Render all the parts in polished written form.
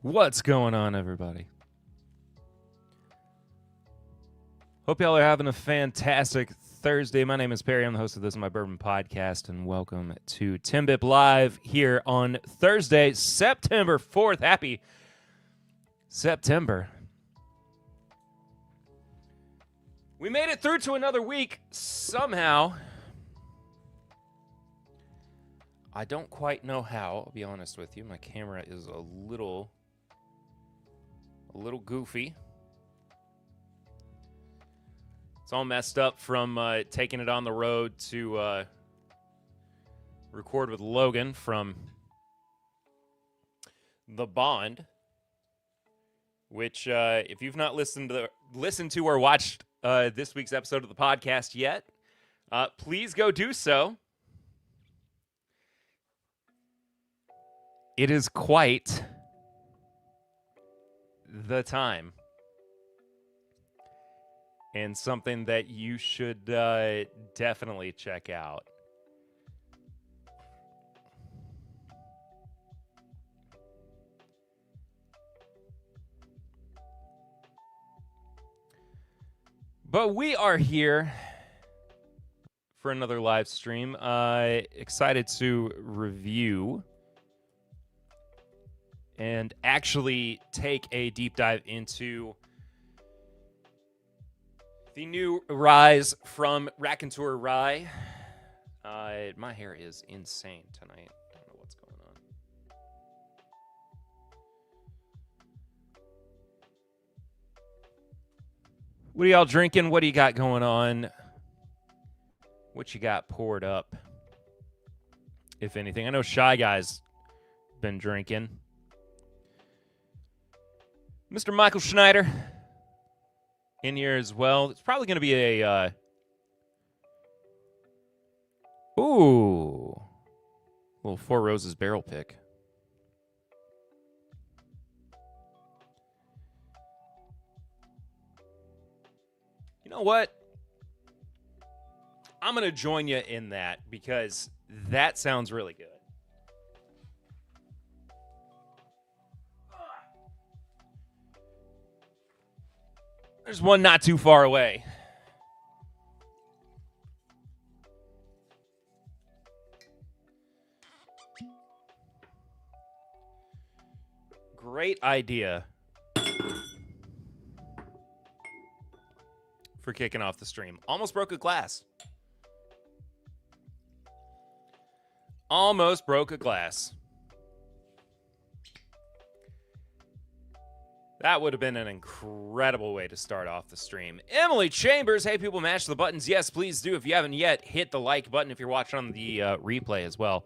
What's going on, everybody? Hope y'all are having a fantastic Thursday. My name is Perry. I'm the host of This Is My Bourbon Podcast, and welcome to Timbip Live here on Thursday, September 4th. Happy September. We made it through to another week somehow. I don't quite know how, I'll be honest with you. My camera is a little goofy. It's all messed up from taking it on the road to record with Logan from The Bond, which if you've not listened to or watched this week's episode of the podcast yet, please go do so. It is quite the time. And something that you should definitely check out. But we are here for another live stream. Excited to review and actually take a deep dive into the new rise from Raconteur Rye. My hair is insane tonight. I don't know what's going on. What are y'all drinking? What do you got going on? What you got poured up, if anything? I know Shy Guy's been drinking. Mr. Michael Schneider in here as well. It's probably going to be a little Four Roses barrel pick. You know what? I'm going to join you in that because that sounds really good. There's one not too far away. Great idea for kicking off the stream. Almost broke a glass. Almost broke a glass. That would have been an incredible way to start off the stream. Emily Chambers, hey people, mash the buttons. Yes, please do. If you haven't yet, hit the like button. If you're watching on the replay as well,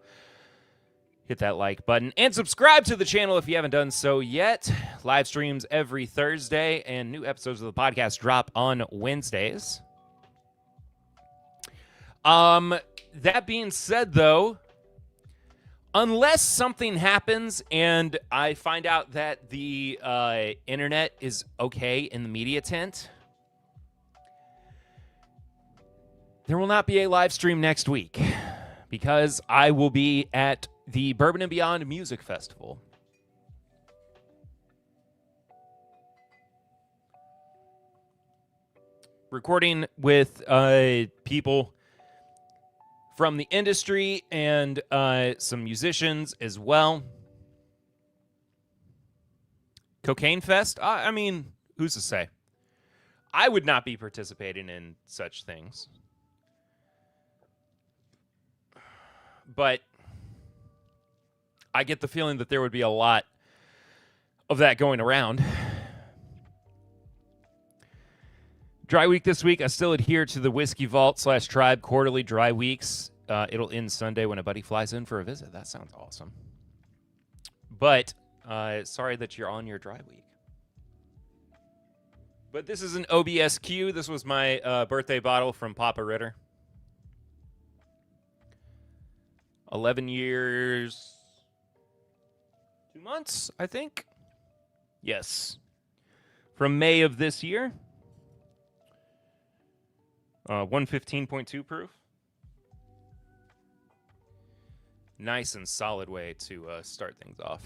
hit that like button. And subscribe to the channel if you haven't done so yet. Live streams every Thursday, and new episodes of the podcast drop on Wednesdays. That being said, though, unless something happens and I find out that the internet is okay in the media tent, there will not be a live stream next week because I will be at the Bourbon and Beyond Music Festival. Recording with people from the industry and some musicians as well. Cocaine Fest? I mean, who's to say? I would not be participating in such things. But I get the feeling that there would be a lot of that going around. Dry week this week. I still adhere to the Whiskey Vault / Tribe quarterly dry weeks. It'll end Sunday when a buddy flies in for a visit. That sounds awesome. But sorry that you're on your dry week. But this is an OBSQ. This was my birthday bottle from Papa Ritter. 11 years, 2 months, I think. Yes. From May of this year. 115.2 proof. Nice and solid way to start things off.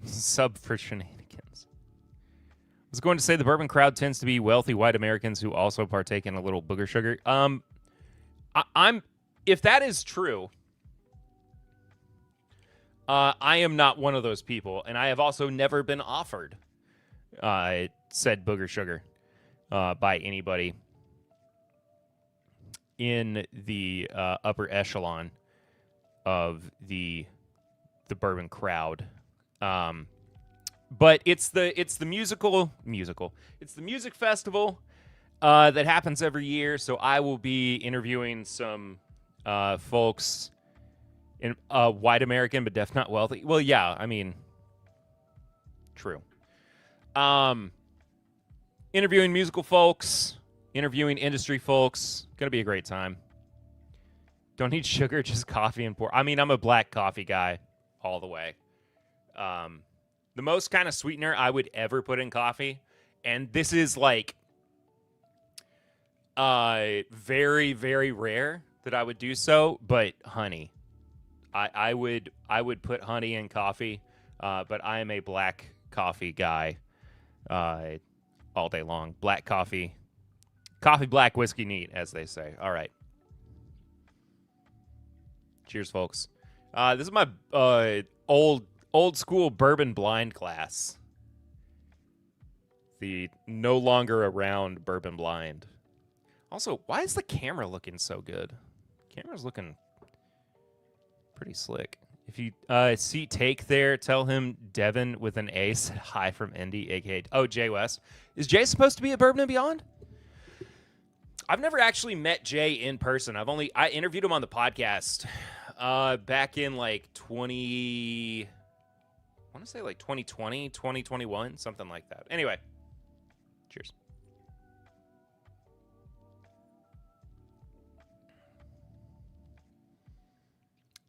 Sub for shenanigans. I was going to say the bourbon crowd tends to be wealthy white Americans who also partake in a little booger sugar. I'm if that is true, I am not one of those people, and I have also never been offered said booger sugar by anybody in the upper echelon of the bourbon crowd. But it's the music festival that happens every year. So I will be interviewing some folks in white American, but definitely not wealthy. Well, yeah, I mean, true. Interviewing musical folks, interviewing industry folks. Gonna be a great time. Don't need sugar, just coffee and pour. I mean, I'm a black coffee guy all the way. The most kind of sweetener I would ever put in coffee, and this is like very, very rare that I would do so, but honey. I would put honey in coffee, but I am a black coffee guy all day long. Black coffee. Coffee black, whiskey neat, as they say. All right. Cheers, folks. This is my old school bourbon blind class. The no longer around bourbon blind. Also, why is the camera looking so good? Camera's looking pretty slick. If you see Take there, tell him Devin with an A said hi from Indy, aka Jay West. Is Jay supposed to be at Bourbon and Beyond? I've never actually met Jay in person. I interviewed him on the podcast back in like 2020, 2021, something like that. Anyway, cheers.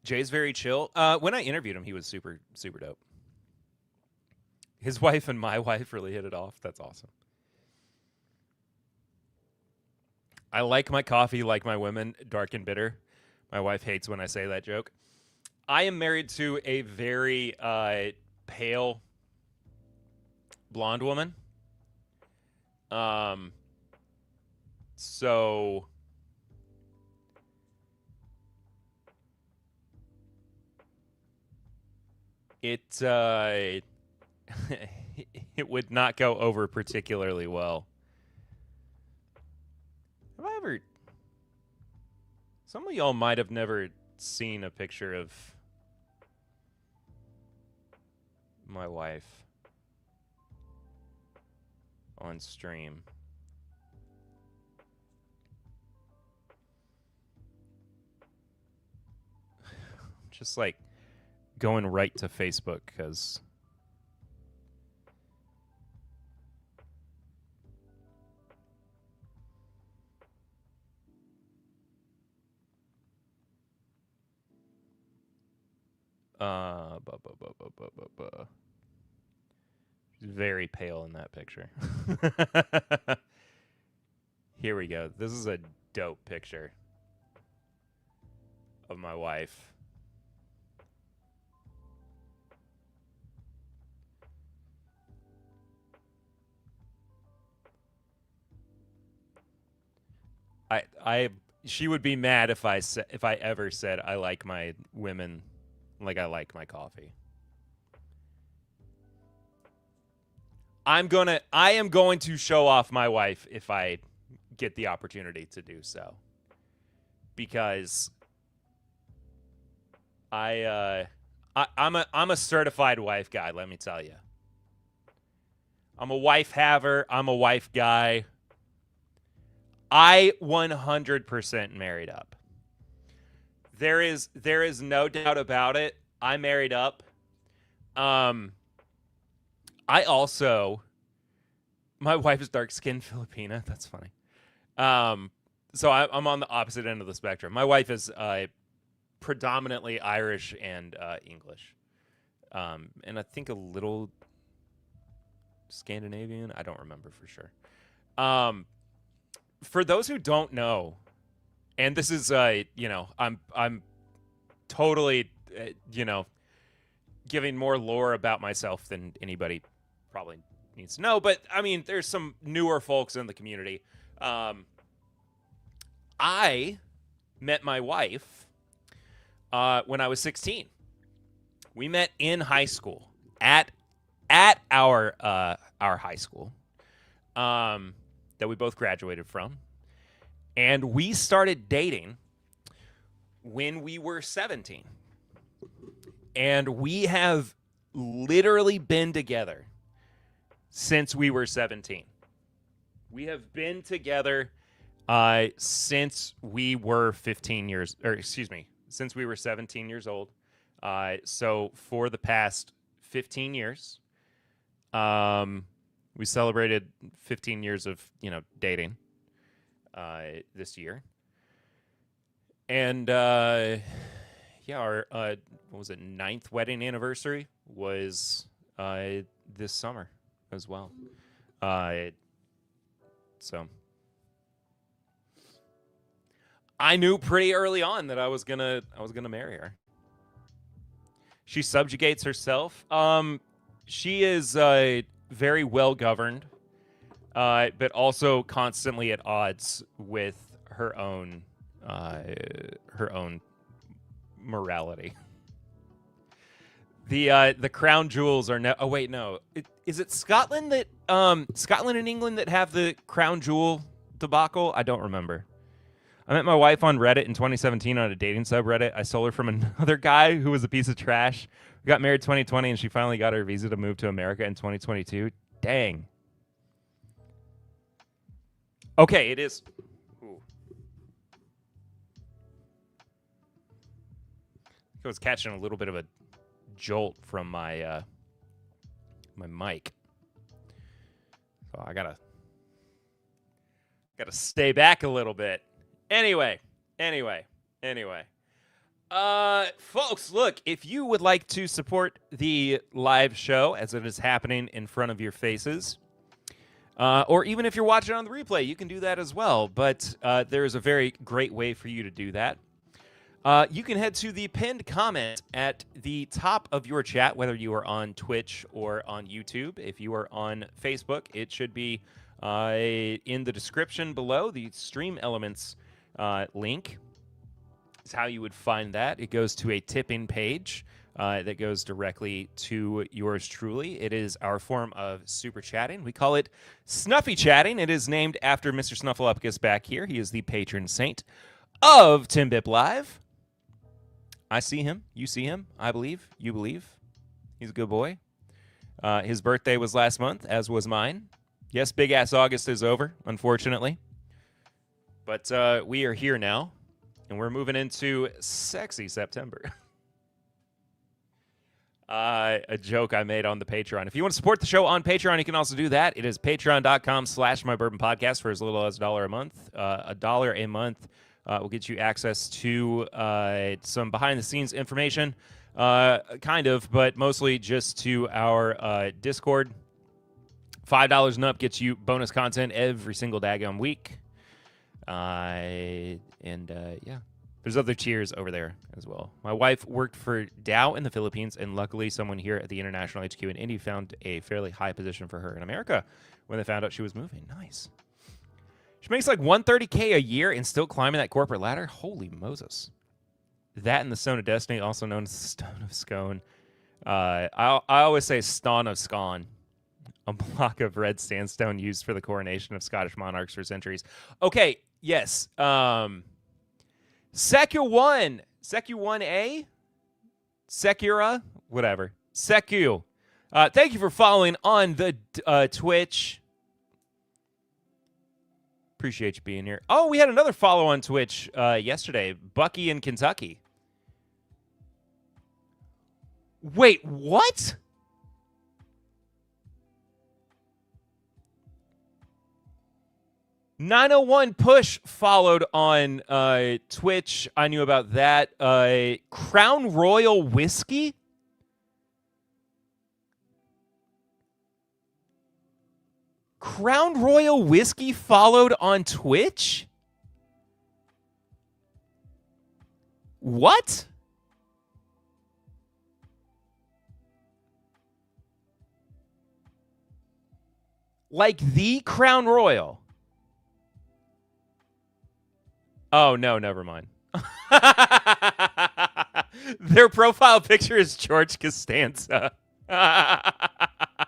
Jay's very chill. When I interviewed him, he was super, super dope. His wife and my wife really hit it off. That's awesome. I like my coffee like my women, dark and bitter. My wife hates when I say that joke. I am married to a very pale blonde woman. So it it would not go over particularly well. Have I ever... Some of y'all might have never seen a picture of my wife on stream. Just like going right to Facebook because she's very pale in that picture. Here we go. This is a dope picture of my wife. She would be mad if I ever said I like my women like I like my coffee. I am going to show off my wife if I get the opportunity to do so. Because I'm a certified wife guy, let me tell you. I'm a wife haver, I'm a wife guy. I 100% married up. There is no doubt about it. I married up. I also, my wife is dark-skinned Filipina. That's funny. So I'm on the opposite end of the spectrum. My wife is predominantly Irish and English, and I think a little Scandinavian. I don't remember for sure. For those who don't know, and this is I'm totally giving more lore about myself than anybody probably needs to know. But, I mean, there's some newer folks in the community. I met my wife when I was 16. We met in high school at our high school that we both graduated from. And we started dating when we were 17. And we have literally been together since we were 17. We have been together since we were since we were 17 years old. So for the past 15 years, we celebrated 15 years of, dating this year. And our what was it, 9th wedding anniversary was this summer as well. So I knew pretty early on that I was gonna marry her. She subjugates herself. She is very well governed, but also constantly at odds with her own morality. The crown jewels are no. Oh wait, no. Is it Scotland that Scotland and England that have the crown jewel debacle? I don't remember. I met my wife on Reddit in 2017 on a dating subreddit. I stole her from another guy who was a piece of trash. We got married 2020, and she finally got her visa to move to America in 2022. Dang. Okay, it is. Ooh. I was catching a little bit of a jolt from my my mic. So I gotta stay back a little bit. Anyway. Folks, look, if you would like to support the live show as it is happening in front of your faces, or even if you're watching on the replay, you can do that as well. But there is a very great way for you to do that. You can head to the pinned comment at the top of your chat, whether you are on Twitch or on YouTube. If you are on Facebook, it should be in the description below. The Stream Elements link is how you would find that. It goes to a tipping page that goes directly to yours truly. It is our form of super chatting. We call it Snuffy Chatting. It is named after Mr. Snuffleupagus back here. He is the patron saint of Timbip Live. I see him. You see him. I believe. You believe. He's a good boy. His birthday was last month, as was mine. Yes, Big Ass August is over, unfortunately. But we are here now, and we're moving into sexy September. A joke I made on the Patreon. If you want to support the show on Patreon, you can also do that. It is patreon.com/mybourbonpodcast for as little as $1 a month. $1 a month will get you access to some behind-the-scenes information, kind of, but mostly just to our Discord. $5 and up gets you bonus content every single daggone week. Yeah, there's other tiers over there as well. My wife worked for Dow in the Philippines, and luckily someone here at the International HQ in Indy found a fairly high position for her in America when they found out she was moving. Nice. She makes like $130K a year and still climbing that corporate ladder. Holy Moses. That and the Stone of Destiny, also known as the Stone of Scone. I always say Stone of Scone. A block of red sandstone used for the coronation of Scottish monarchs for centuries. Okay, yes. Secu 1. Secu 1A? Secura? Whatever. Secu. Thank you for following on the Twitch. Appreciate you being here. Oh, we had another follow on Twitch yesterday. Bucky in Kentucky. Wait, what? $901 Push followed on Twitch. I knew about that. Crown Royal Whiskey? Crown Royal Whiskey followed on Twitch? What? Like the Crown Royal. Oh, no, never mind. Their profile picture is George Costanza. I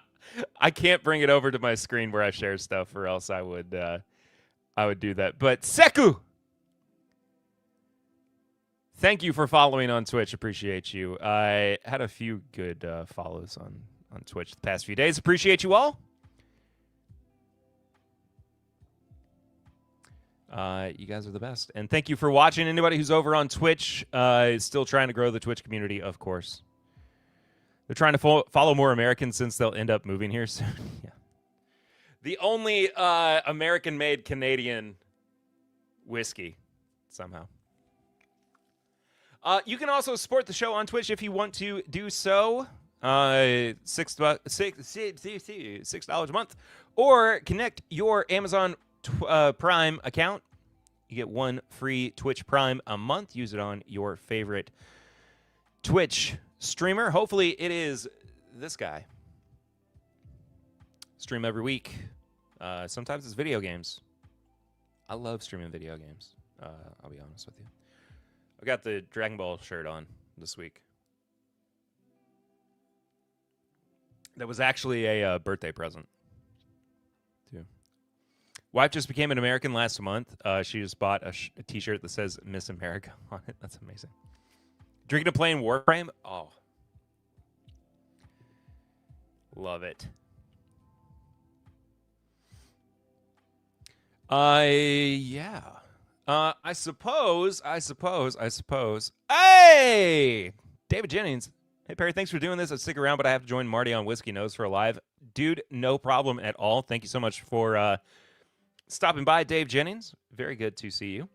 can't bring it over to my screen where I share stuff, or else I would do that. But Seku, thank you for following on Twitch. Appreciate you. I had a few good follows on Twitch the past few days. Appreciate you all. You guys are the best. And thank you for watching. Anybody who's over on Twitch is still trying to grow the Twitch community, of course. They're trying to follow more Americans since they'll end up moving here soon. Yeah. The only American-made Canadian whiskey, somehow. You can also support the show on Twitch if you want to do so. $6 a month. Or connect your Amazon Prime account. You get one free Twitch Prime a month. Use it on your favorite Twitch streamer. Hopefully it is this guy. Stream every week. Sometimes it's video games. I love streaming video games. I'll be honest with you. I got the Dragon Ball shirt on this week. That was actually a birthday present. Wife just became an American last month. She just bought a T-shirt that says Miss America on it. That's amazing. Drinking and playing Warframe? Oh. Love it. Yeah. I suppose. Hey! David Jennings. Hey, Perry, thanks for doing this. I'd stick around, but I have to join Marty on Whiskey Nose for a live. Dude, no problem at all. Thank you so much for stopping by, Dave Jennings. Very good to see you.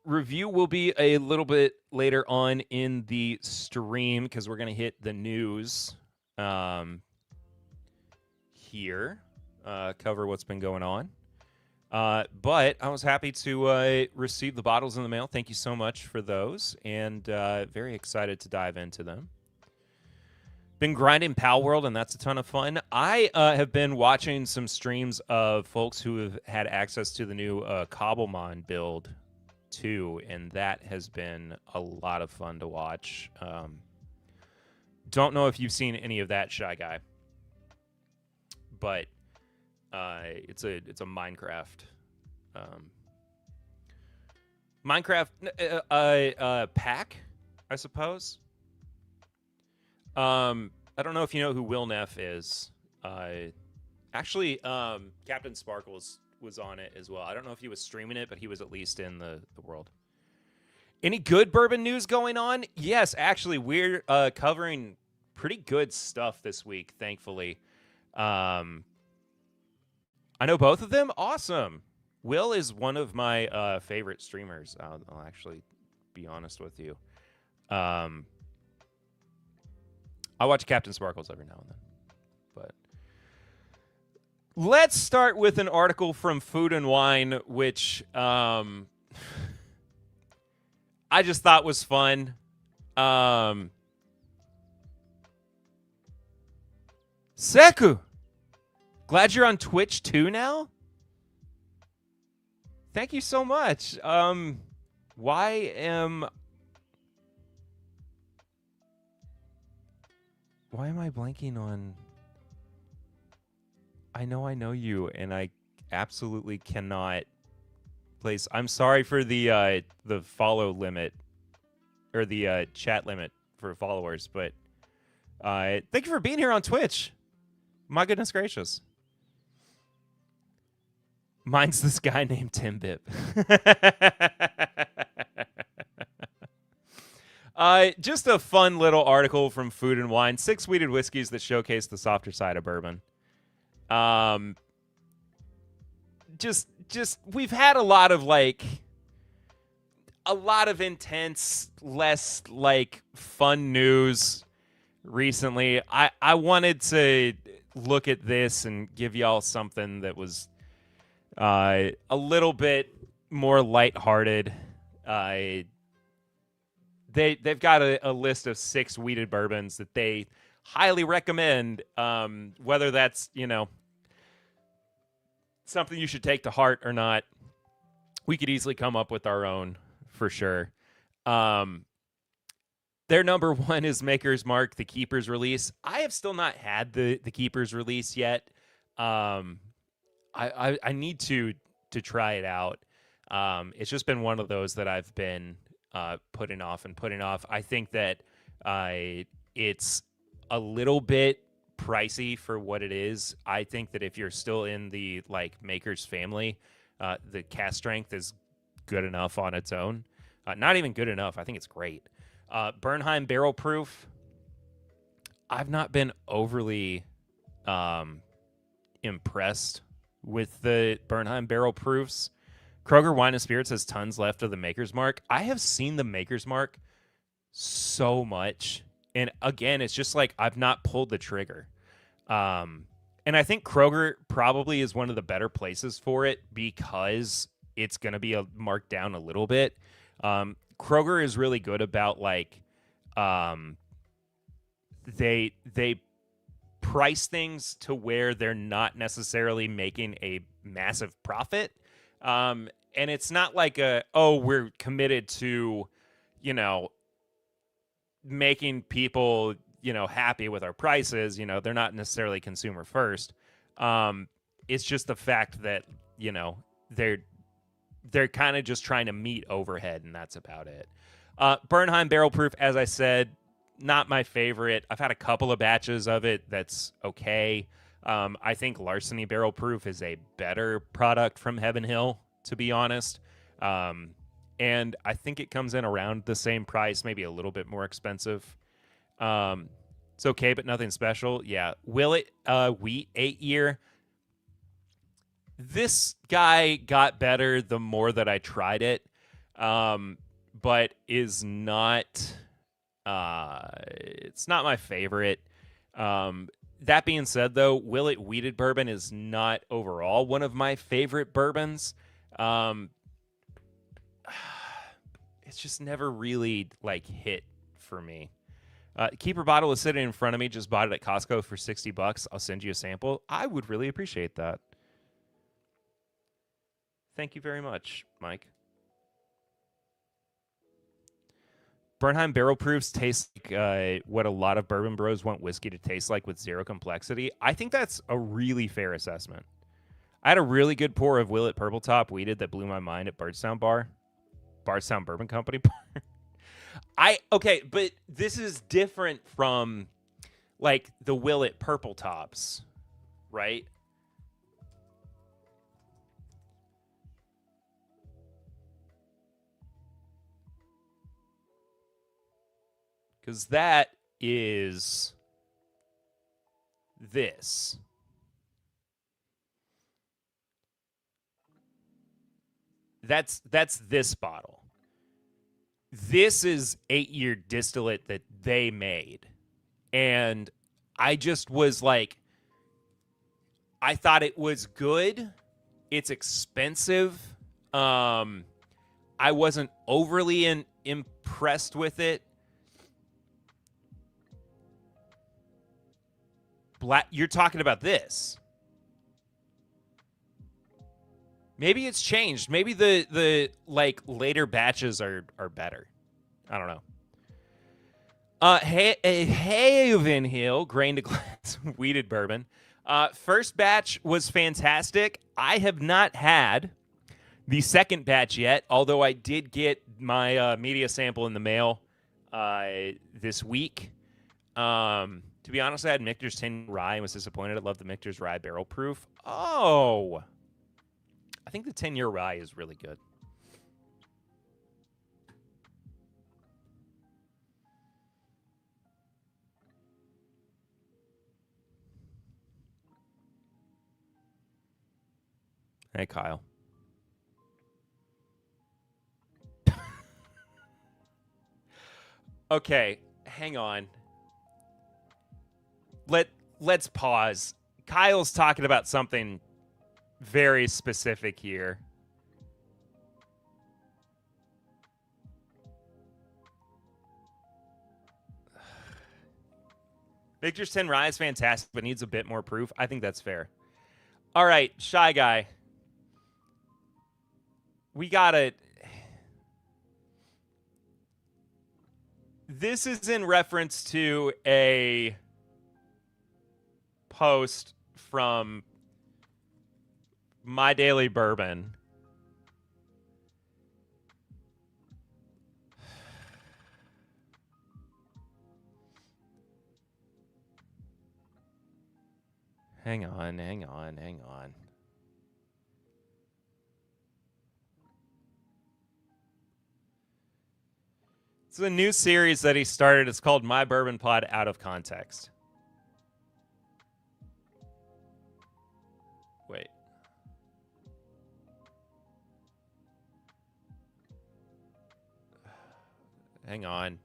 Review will be a little bit later on in the stream because we're going to hit the news here, cover what's been going on. But I was happy to receive the bottles in the mail. Thank you so much for those, and very excited to dive into them. Been grinding Pal World, and that's a ton of fun. I have been watching some streams of folks who have had access to the new Cobblemon build, too, and that has been a lot of fun to watch. Don't know if you've seen any of that, Shy Guy, but it's a Minecraft pack, I suppose. I don't know if you know who Will Neff is. Actually, Captain Sparkles was on it as well. I don't know if he was streaming it, but he was at least in the world. Any good bourbon news going on? Yes, actually, we're covering pretty good stuff this week, thankfully. I know both of them. Awesome. Will is one of my favorite streamers. I'll actually be honest with you. I watch Captain Sparkles every now and then. But let's start with an article from Food and Wine, which I just thought was fun. Seku, glad you're on Twitch too now? Thank you so much. Why am I blanking on? I know you, and I absolutely cannot place. I'm sorry for the follow limit, or the chat limit for followers, but thank you for being here on Twitch. My goodness gracious. Mine's this guy named Tim Bip. Just a fun little article from Food and Wine. 6 wheated whiskeys that showcase the softer side of bourbon. Just we've had a lot of intense, less fun news recently. I wanted to look at this and give y'all something that was a little bit more lighthearted. They've got a list of 6 wheated bourbons that they highly recommend. Whether that's, something you should take to heart or not, we could easily come up with our own for sure. Their number one is Maker's Mark, the Keeper's Release. I have still not had the Keeper's Release yet. I need to try it out. It's just been one of those that I've been putting off. I think that it's a little bit pricey for what it is. I think that if you're still in the Maker's family, the cast strength is good enough on its own. Not even good enough. I think it's great. Bernheim Barrel Proof. I've not been overly impressed with the Bernheim Barrel Proofs. Kroger Wine and Spirits has tons left of the Maker's Mark. I have seen the Maker's Mark so much. And again, it's just I've not pulled the trigger. And I think Kroger probably is one of the better places for it because it's going to be marked down a little bit. Kroger is really good about they price things to where they're not necessarily making a massive profit. And it's not we're committed to, making people, happy with our prices. They're not necessarily consumer first. It's just the fact that, they're kind of just trying to meet overhead, and that's about it. Bernheim Barrel Proof, as I said, not my favorite. I've had a couple of batches of it. That's okay. I think Larceny Barrel Proof is a better product from Heaven Hill, to be honest. And I think it comes in around the same price, maybe a little bit more expensive. It's okay, but nothing special. Yeah. Willet Wheat 8-year. This guy got better the more that I tried it, but is not. It's not my favorite. That being said, though, Willet Wheated Bourbon is not overall one of my favorite bourbons. It's just never really hit for me. Keeper bottle is sitting in front of me. Just bought it at Costco for $60. I'll send you a sample. I would really appreciate that. Thank you very much, Mike. Bernheim Barrel Proofs taste like what a lot of bourbon bros want whiskey to taste like with zero complexity. I think that's a really fair assessment. I had a really good pour of Willet Purple Top Wheated that blew my mind at Bardstown Bourbon Company. But this is different from the Willet Purple Tops, right? Because that is this. That's this bottle. This is 8-year distillate that they made. And I just was I thought it was good. It's expensive. I wasn't overly impressed with it. You're talking about this. Maybe it's changed. Maybe the later batches are better. I don't know. Haven Hill grain to glass wheated bourbon. First batch was fantastic. I have not had the second batch yet, although I did get my media sample in the mail this week. To be honest, I had Michter's 10 Rye and was disappointed. I love the Michter's Rye Barrel Proof. Oh, I think the 10-year Rye is really good. Hey, Kyle. Okay, hang on. Let's pause. Kyle's talking about something very specific here. Victor's 10 Rye is fantastic, but needs a bit more proof. I think that's fair. All right, Shy Guy. We got it. This is in reference to a post from My Daily Bourbon. Hang on. It's a new series that he started. It's called My Bourbon Pod Out of Context. Wait. Hang on.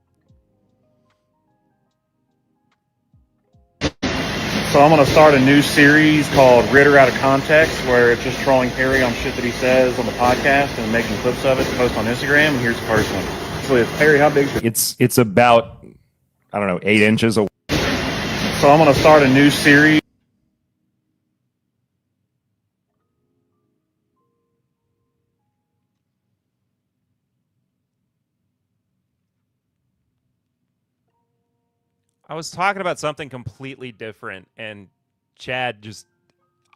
So I'm going to start a new series called Ritter Out of Context, where it's just trolling Perry on shit that he says on the podcast and making clips of it to post on Instagram. And here's the first one. So it's Perry, how big? It's about, I don't know, 8 inches away. So I'm going to start a new series. I was talking about something completely different, and Chad just,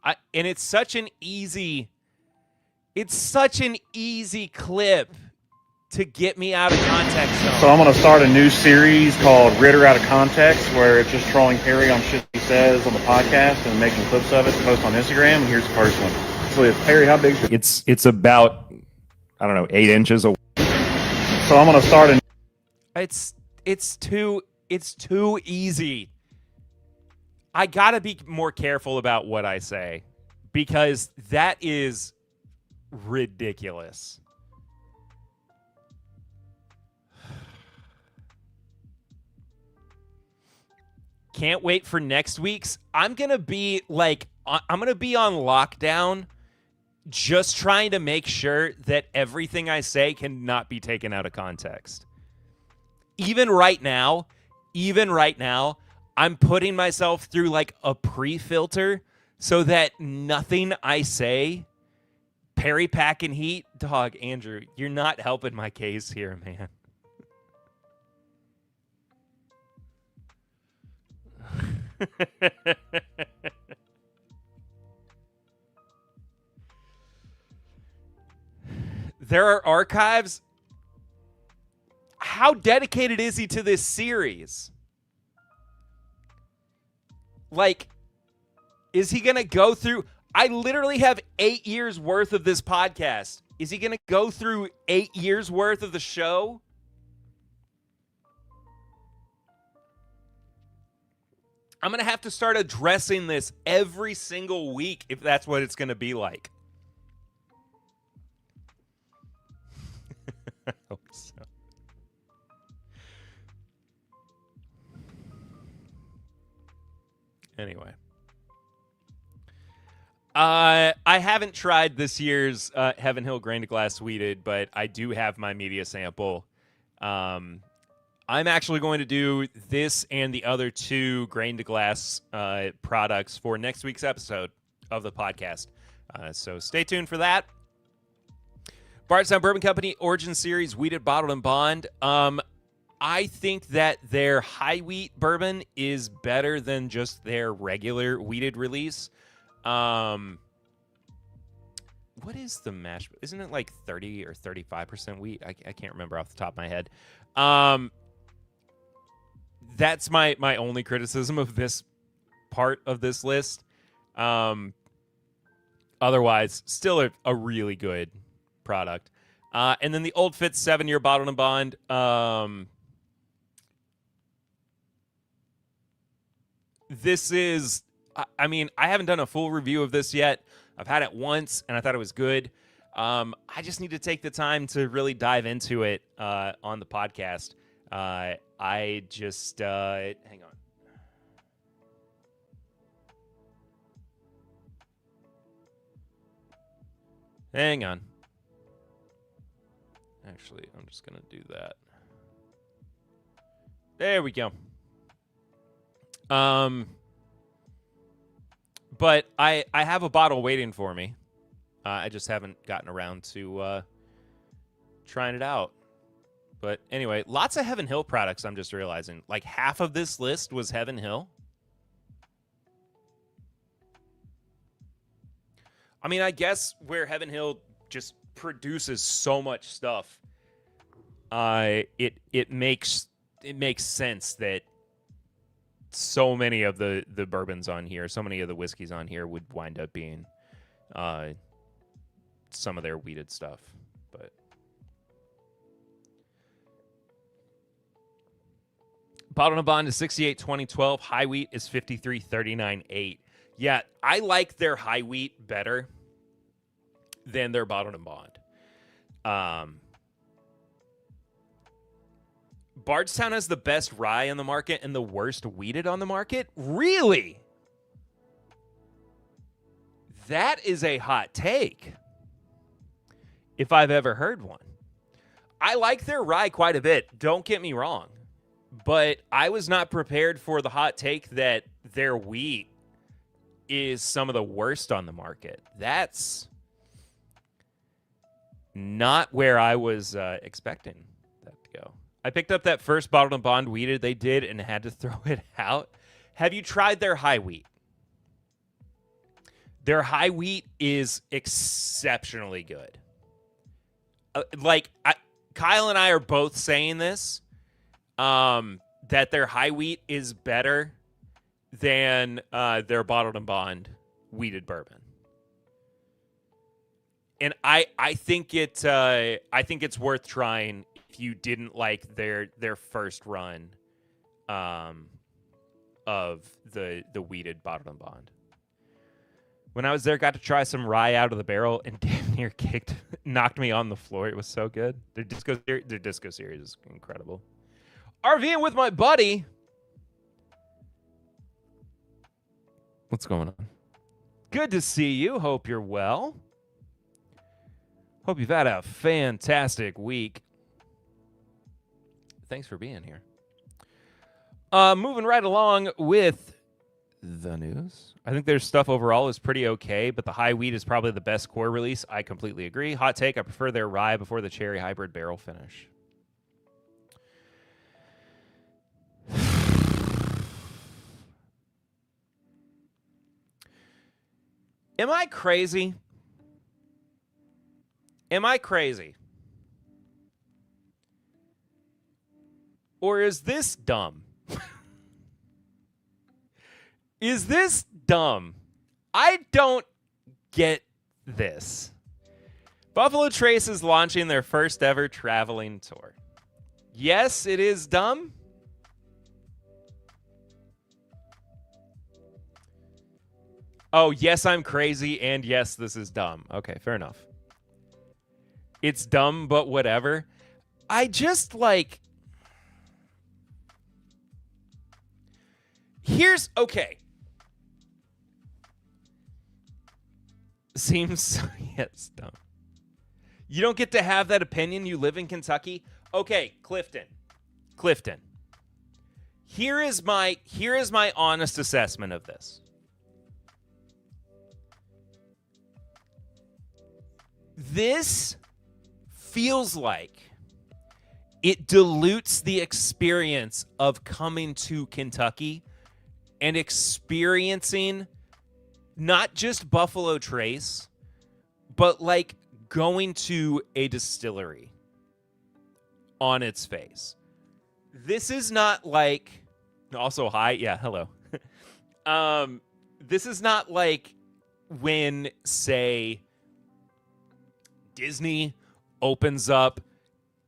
and it's such an easy clip to get me out of context on. So I'm going to start a new series called Ritter Out of Context, where it's just trolling Perry on shit he says on the podcast and making clips of it to post on Instagram. And here's the first one. So it's Perry, how big? It's about, I don't know, 8 inches away. So I'm going to start a. It's too easy. I gotta be more careful about what I say, because that is ridiculous. Can't wait for next week's. I'm gonna be on lockdown, just trying to make sure that everything I say cannot be taken out of context. Even right now, I'm putting myself through like a pre-filter so that nothing I say, Perry Pack and Heat, dog, Andrew, you're not helping my case here, man. There are archives. How dedicated is he to this series? Like, is he going to go through... I literally have 8 years worth of this podcast. Is he going to go through 8 years worth of the show? I'm going to have to start addressing this every single week if that's what it's going to be like. I hope so. Anyway. I haven't tried this year's Heaven Hill Grain to Glass Sweeted, but I do have my media sample. I'm actually going to do this and the other 2 Grain to Glass products for next week's episode of the podcast. So stay tuned for that. Bardstown Bourbon Company Origin Series Wheated, Bottled, and Bond. I think that their high wheat bourbon is better than just their regular wheated release. What is the mash? Isn't it like 30 or 35% wheat? I can't remember off the top of my head. That's my only criticism of this part of this list. Otherwise, still a really good product. And then the Old Fitz 7-year Bottled and Bond. This is, I mean, I haven't done a full review of this yet. I've had it once, and I thought it was good. I just need to take the time to really dive into it on the podcast. I just, hang on. Hang on. Actually, I'm just going to do that. There we go. But I have a bottle waiting for me. I just haven't gotten around to trying it out. But anyway, lots of Heaven Hill products, I'm just realizing. Like half of this list was Heaven Hill. I mean, I guess where Heaven Hill just produces so much stuff, it makes sense that so many of the bourbons on here, so many of the whiskeys on here would wind up being some of their wheated stuff. But Bottled and Bond is 68-2012. High wheat is 53-39-8. Yeah, I like their high wheat better than their Bottled and Bond. Bardstown has the best rye on the market and the worst wheated on the market? Really? That is a hot take, if I've ever heard one. I like their rye quite a bit, don't get me wrong. But I was not prepared for the hot take that their wheat is some of the worst on the market. That's not where I was expecting that to go. I picked up that first Bottled and Bond wheated they did and had to throw it out. Have you tried their high wheat? Their high wheat is exceptionally good. Kyle and I are both saying this, that their high wheat is better than their Bottled and Bond wheated bourbon. And I think it's worth trying if you didn't like their first run of the wheated Bottled and Bond. When I was there, got to try some rye out of the barrel and damn near knocked me on the floor. It was so good. Their disco series is incredible. RVing with my buddy. What's going on? Good to see you. Hope you're well. Hope you've had a fantastic week. Thanks for being here. Moving right along with the news. I think their stuff overall is pretty okay, but the high wheat is probably the best core release. I completely agree. Hot take, I prefer their rye before the cherry hybrid barrel finish. Am I crazy? Am I crazy? Or is this dumb? Is this dumb? I don't get this. Buffalo Trace is launching their first ever traveling tour. Yes, it is dumb. Oh, yes, I'm crazy, and yes, this is dumb. Okay, fair enough. It's dumb, but whatever. I just okay. Seems, yes, dumb. You don't get to have that opinion. You live in Kentucky. Okay, Clifton. Here is my honest assessment of this. This feels like it dilutes the experience of coming to Kentucky and experiencing not just Buffalo Trace, but going to a distillery on its face. This is not also hi, yeah, hello. This is not like when, say, Disney opens up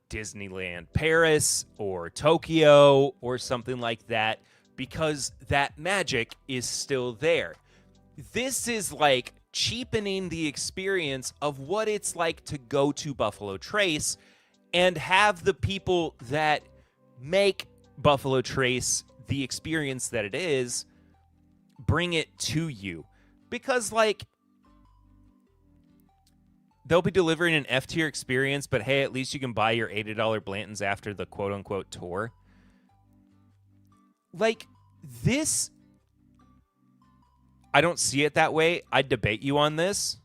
Disneyland Paris or Tokyo or something like that, because that magic is still there. This is cheapening the experience of what it's like to go to Buffalo Trace and have the people that make Buffalo Trace the experience that it is bring it to you. Because they'll be delivering an F-tier experience, but hey, at least you can buy your $80 Blantons after the quote-unquote tour. This, I don't see it that way. I'd debate you on this.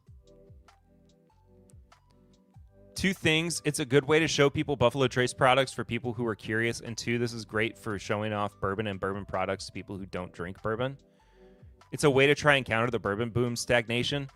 Two things. It's a good way to show people Buffalo Trace products for people who are curious. And two, this is great for showing off bourbon and bourbon products to people who don't drink bourbon. It's a way to try and counter the bourbon boom stagnation.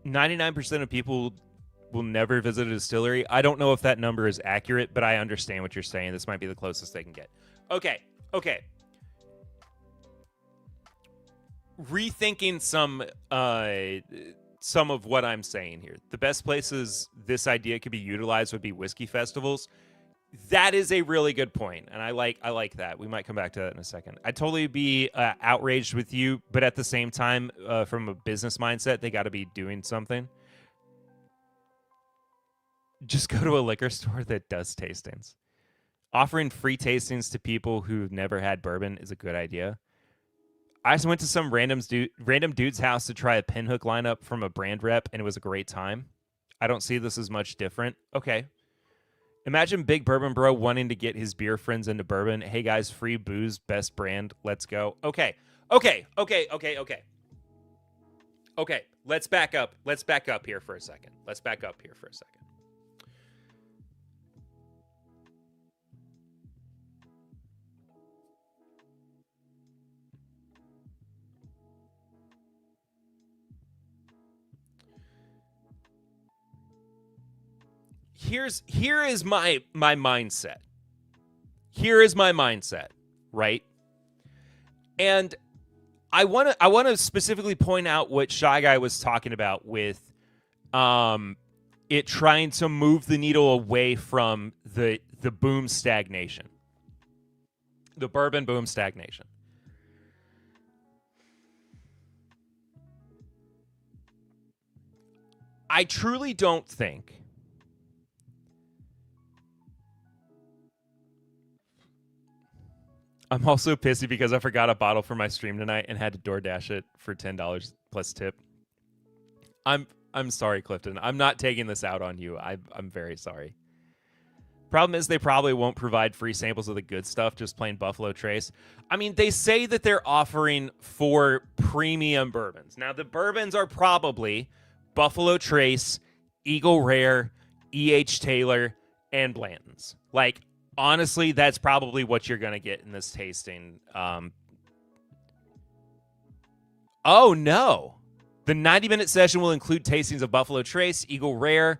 99% of people will never visit a distillery. I don't know if that number is accurate, but I understand what you're saying. This might be the closest they can get. Okay. Rethinking some of what I'm saying here. The best places this idea could be utilized would be whiskey festivals. That is a really good point, and I like that. We might come back to that in a second. I'd totally be outraged with you, but at the same time, from a business mindset, they got to be doing something. Just go to a liquor store that does tastings. Offering free tastings to people who've never had bourbon is a good idea. I just went to some random dude's house to try a pinhook lineup from a brand rep, and it was a great time. I don't see this as much different. Okay. Imagine Big Bourbon Bro wanting to get his beer friends into bourbon. Hey, guys, free booze, best brand. Let's go. Okay. Let's back up. Let's back up here for a second. Here is my mindset. Right? And I want to specifically point out what Shy Guy was talking about with it trying to move the needle away from the boom stagnation. The bourbon boom stagnation. I truly don't think I'm also pissy because I forgot a bottle for my stream tonight and had to DoorDash it for $10 plus tip. I'm sorry, Clifton. I'm not taking this out on you. I'm very sorry. Problem is they probably won't provide free samples of the good stuff, just plain Buffalo Trace. I mean, they say that they're offering 4 premium bourbons. Now, the bourbons are probably Buffalo Trace, Eagle Rare, E.H. Taylor, and Blanton's. Like, honestly, that's probably what you're going to get in this tasting. Oh, no. The 90-minute session will include tastings of Buffalo Trace, Eagle Rare,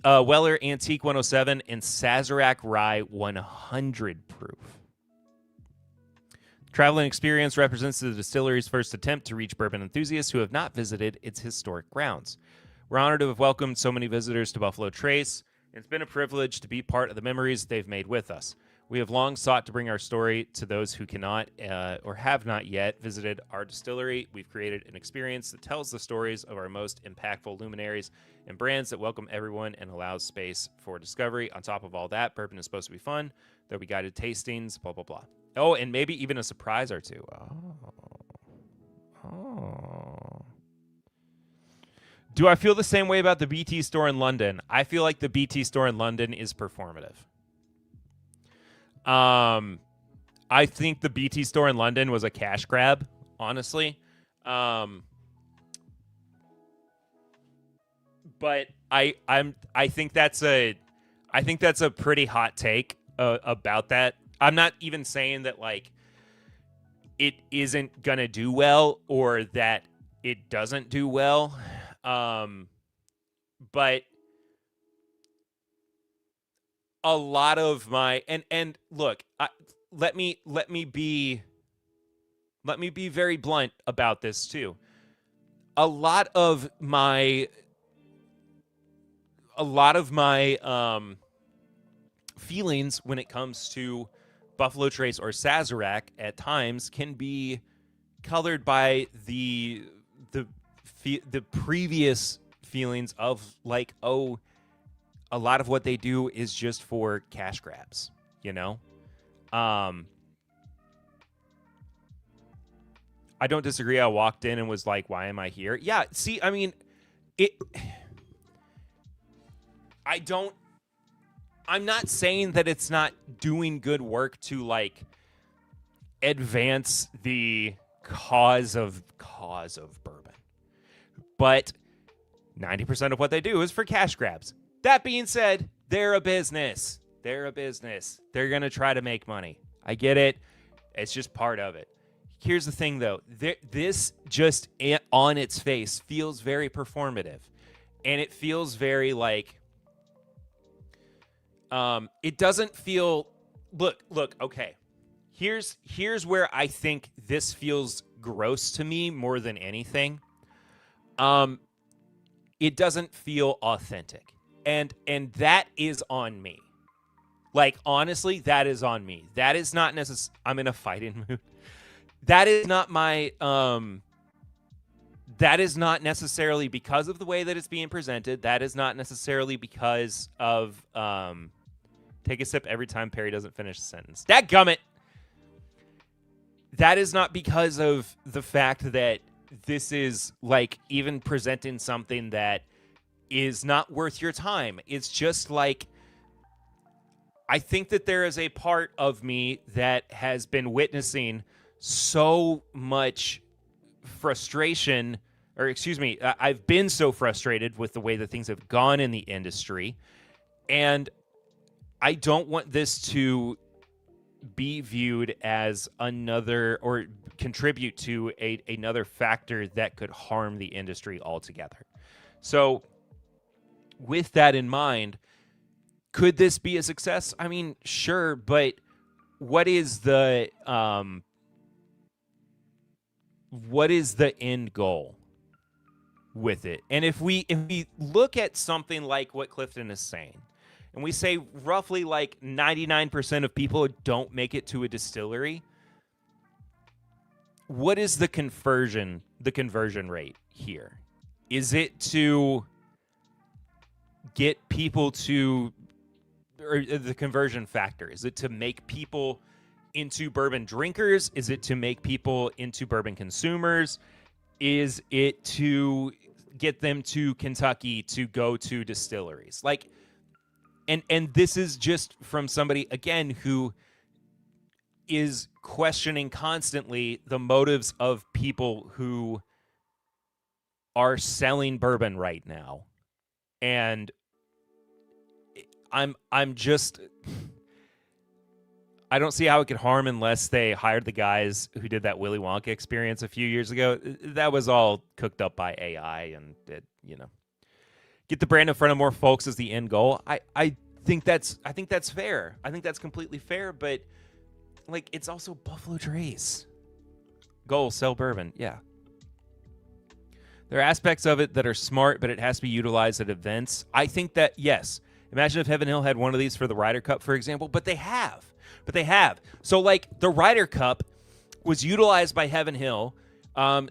Weller Antique 107, and Sazerac Rye 100 proof. Traveling Experience represents the distillery's first attempt to reach bourbon enthusiasts who have not visited its historic grounds. We're honored to have welcomed so many visitors to Buffalo Trace. It's been a privilege to be part of the memories they've made with us. We have long sought to bring our story to those who cannot or have not yet visited our distillery. We've created an experience that tells the stories of our most impactful luminaries and brands that welcome everyone and allows space for discovery. On top of all that, bourbon is supposed to be fun. There'll be guided tastings, blah, blah, blah. Oh, and maybe even a surprise or two. Oh. Do I feel the same way about the BT store in London? I feel like the BT store in London is performative. I think the BT store in London was a cash grab, honestly. But I think that's a pretty hot take about that. I'm not even saying that like it isn't gonna do well or that it doesn't do well. But a lot of my and look, let me be very blunt about this too. A lot of my feelings when it comes to Buffalo Trace or Sazerac at times can be colored by the previous feelings of like, oh, a lot of what they do is just for cash grabs, you know? I don't disagree. I walked in and was like, why am I here? Yeah, see, I mean, I'm not saying that it's not doing good work to like advance the cause of bourbon. But 90% of what they do is for cash grabs. That being said, they're a business. They're going to try to make money. I get it. It's just part of it. Here's the thing, though. This just on its face feels very performative. And it feels very like... it doesn't feel... Look, okay. Here's where I think this feels gross to me more than anything. It doesn't feel authentic. And that is on me. Like, honestly, that is on me. That is not necessarily... I'm in a fighting mood. That is not my... that is not necessarily because of the way that it's being presented. That is not necessarily because of... take a sip every time Perry doesn't finish the sentence. Dadgummit! That is not because of the fact that this is, like, even presenting something that is not worth your time. It's just like... I think that there is a part of me that has been witnessing so much frustration, or excuse me, I've been so frustrated with the way that things have gone in the industry, and I don't want this to be viewed as another or contribute to another factor that could harm the industry altogether. So with that in mind, could this be a success? I mean, sure, but what is the end goal with it? And if we look at something like what Clifton is saying, and we say roughly like 99% of people don't make it to a distillery, what is the conversion rate here? Is it to get people to, or the conversion factor? Is it to make people into bourbon drinkers? Is it to make people into bourbon consumers? Is it to get them to Kentucky to go to distilleries? Like, and this is just from somebody, again, who is questioning constantly the motives of people who are selling bourbon right now. And I'm just... I don't see how it could harm unless they hired the guys who did that Willy Wonka experience a few years ago. That was all cooked up by AI, and it, get the brand in front of more folks is the end goal. I think that's fair. I think that's completely fair, but like, it's also Buffalo Trace. Goal, sell bourbon. Yeah. There are aspects of it that are smart, but it has to be utilized at events. I think that, yes. Imagine if Heaven Hill had one of these for the Ryder Cup, for example, but they have. So, like, the Ryder Cup was utilized by Heaven Hill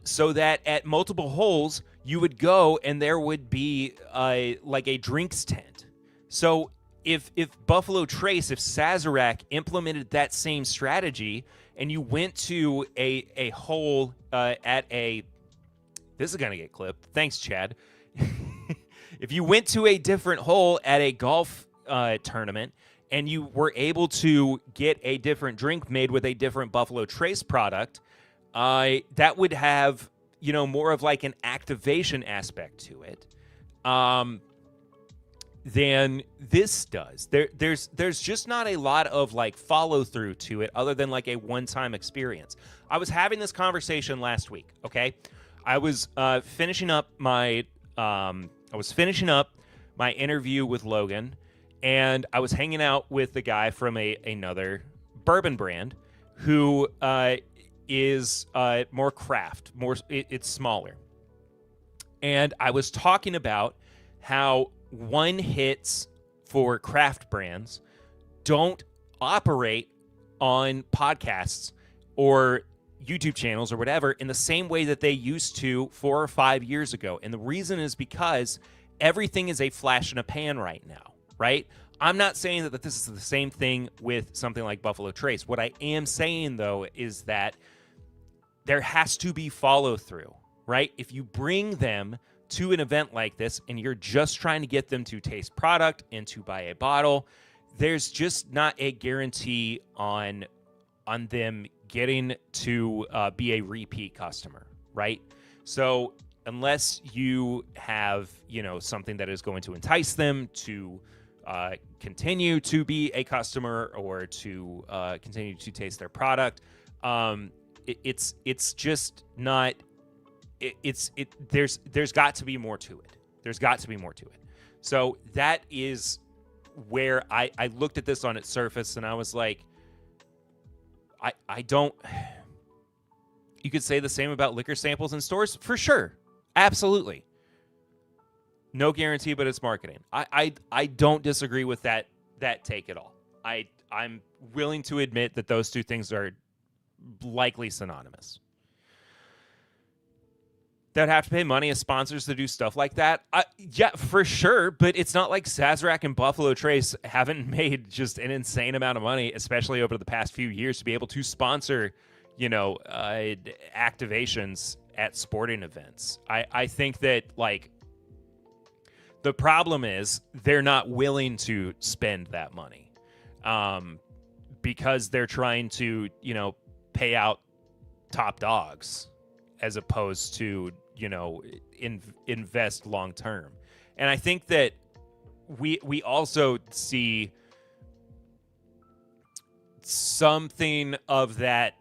so that at multiple holes, you would go and there would be like a drinks tent. So if Buffalo Trace, if Sazerac implemented that same strategy and you went to a hole at a... This is going to get clipped. Thanks, Chad. If you went to a different hole at a golf tournament and you were able to get a different drink made with a different Buffalo Trace product, that would have, more of like an activation aspect to it than this does. There's just not a lot of like follow through to it other than like a one-time experience. I was having this conversation last week, okay? I was finishing up my interview with Logan, and I was hanging out with the guy from another bourbon brand who is more craft, it's smaller. And I was talking about how one hits for craft brands don't operate on podcasts or YouTube channels or whatever in the same way that they used to 4 or 5 years ago. And the reason is because everything is a flash in a pan right now, right? I'm not saying that this is the same thing with something like Buffalo Trace. What I am saying, though, is that there has to be follow through, right? If you bring them to an event like this and you're just trying to get them to taste product and to buy a bottle, there's just not a guarantee on them getting to be a repeat customer, right? So unless you have, something that is going to entice them to continue to be a customer or to continue to taste their product, it's just not. There's got to be more to it. There's got to be more to it. So that is where I looked at this on its surface and I was like, I don't. You could say the same about liquor samples in stores for sure. Absolutely. No guarantee, but it's marketing. I don't disagree with that take at all. I'm willing to admit that those two things are likely synonymous. They'd have to pay money as sponsors to do stuff like that. Yeah, for sure. But it's not like Sazerac and Buffalo Trace haven't made just an insane amount of money, especially over the past few years, to be able to sponsor, activations at sporting events. I think that, the problem is they're not willing to spend that money because they're trying to, pay out top dogs as opposed to, invest long term. And I think that we also see something of that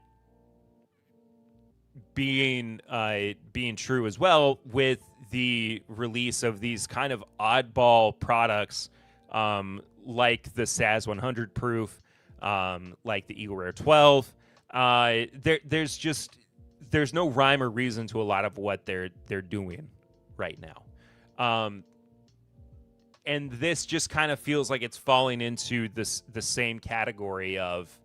being true as well with the release of these kind of oddball products, like the Saz 100 proof, like the Eagle Rare 12. There's no rhyme or reason to a lot of what they're doing right now. And this just kind of feels like it's falling into the same category of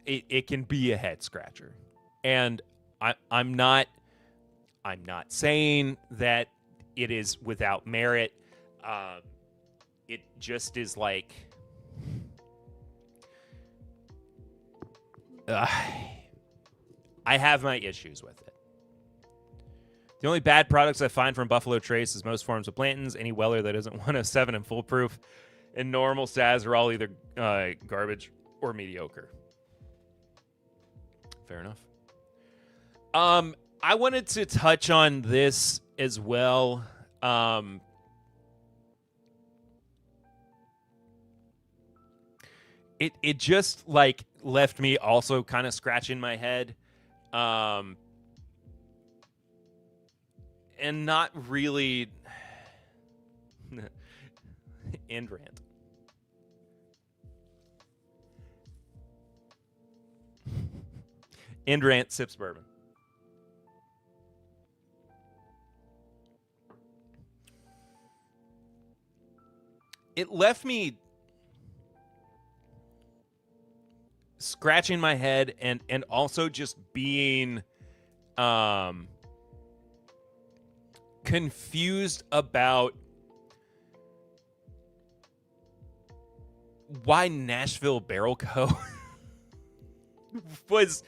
it can be a head scratcher. And I'm not saying that it is without merit. It just is like I have my issues with it. The only bad products I find from Buffalo Trace is most forms of Blanton's, any Weller that isn't 107 and foolproof, and normal Saz are all either garbage or mediocre. Fair enough. I wanted to touch on this as well. It just left me also kind of scratching my head. And not really end rant. End rant sips bourbon. It left me scratching my head and also just being confused about why Nashville Barrel Co. was.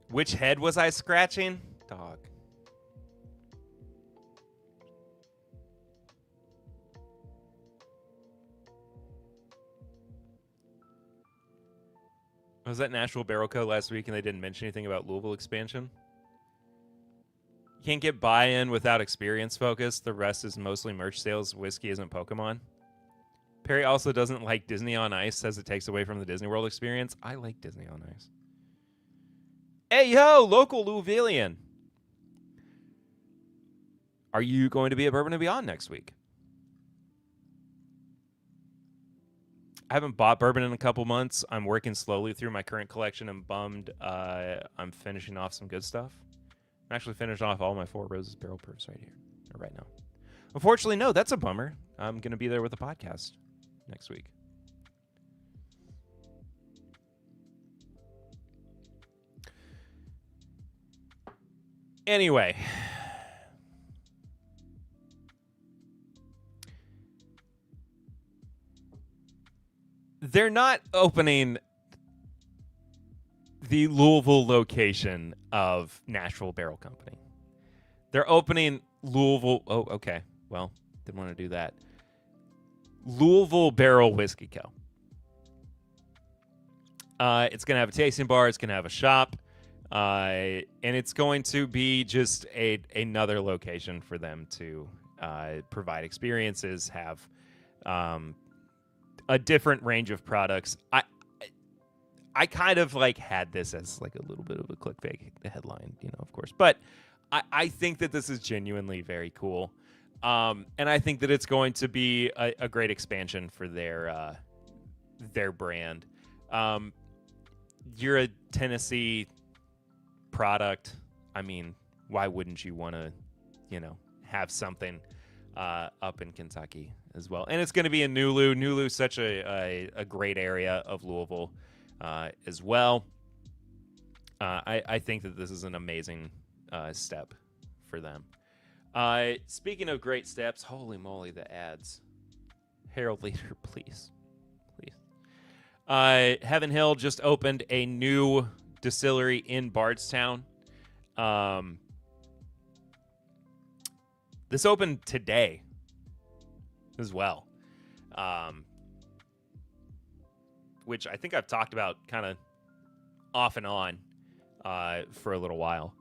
Which head was I scratching? Dog. Was that Nashville Barrel Co. last week and they didn't mention anything about Louisville expansion? You can't get buy-in without experience focus. The rest is mostly merch sales. Whiskey isn't Pokemon. Perry also doesn't like Disney on Ice, says it takes away from the Disney World experience. I like Disney on Ice. Hey, yo, local Louisvillian. Are you going to be at Bourbon and Beyond next week? I haven't bought bourbon in a couple months. I'm working slowly through my current collection. I'm bummed. I'm finishing off some good stuff. I'm actually finishing off all my Four Roses barrel proofs right now. Unfortunately, no, that's a bummer. I'm going to be there with the podcast next week. Anyway, they're not opening the Louisville location of Nashville Barrel Company. They're opening Louisville. Oh, okay. Well, didn't want to do that. Louisville Barrel Whiskey Co. It's going to have a tasting bar. It's going to have a shop. And it's going to be just another location for them to provide experiences, have a different range of products. I kind of like had this as like a little bit of a clickbait headline, of course. But I think that this is genuinely very cool. And I think that it's going to be a great expansion for their brand. You're a Tennessee product. I mean, why wouldn't you want to, have something up in Kentucky as well? And it's going to be in Nulu. Nulu's such a great area of Louisville as well. I think that this is an amazing step for them. Speaking of great steps, holy moly, the ads. Harold Leader, please. Heaven Hill just opened a new distillery in Bardstown. This opened today as well, which I think I've talked about kind of off and on for a little while.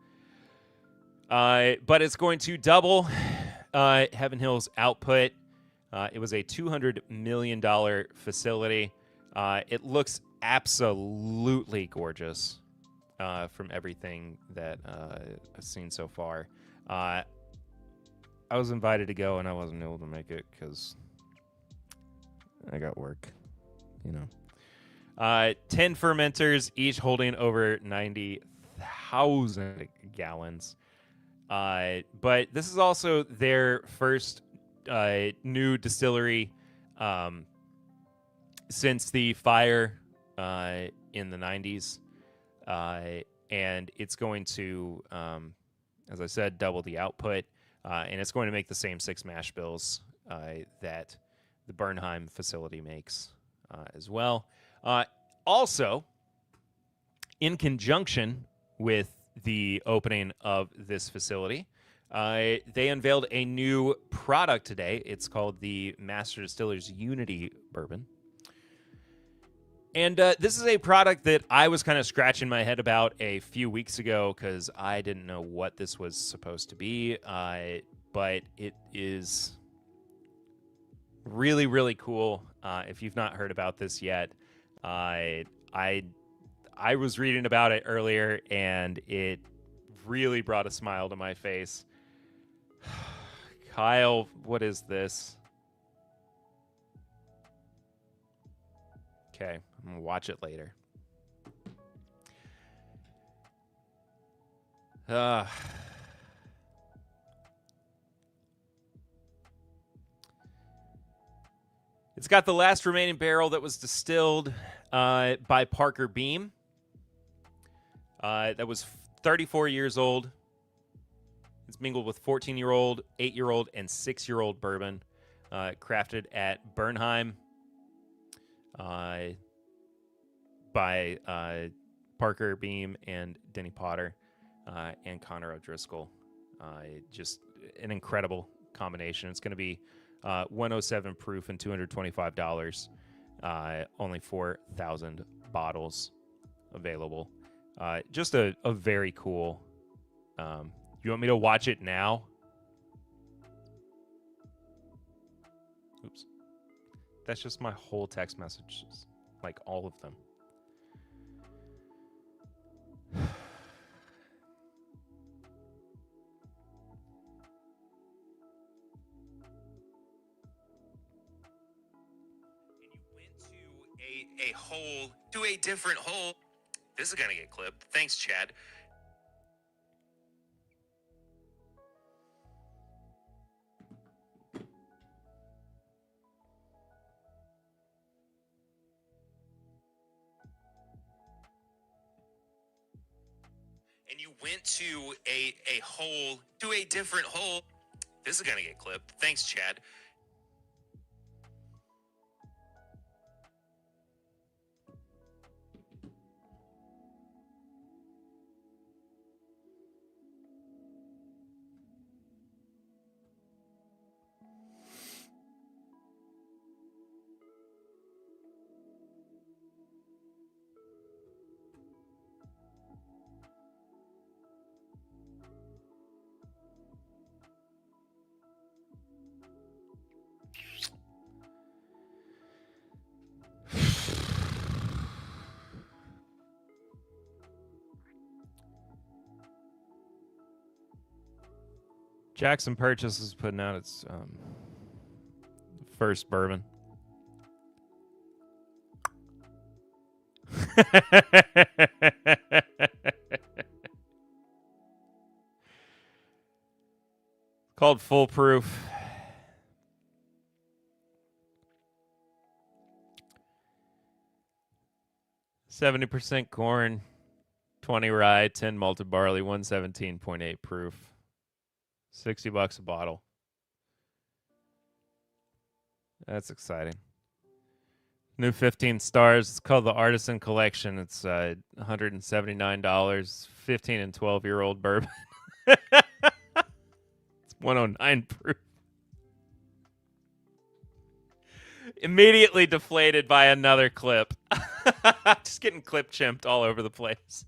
But it's going to double Heaven Hill's output. It was a $200 million facility. It looks absolutely gorgeous from everything that I've seen so far. I was invited to go, and I wasn't able to make it because I got work, 10 fermenters, each holding over 90,000 gallons. But this is also their first new distillery since the fire in the 90s. And it's going to, as I said, double the output. And it's going to make the same 6 mash bills that the Bernheim facility makes as well. Also, in conjunction with the opening of this facility, they unveiled a new product today. It's called the Master Distillers Unity Bourbon. And this is a product that I was kind of scratching my head about a few weeks ago because I didn't know what this was supposed to be. But it is really, really cool. If you've not heard about this yet, I was reading about it earlier, and it really brought a smile to my face. Kyle, what is this? Okay, I'm going to watch it later. It's got the last remaining barrel that was distilled by Parker Beam. That was 34 years old. It's mingled with 14-year-old, 8-year-old, and 6-year-old bourbon, crafted at Bernheim by Parker Beam and Denny Potter and Connor O'Driscoll. Just an incredible combination. It's going to be 107 proof and $225. Only 4,000 bottles available. Just a very cool. You want me to watch it now? Oops. That's just my whole text messages. Like all of them. A hole to a different hole. This is gonna get clipped. Thanks, Chad. and you went to a different hole. This is going to get clipped. Thanks, Chad. Jackson Purchase is putting out its first bourbon. Called Foolproof. %70 corn, 20 rye, 10 malted barley, 117.8 proof. $60 a bottle. That's exciting. New 15 stars. It's called the Artisan Collection. It's $179. 15 and 12-year-old bourbon. It's 109 proof. Immediately deflated by another clip. Just getting clip chimped all over the place.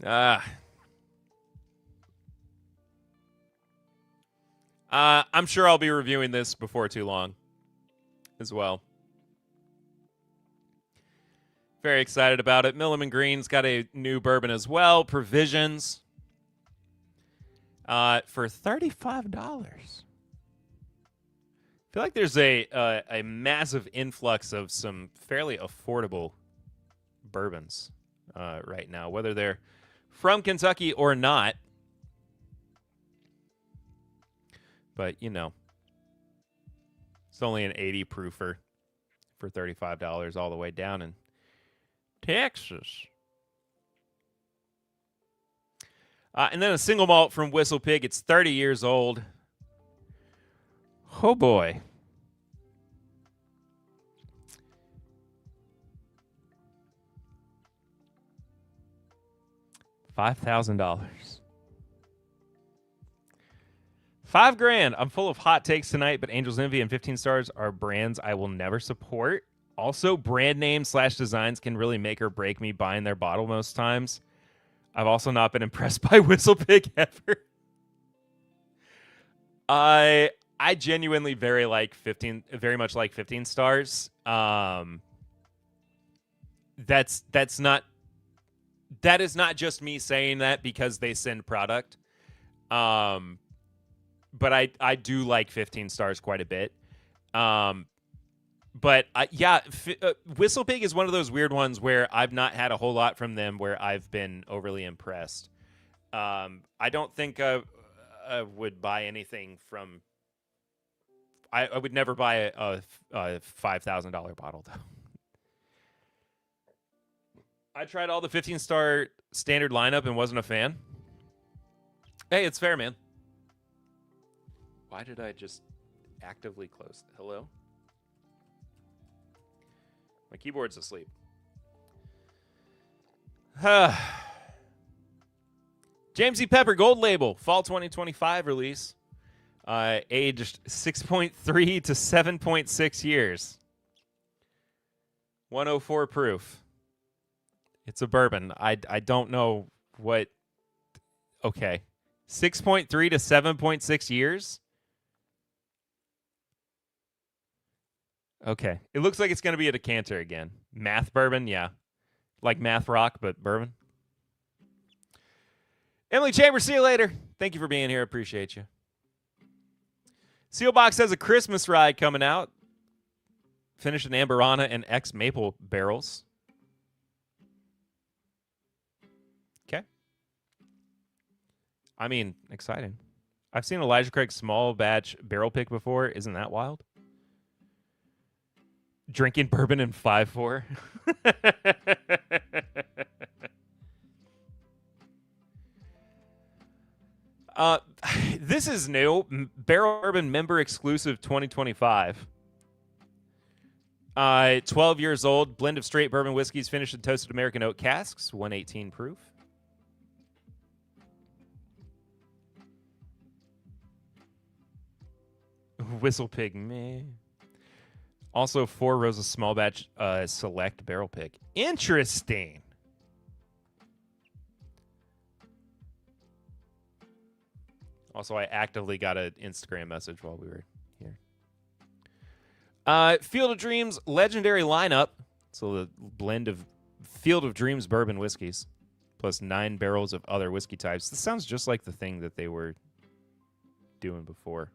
I'm sure I'll be reviewing this before too long as well. Very excited about it. Milliman Green's got a new bourbon as well. Provisions for $35. I feel like there's a massive influx of some fairly affordable bourbons right now, whether they're from Kentucky or not. But, you know, it's only an 80 proofer for $35 all the way down in Texas. And then a single malt from Whistle Pig. It's 30 years old. Oh, boy. $5,000. $5,000. I'm full of hot takes tonight, but Angel's Envy and 15 Stars are brands I will never support. Also, brand names / designs can really make or break me buying their bottle most times. I've also not been impressed by Whistle Pig ever. I genuinely very much like 15 Stars. That is not just me saying that because they send product. But I do like 15 Stars quite a bit. But Whistle Pig is one of those weird ones where I've not had a whole lot from them where I've been overly impressed. I don't think I would buy anything from... I would never buy a $5,000 bottle, though. I tried all the 15-star standard lineup and wasn't a fan. Hey, it's fair, man. Why did I just actively close? Hello? My keyboard's asleep. James E. Pepper Gold Label, Fall 2025 release. Aged 6.3 to 7.6 years. 104 proof. It's a bourbon. I don't know what... Okay. 6.3 to 7.6 years? Okay. It looks like it's going to be a decanter again. Math bourbon, yeah. Like math rock, but bourbon. Emily Chambers, see you later. Thank you for being here. Appreciate you. Sealbox has a Christmas rye coming out. Finished in Amberana and ex-maple barrels. Okay. I mean, exciting. I've seen Elijah Craig's small batch barrel pick before. Isn't that wild? Drinking bourbon in 5-4. This is new. Barrel Bourbon member exclusive 2025. 12 years old. Blend of straight bourbon whiskeys finished in toasted American oak casks. 118 proof. Whistle Pig, meh. Also, 4 rows of small batch select barrel pick. Interesting. Also, I actively got an Instagram message while we were here. Field of Dreams legendary lineup. So the blend of Field of Dreams bourbon whiskeys, plus 9 barrels of other whiskey types. This sounds just like the thing that they were doing before.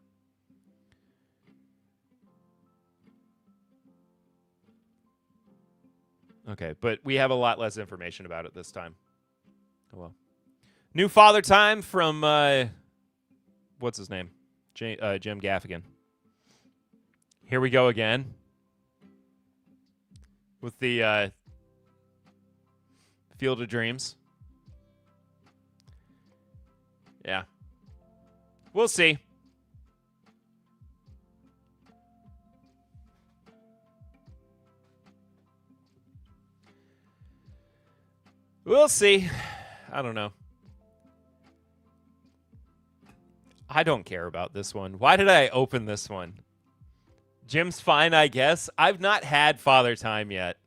Okay, but we have a lot less information about it this time. Oh well. New Father Time from what's his name? Jim Gaffigan. Here we go again with the Field of Dreams. Yeah. We'll see. We'll see. I don't know. I don't care about this one. Why did I open this one? Jim's fine, I guess. I've not had Father Time yet.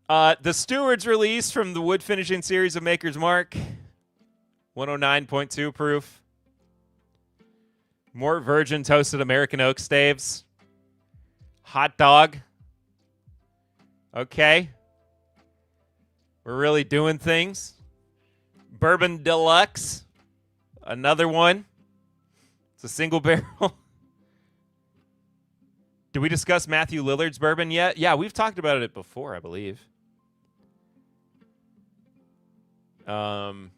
The Steward's release from the wood finishing series of Maker's Mark. 109.2 proof. More virgin toasted American oak staves. Hot dog. Okay. We're really doing things. Bourbon Deluxe. Another one. It's a single barrel. Did we discuss Matthew Lillard's bourbon yet? Yeah, we've talked about it before, I believe. Okay.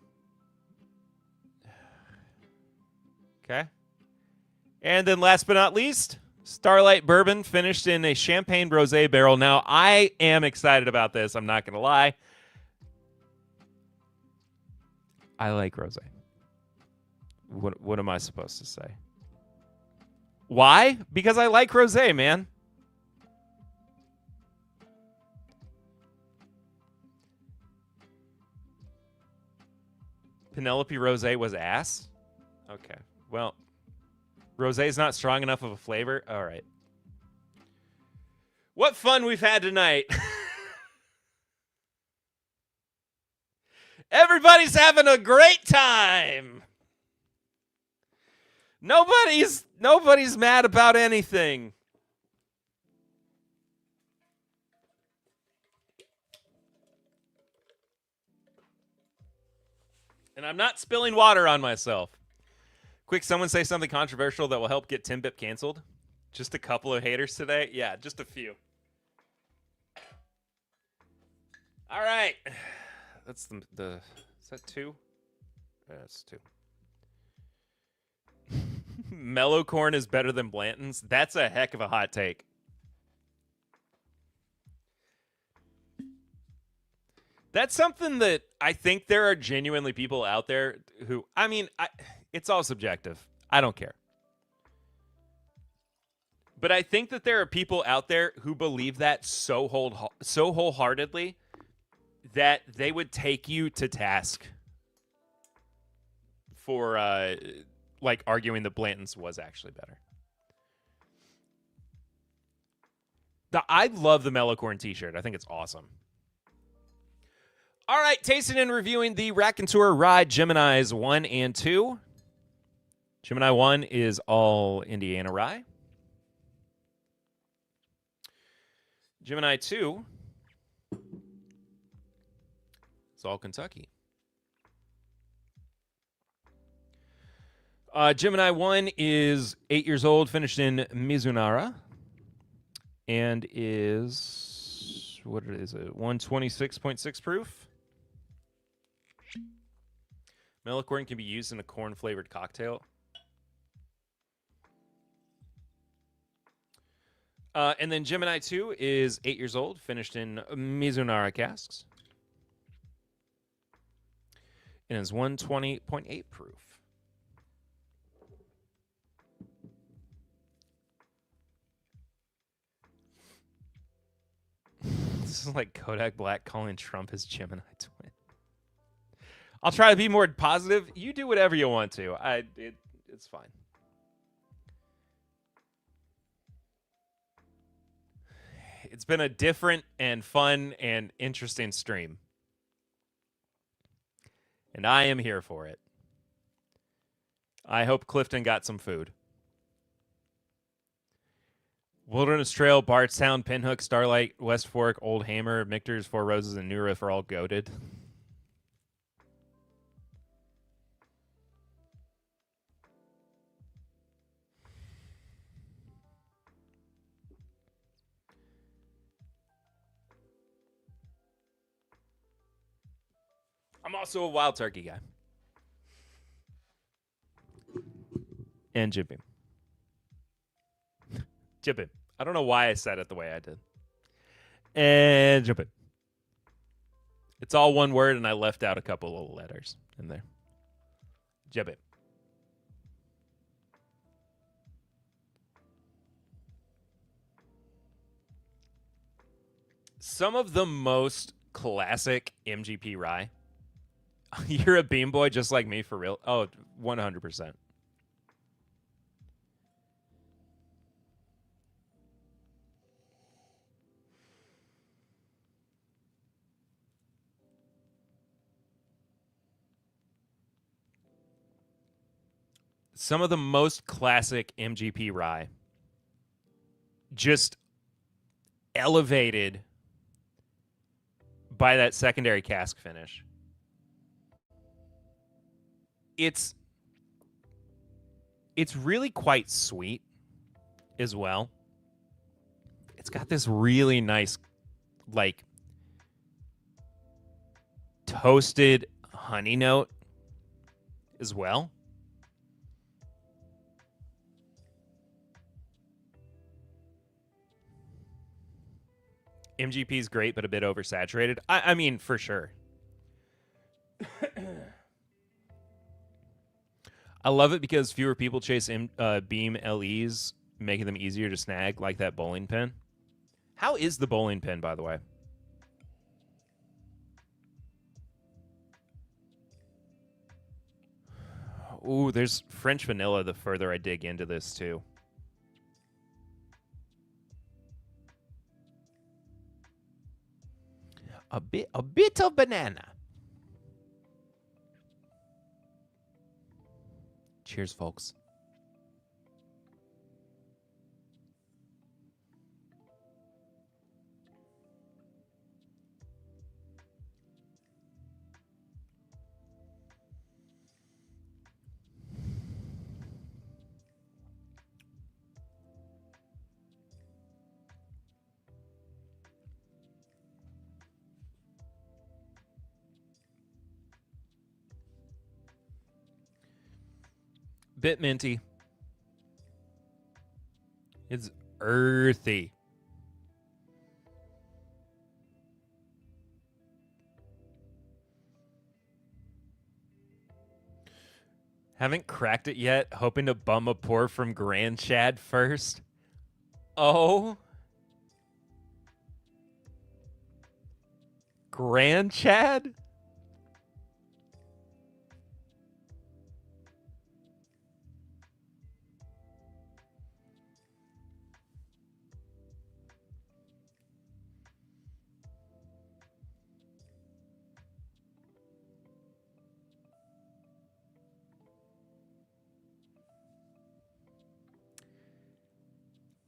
And then last but not least, Starlight Bourbon finished in a champagne rosé barrel. Now, I am excited about this. I'm not going to lie. I like rosé. What am I supposed to say? Why? Because I like rosé, man. Penelope Rosé was ass? Okay. Well, rosé's not strong enough of a flavor. All right. What fun we've had tonight. Everybody's having a great time. Nobody's mad about anything. And I'm not spilling water on myself. Quick, someone say something controversial that will help get Timbip canceled. Just a couple of haters today? Yeah, just a few. All right. That's the is that 2? Yeah, that's 2. Mellow corn is better than Blanton's. That's a heck of a hot take. That's something that I think there are genuinely people out there who, I mean, it's all subjective. I don't care. But I think that there are people out there who believe that so wholeheartedly that they would take you to task for like arguing that Blanton's was actually better. I love the Mellow Corn t-shirt. I think it's awesome. All right, tasting and reviewing the Raconteur Rye Gemini's 1 and 2. Gemini 1 is all Indiana rye. Gemini 2 is all Kentucky. Gemini 1 is 8 years old, finished in Mizunara, and is, what is it, 126.6 proof. Mellow corn can be used in a corn-flavored cocktail. And then Gemini 2 is 8 years old, finished in Mizunara casks. And is 120.8 proof. This is like Kodak Black calling Trump his Gemini twin. I'll try to be more positive. You do whatever you want to. It's fine. It's been a different and fun and interesting stream. And I am here for it. I hope Clifton got some food. Wilderness Trail, Bardstown, Pinhook, Starlight, West Fork, Old Hammer, Michter's, Four Roses, and New Riff are all goated. I'm also a Wild Turkey guy. And Jim Beam. Jim Beam. I don't know why I said it the way I did. And Jim Beam. It's all one word, and I left out a couple little letters in there. Jim Beam. Some of the most classic MGP rye. You're a beam boy just like me, for real? Oh, 100%. Some of the most classic MGP rye just elevated by that secondary cask finish. It's really quite sweet as well. It's got this really nice, like, toasted honey note as well. MGP is great, but a bit oversaturated. I mean, for sure. I love it because fewer people chase beam LEs, making them easier to snag, like that bowling pin. How is the bowling pin, by the way? Ooh, there's French vanilla the further I dig into this, too. A bit of banana. Cheers, folks. Bit minty. It's earthy. Haven't cracked it yet. Hoping to bum a pour from Grand Chad first. Oh. Grand Chad?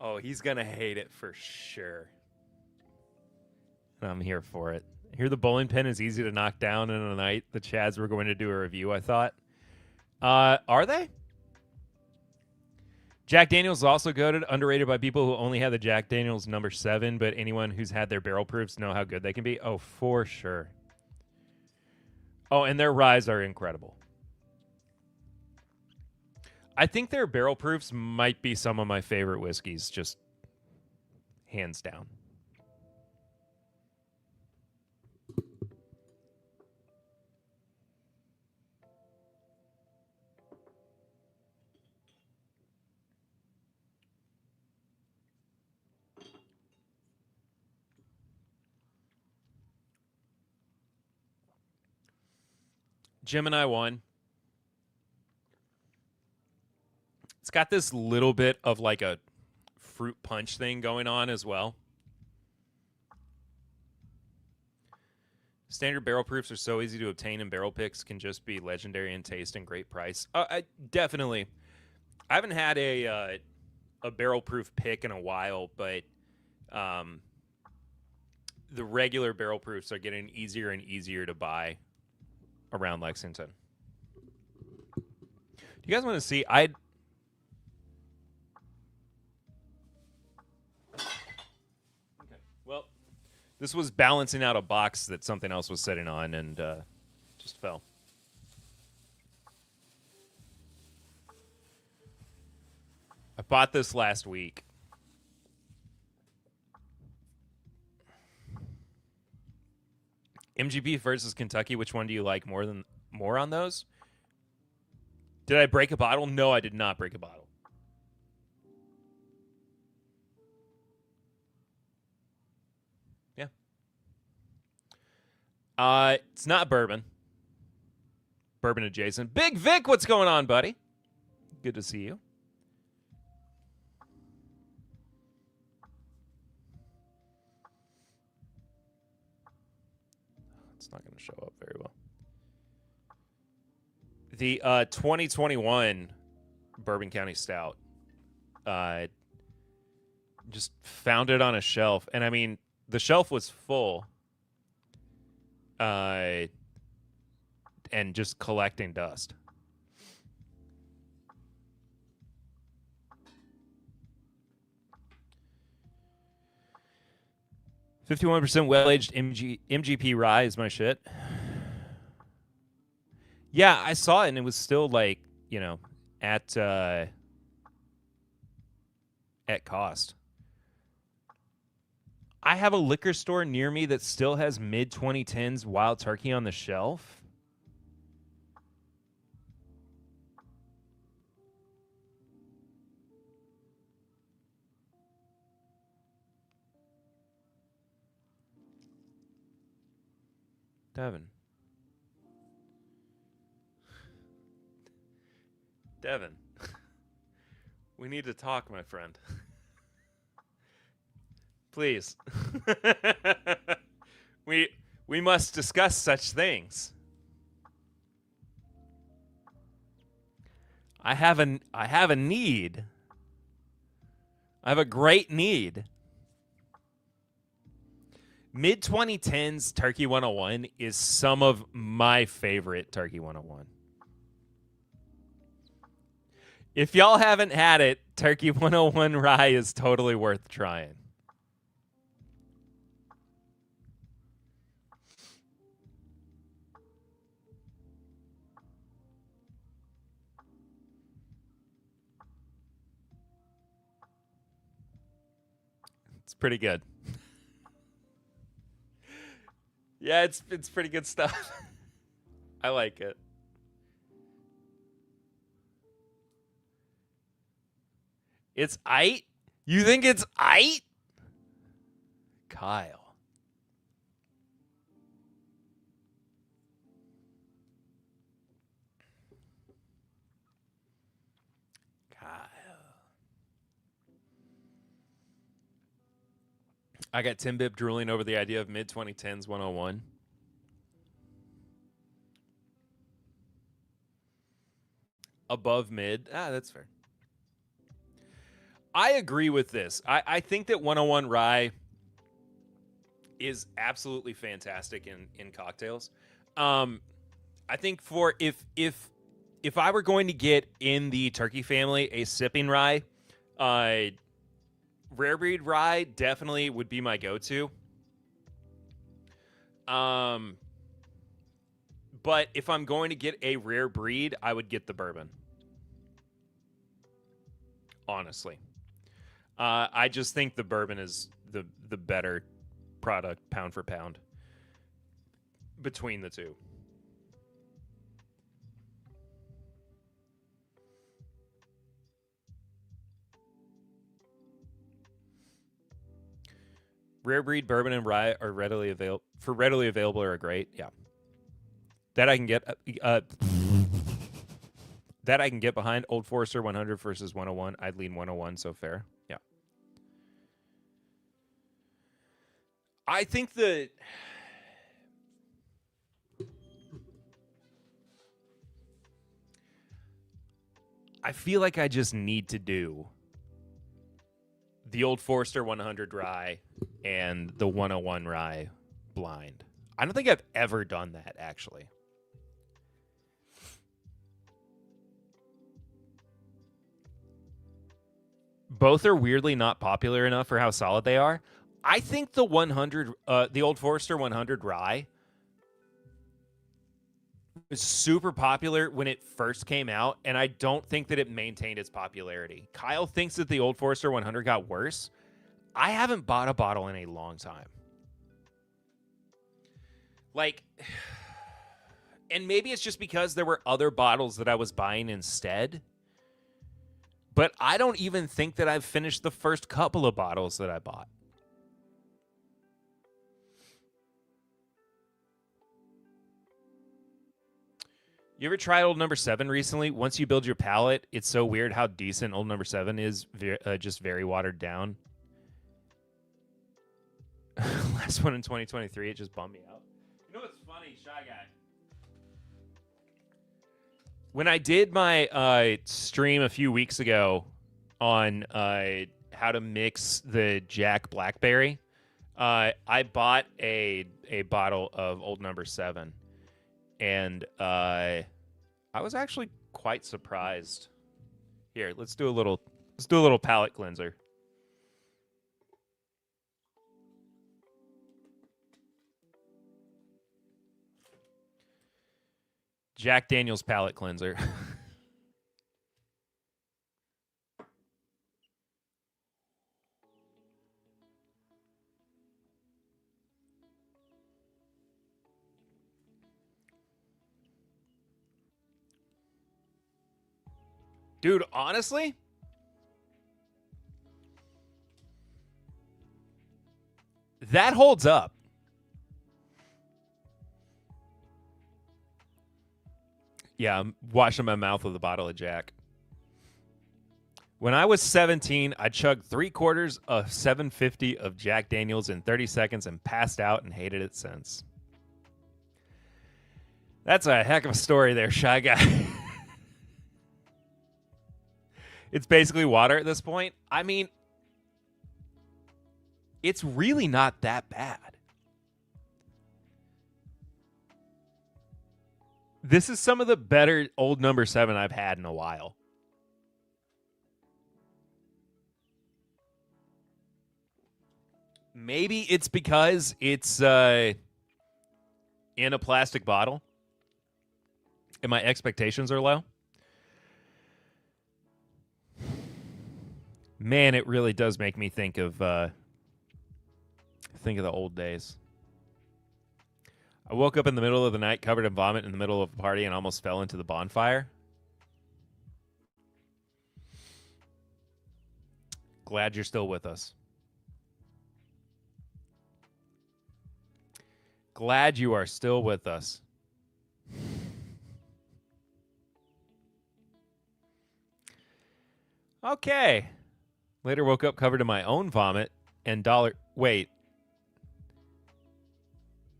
Oh, he's going to hate it for sure. I'm here for it. Here, the bowling pin is easy to knock down in a night. The Chads were going to do a review, I thought. Are they? Jack Daniels is also goated, underrated by people who only have the Jack Daniels number 7, but anyone who's had their barrel proofs know how good they can be. Oh, for sure. Oh, and their ryes are incredible. I think their barrel proofs might be some of my favorite whiskeys, just hands down. Gemini 1. It's got this little bit of like a fruit punch thing going on as well. Standard barrel proofs are so easy to obtain, and barrel picks can just be legendary in taste and great price. I haven't had a barrel proof pick in a while, but the regular barrel proofs are getting easier and easier to buy around Lexington. Do you guys want to see? Okay. Well, this was balancing out a box that something else was sitting on and just fell. I bought this last week. MGP versus Kentucky, which one do you like more on those? Did I break a bottle? No, I did not break a bottle. Yeah. It's not bourbon. Bourbon adjacent. Big Vic, what's going on, buddy? Good to see you. It's not going to show up very well. The 2021 Bourbon County Stout. Just found it on a shelf. And I mean, the shelf was full. And just collecting dust. %51 well-aged MGP rye is my shit. Yeah, I saw it, and it was still like, at cost. I have a liquor store near me that still has mid-2010s Wild Turkey on the shelf. Devin, we need to talk, my friend. Please. We must discuss such things. I have a need. I have a great need. Mid-2010s Turkey 101 is some of my favorite Turkey 101. If y'all haven't had it, Turkey 101 Rye is totally worth trying. It's pretty good. Yeah, it's pretty good stuff. I like it. It's aight? You think it's aight? Kyle. I got Tim Bibb drooling over the idea of mid-2010s 101. Above mid. That's fair. I agree with this. I think that 101 Rye is absolutely fantastic in cocktails. I think for if I were going to get in the turkey family a sipping rye, rare breed rye definitely would be my go-to. But if I'm going to get a rare breed, I would get the bourbon. Honestly. I just think the bourbon is the better product pound for pound between the two. Rare breed bourbon and rye are readily available are great. Yeah, that I can get. That I can get behind. Old Forester 100 versus 101. I'd lean 101. So fair. Yeah. I think that I feel like I just need to do the Old Forester 100 rye and the 101 rye blind. I don't think I've ever done that, actually. Both are weirdly not popular enough for how solid they are. I think the Old Forester 100 rye was super popular when it first came out, and I don't think that it maintained its popularity. Kyle thinks that the Old Forester 100 got worse. I haven't bought a bottle in a long time. Like, and maybe it's just because there were other bottles that I was buying instead. But I don't even think that I've finished the first couple of bottles that I bought. You ever tried Old Number 7 recently? Once you build your palate, it's so weird how decent Old Number 7 is, just very watered down. Last one in 2023, it just bummed me out. You know what's funny, Shy Guy? When I did my stream a few weeks ago on how to mix the Jack Blackberry, I bought a bottle of Old Number 7, and I was actually quite surprised. Here, let's do a little palate cleanser. Jack Daniel's palate cleanser. Dude, honestly, that holds up. Yeah, I'm washing my mouth with a bottle of Jack. When I was 17, I chugged 3/4 of 750 of Jack Daniels in 30 seconds and passed out and hated it since. That's a heck of a story there, Shy Guy. It's basically water at this point. I mean, it's really not that bad. This is some of the better Old Number 7 I've had in a while. Maybe it's because it's in a plastic bottle and my expectations are low. Man, it really does make me think of the old days. I woke up in the middle of the night covered in vomit in the middle of a party and almost fell into the bonfire. Glad you're still with us. Glad you are still with us. Okay. Later woke up covered in my own vomit and Wait.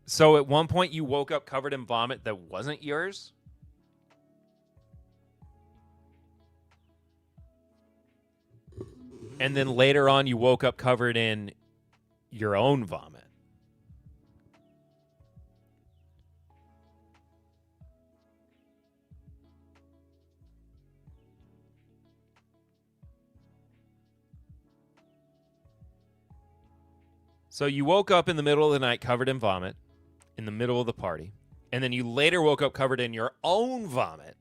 So at one point you woke up covered in vomit that wasn't yours? And then later on you woke up covered in your own vomit. So you woke up in the middle of the night covered in vomit in the middle of the party. And then you later woke up covered in your own vomit.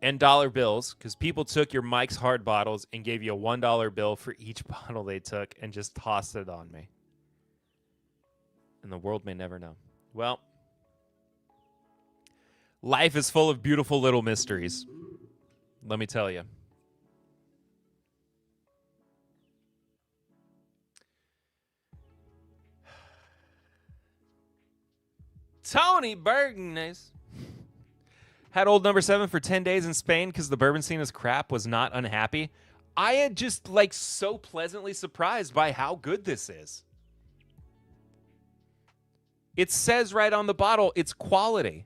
and dollar bills, because people took your Mike's Hard bottles and gave you a $1 bill for each bottle they took and just tossed it on me. And the world may never know. Well, life is full of beautiful little mysteries. Let me tell you. Tony Bergnes had old number 7 for 10 days in Spain because the bourbon scene is crap, was not unhappy. I had just so pleasantly surprised by how good this is. It says right on the bottle, it's quality.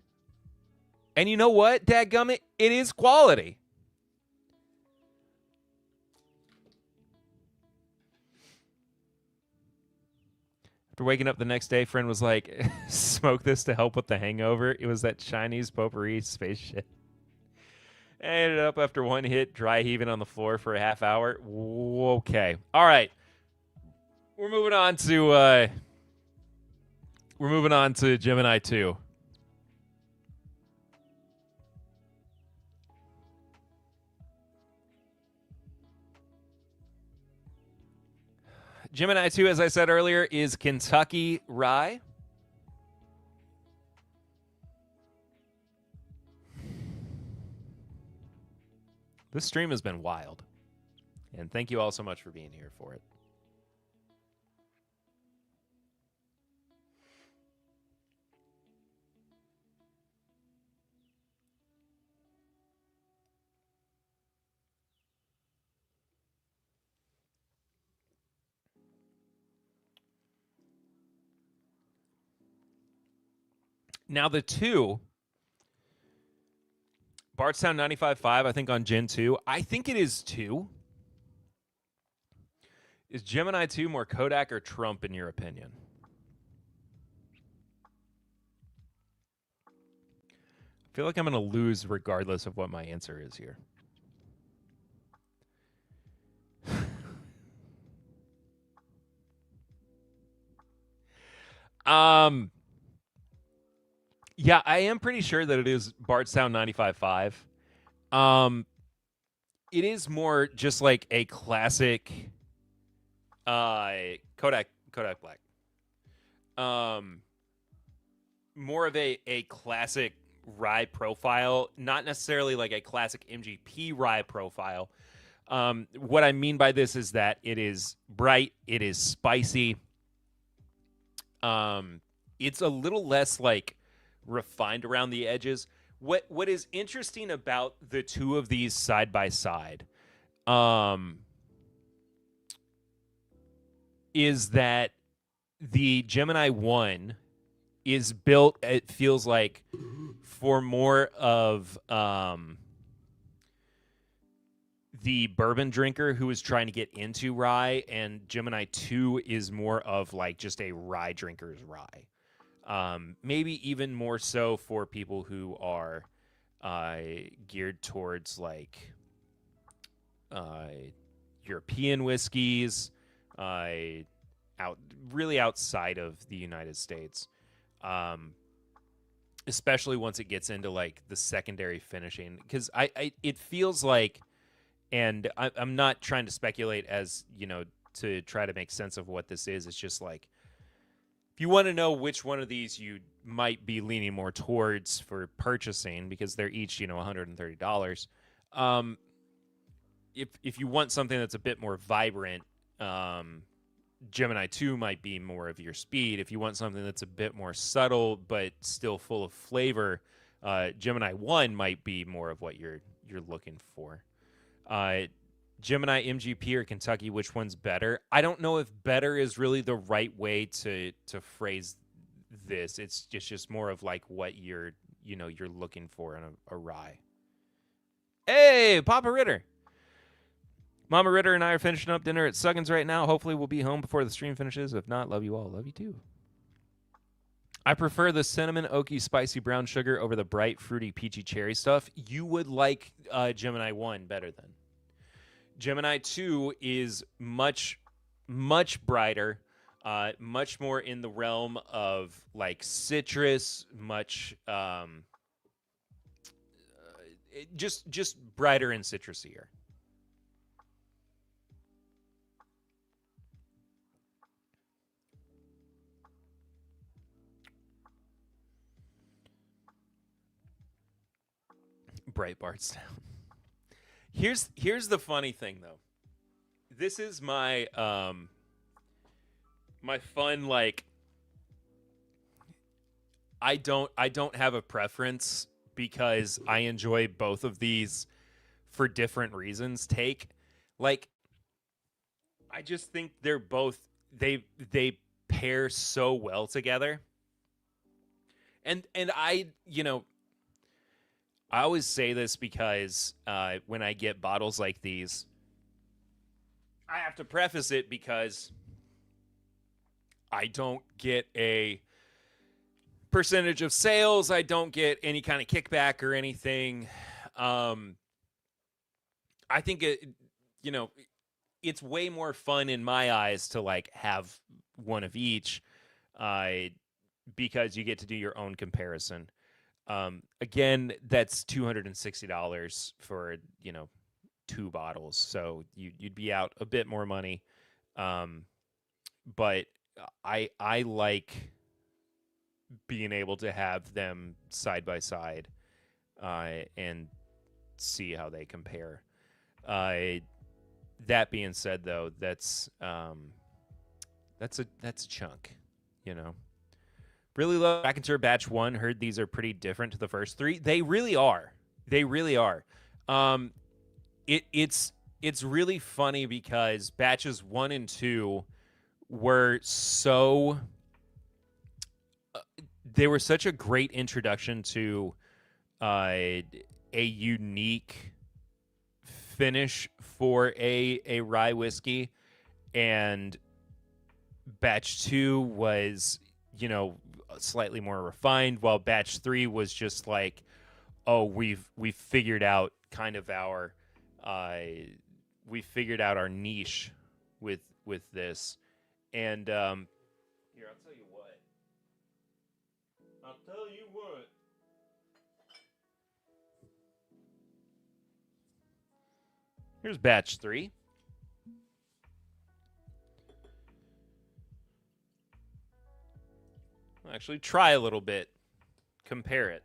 And you know what, dadgummit? It is quality. After waking up the next day, friend was like, smoke this to help with the hangover. It was that Chinese potpourri space shit. I ended up after one hit, dry heaving on the floor for a half hour. Okay. All right. We're moving on to Gemini 2. Gemini 2, as I said earlier, is Kentucky Rye. This stream has been wild. And thank you all so much for being here for it. Now the 2, Bardstown 95.5, I think on Gen 2. I think it is 2. Is Gemini 2 more Kodak or Trump in your opinion? I feel like I'm going to lose regardless of what my answer is here. Yeah, I am pretty sure that it is Bardstown 95.5. It is more just like a classic Kodak Black. More of a classic rye profile, not necessarily like a classic MGP rye profile. What I mean by this is that it is bright, it is spicy. It's a little less like refined around the edges. What is interesting about the two of these side by side is that the Gemini 1 is built, it feels like, for more of the bourbon drinker who is trying to get into rye, and Gemini 2 is more of like just a rye drinker's rye. Maybe even more so for people who are geared towards like European whiskeys, really outside of the United States, especially once it gets into like the secondary finishing. Because it feels like, and I'm not trying to speculate as to try to make sense of what this is. It's just like, if you want to know which one of these you might be leaning more towards for purchasing, because they're each, $130. If you want something that's a bit more vibrant, Gemini 2 might be more of your speed. If you want something that's a bit more subtle but still full of flavor, Gemini 1 might be more of what you're looking for. Gemini, MGP, or Kentucky, which one's better? I don't know if better is really the right way to phrase this. It's just more of like what you're looking for in a rye. Hey, Papa Ritter. Mama Ritter and I are finishing up dinner at Suggins right now. Hopefully we'll be home before the stream finishes. If not, love you all. Love you too. I prefer the cinnamon, oaky, spicy brown sugar over the bright, fruity, peachy cherry stuff. You would like Gemini 1 better than. Gemini 2 is much, much brighter, much more in the realm of like citrus, much just brighter and citrusy. Breitbart's down. Here's the funny thing though. This is my my fun, like, I don't have a preference because I enjoy both of these for different reasons. Like, I just think they're both, they pair so well together. And I, I always say this because when I get bottles like these, I have to preface it because I don't get a percentage of sales. I don't get any kind of kickback or anything. I think it's way more fun in my eyes to like have one of each, because you get to do your own comparison. Again, that's $260 for, 2 bottles. So you'd be out a bit more money. But I like being able to have them side by side, and see how they compare. That being said, though, that's a chunk, Really love Raconteur Batch 1. Heard these are pretty different to the first 3. They really are. They really are. It's really funny because batches 1 and 2 were so... they were such a great introduction to a unique finish for a rye whiskey, and batch 2 was, slightly more refined, while batch 3 was just like, oh, we've figured out kind of our niche with this. And here, I'll tell you what. Here's batch 3. I'll actually try a little bit. Compare it.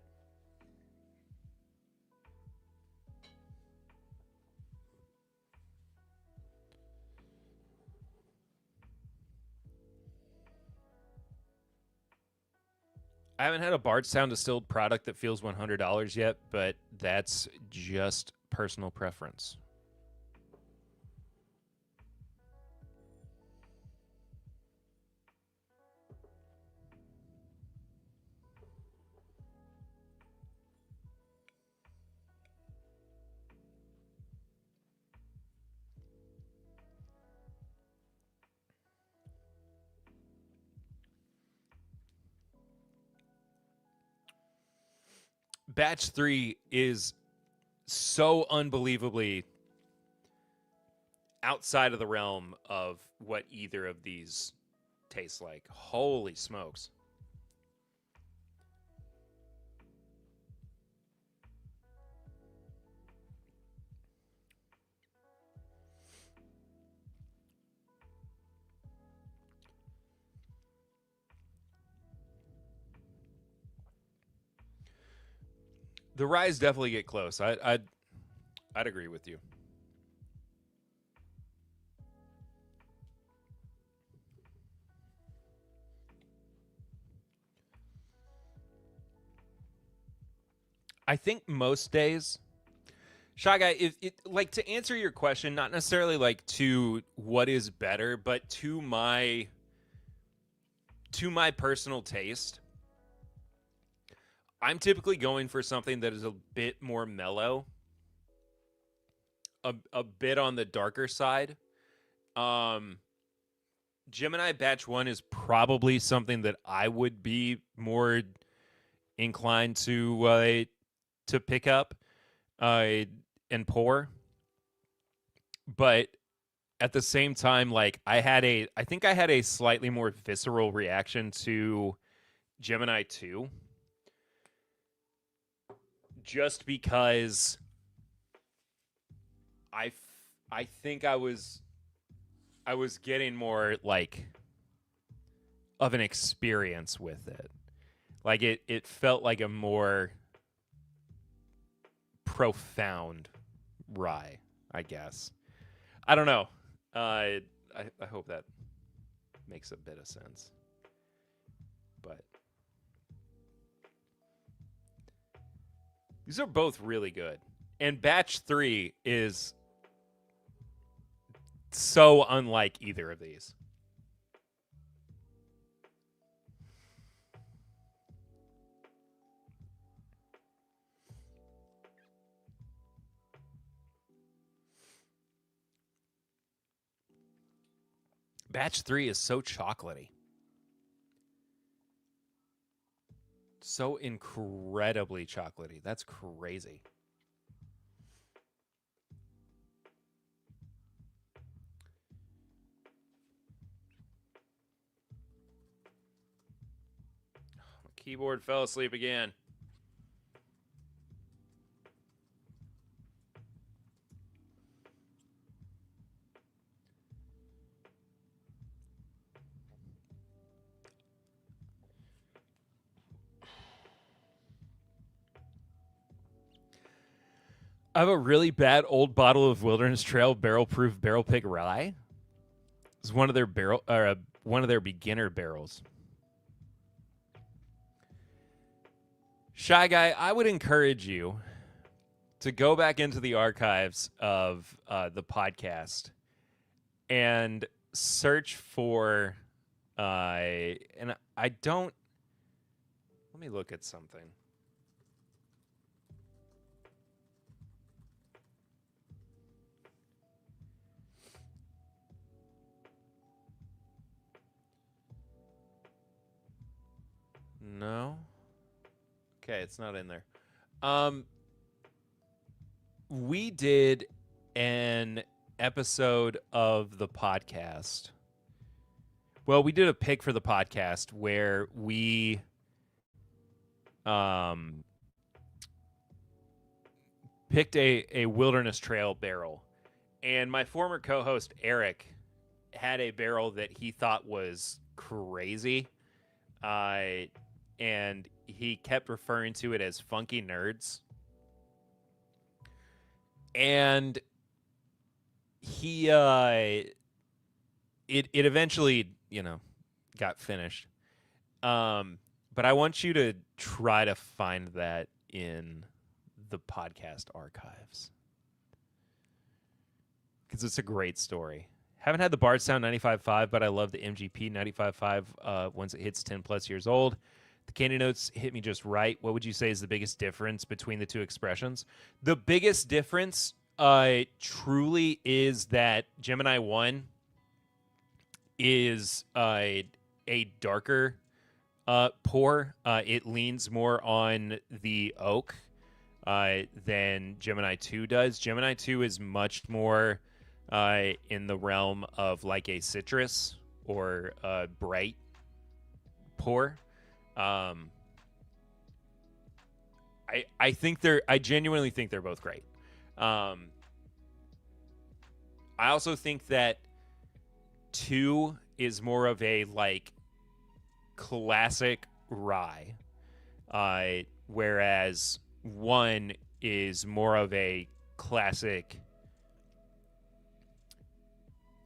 I haven't had a Bardstown distilled product that feels $100 yet, but that's just personal preference. Batch 3 is so unbelievably outside of the realm of what either of these tastes like. Holy smokes. The ryes definitely get close. I'd agree with you. I think most days, Shy Guy, like, to answer your question, not necessarily like to what is better, but to my personal taste, I'm typically going for something that is a bit more mellow, a bit on the darker side. GEMINI Batch 1 is probably something that I would be more inclined to pick up and pour. But at the same time, like, I think I had a slightly more visceral reaction to GEMINI 2. just because I think I was getting more like of an experience with it. Like it felt like a more profound rye, I guess. I don't know. I hope that makes a bit of sense. But these are both really good. And batch 3 is so unlike either of these. Batch 3 is so chocolatey. So incredibly chocolatey. That's crazy. My keyboard fell asleep again. I have a really bad old bottle of Wilderness Trail Barrel Proof Barrel Pick Rye. It's one of their one of their beginner barrels. Shy Guy, I would encourage you to go back into the archives of the podcast and search for and I don't. Let me look at something. No. Okay, it's not in there. We did an episode of the podcast. Well, we did a pick for the podcast where we picked a Wilderness Trail barrel. And my former co-host Eric had a barrel that he thought was crazy. And he kept referring to it as Funky Nerds. And he it eventually, got finished. But I want you to try to find that in the podcast archives. Because it's a great story. Haven't had the Bardstown 95.5, but I love the MGP 95.5 once it hits 10 plus years old. The candy notes hit me just right. What would you say is the biggest difference between the two expressions? The biggest difference truly is that Gemini 1 is a darker pour. It leans more on the oak than Gemini 2 does. Gemini 2 is much more in the realm of like a citrus or a bright pour. I genuinely think they're both great. I also think that 2 is more of a like classic rye, whereas 1 is more of a classic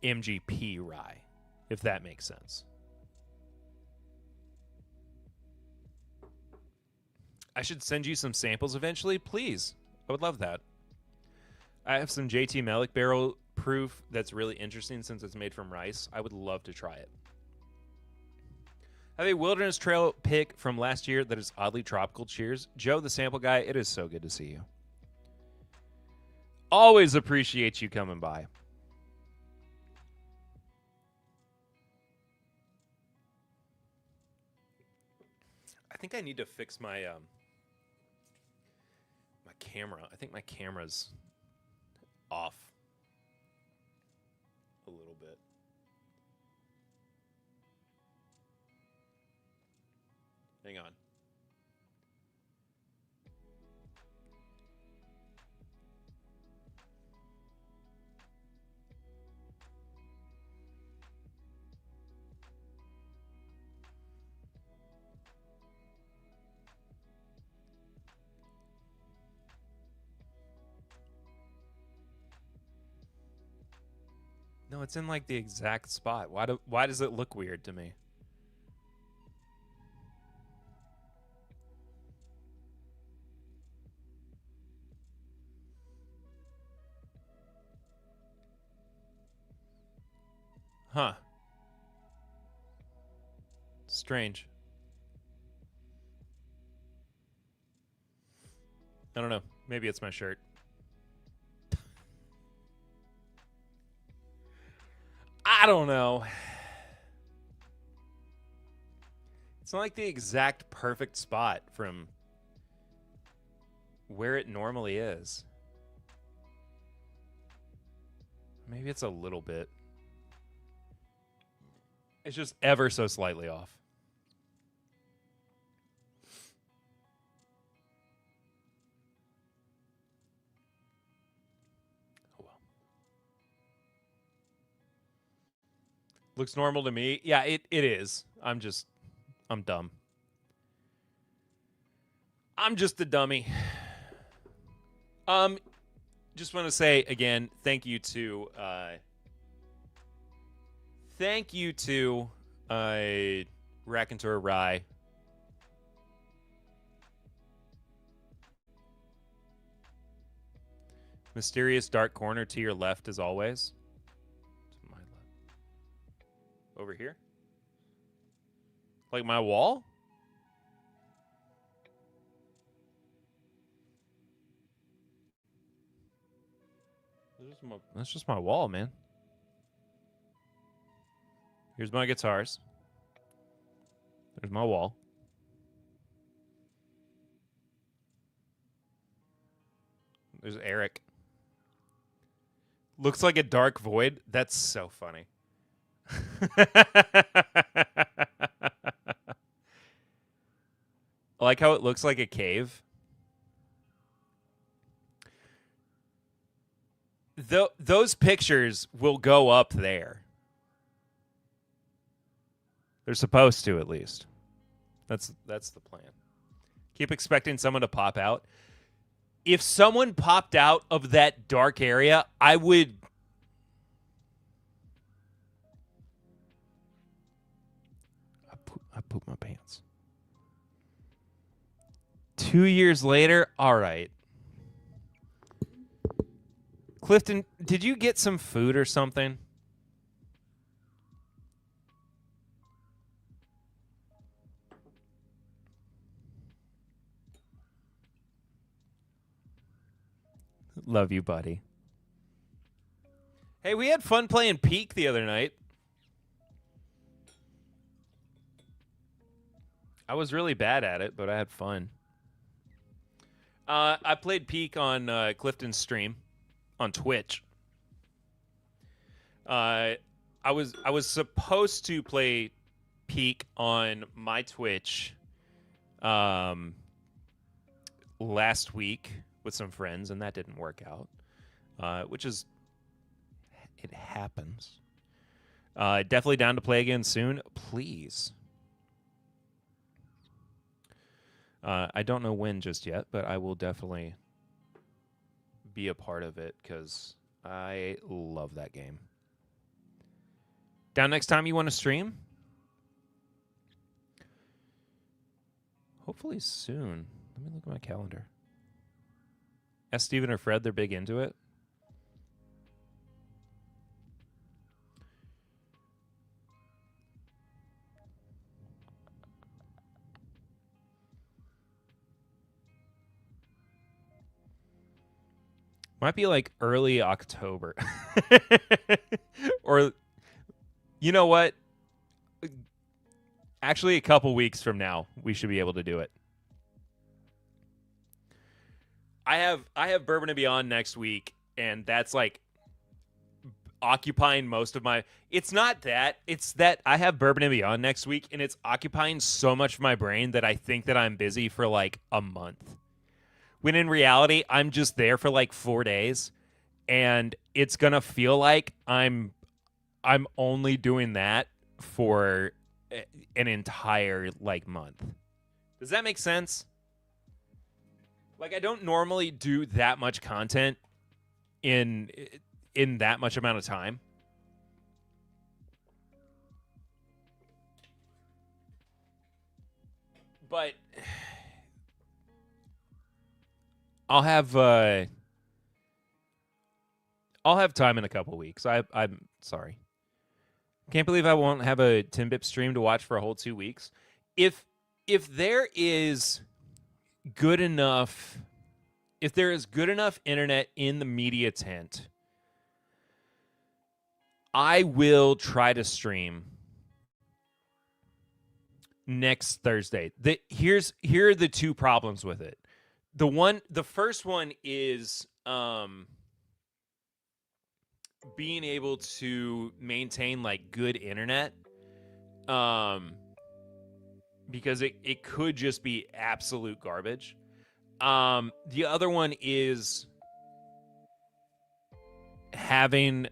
MGP rye, if that makes sense. I should send you some samples eventually, please. I would love that. I have some JT Malik barrel proof that's really interesting since it's made from rice. I would love to try it. I have a Wilderness Trail pick from last year that is oddly tropical. Cheers. Joe, the sample guy, it is so good to see you. Always appreciate you coming by. I think I need to fix my my camera. I think my camera's off a little bit. Hang on. No, it's in like the exact spot. Why does it look weird to me? Huh. Strange. I don't know. Maybe it's my shirt. I don't know. It's not like the exact perfect spot from where it normally is. Maybe it's a little bit. It's just ever so slightly off. Oh well. Looks normal to me. Yeah, it is. I'm dumb. I'm just a dummy. Just want to say again, thank you to Raconteur Rye. Mysterious dark corner to your left as always. To my left. Over here? Like my wall? That's just my wall, man. Here's my guitars. There's my wall. There's Eric. Looks like a dark void. That's so funny. I like how it looks like a cave. Those pictures will go up there. They're supposed to, at least. That's the plan. Keep expecting someone to pop out. If someone popped out of that dark area, I would... I pooped my pants. 2 years later? All right. Clifton, did you get some food or something? Love you, buddy. Hey, we had fun playing Peak the other night. I was really bad at it, but I had fun. I played Peak on Clifton's stream on Twitch. I was supposed to play Peak on my Twitch last week with some friends, and that didn't work out, which is, it happens. Definitely down to play again soon, please. I don't know when just yet, but I will definitely be a part of it because I love that game. Down next time you want to stream? Hopefully soon. Let me look at my calendar. Ask Steven or Fred, they're big into it. Might be like early October. Or, you know what? Actually, a couple weeks from now, we should be able to do it. I have Bourbon and Beyond next week, and that's like occupying most of my... It's not that. It's that I have Bourbon and Beyond next week, and it's occupying so much of my brain that I think that I'm busy for like a month. When in reality, I'm just there for like 4 days, and it's going to feel like I'm only doing that for an entire like month. Does that make sense? Like, I don't normally do that much content in that much amount of time. But I'll have time in a couple weeks. I'm sorry. Can't believe I won't have a Timbip stream to watch for a whole 2 weeks. If there is good enough internet in the media tent, I will try to stream next Thursday. Here are the two problems with it. The first one is being able to maintain like good internet, because it could just be absolute garbage. The other one is having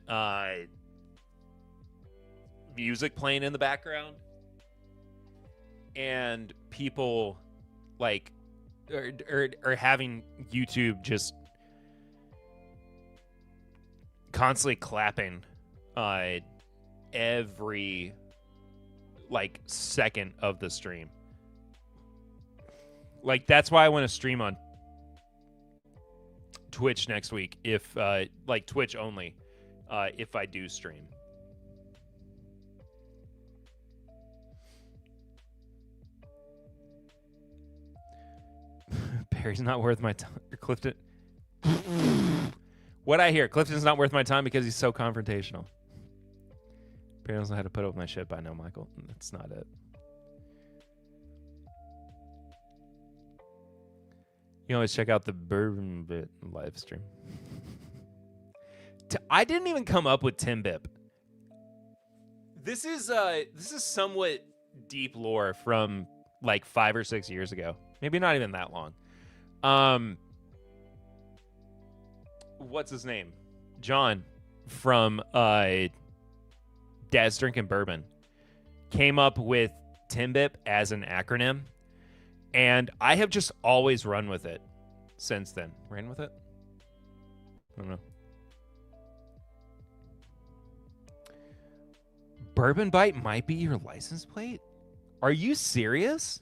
music playing in the background and people like or having YouTube just constantly clapping every like second of the stream. Like that's why I want to stream on Twitch next week, if like Twitch only, if I do stream. Perry's not worth my time. Clifton. What I hear, Clifton's not worth my time because he's so confrontational. Perry doesn't know how to put up with my shit. I know, Michael. That's not it. You always check out the Bourbon Bit live stream. I didn't even come up with Timbip. This is somewhat deep lore from like 5 or 6 years ago. Maybe not even that long. What's his name? John from Dad's Drinking Bourbon came up with Timbip as an acronym, and I have just always run with it since then. Ran with it? I don't know. Bourbon Bite might be your license plate? Are you serious?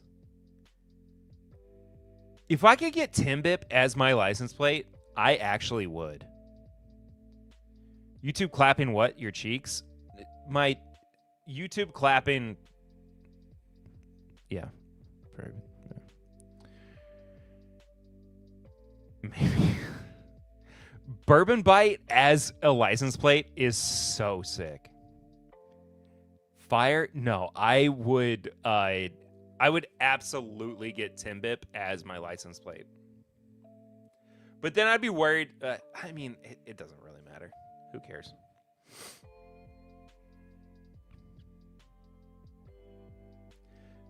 If I could get Timbip as my license plate, I actually would. YouTube clapping what? Your cheeks? My YouTube clapping... Yeah. Maybe. Bourbon Bite as a license plate is so sick. Fire? No, I would absolutely get Timbip as my license plate. But then I'd be worried. I mean, it doesn't really matter. Who cares?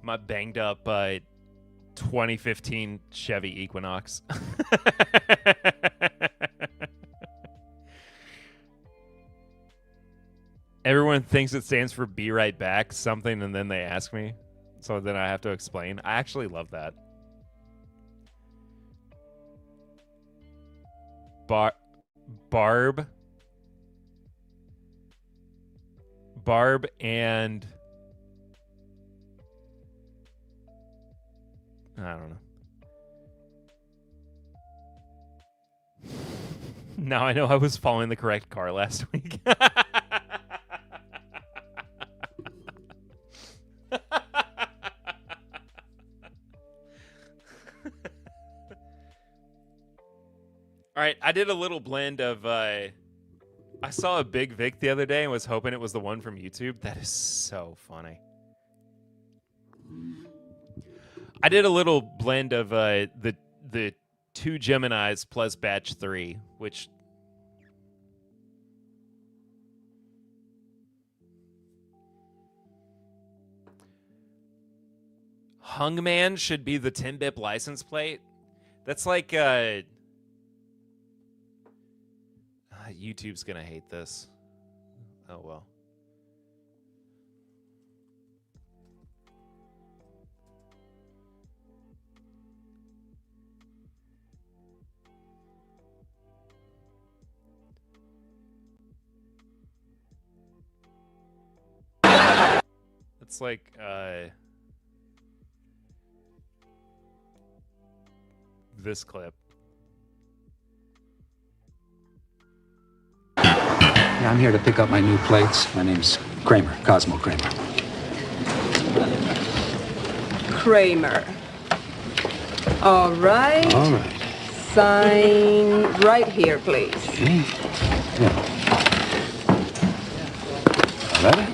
My banged up 2015 Chevy Equinox. Everyone thinks it stands for "Be Right Back" something, and then they ask me. So then I have to explain. I actually love that. Barb and I don't know. Now I know I was following the correct car last week. All right, I did a little blend of I saw a Big Vic the other day and was hoping it was the one from YouTube. That is so funny. I did a little blend of the 2 Geminis plus batch 3, which Hungman should be the Timbip license plate. That's like YouTube's gonna hate this. Oh well. It's like this clip. Yeah, I'm here to pick up my new plates. My name's Kramer, Cosmo Kramer. Kramer. All right. All right. Sign right here, please. Okay. Yeah. All right.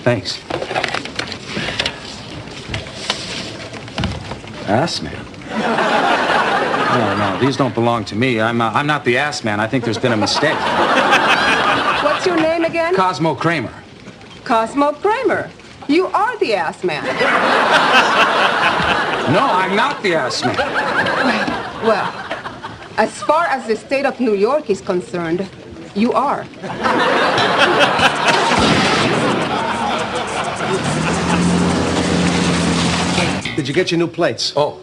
Thanks. Ass man. No, these don't belong to me. I'm not the ass man. I think there's been a mistake. What's your name again? Cosmo Kramer. Cosmo Kramer. You are the ass man. No, I'm not the ass man. Well, as far as the state of New York is concerned, you are. Did you get your new plates? Oh,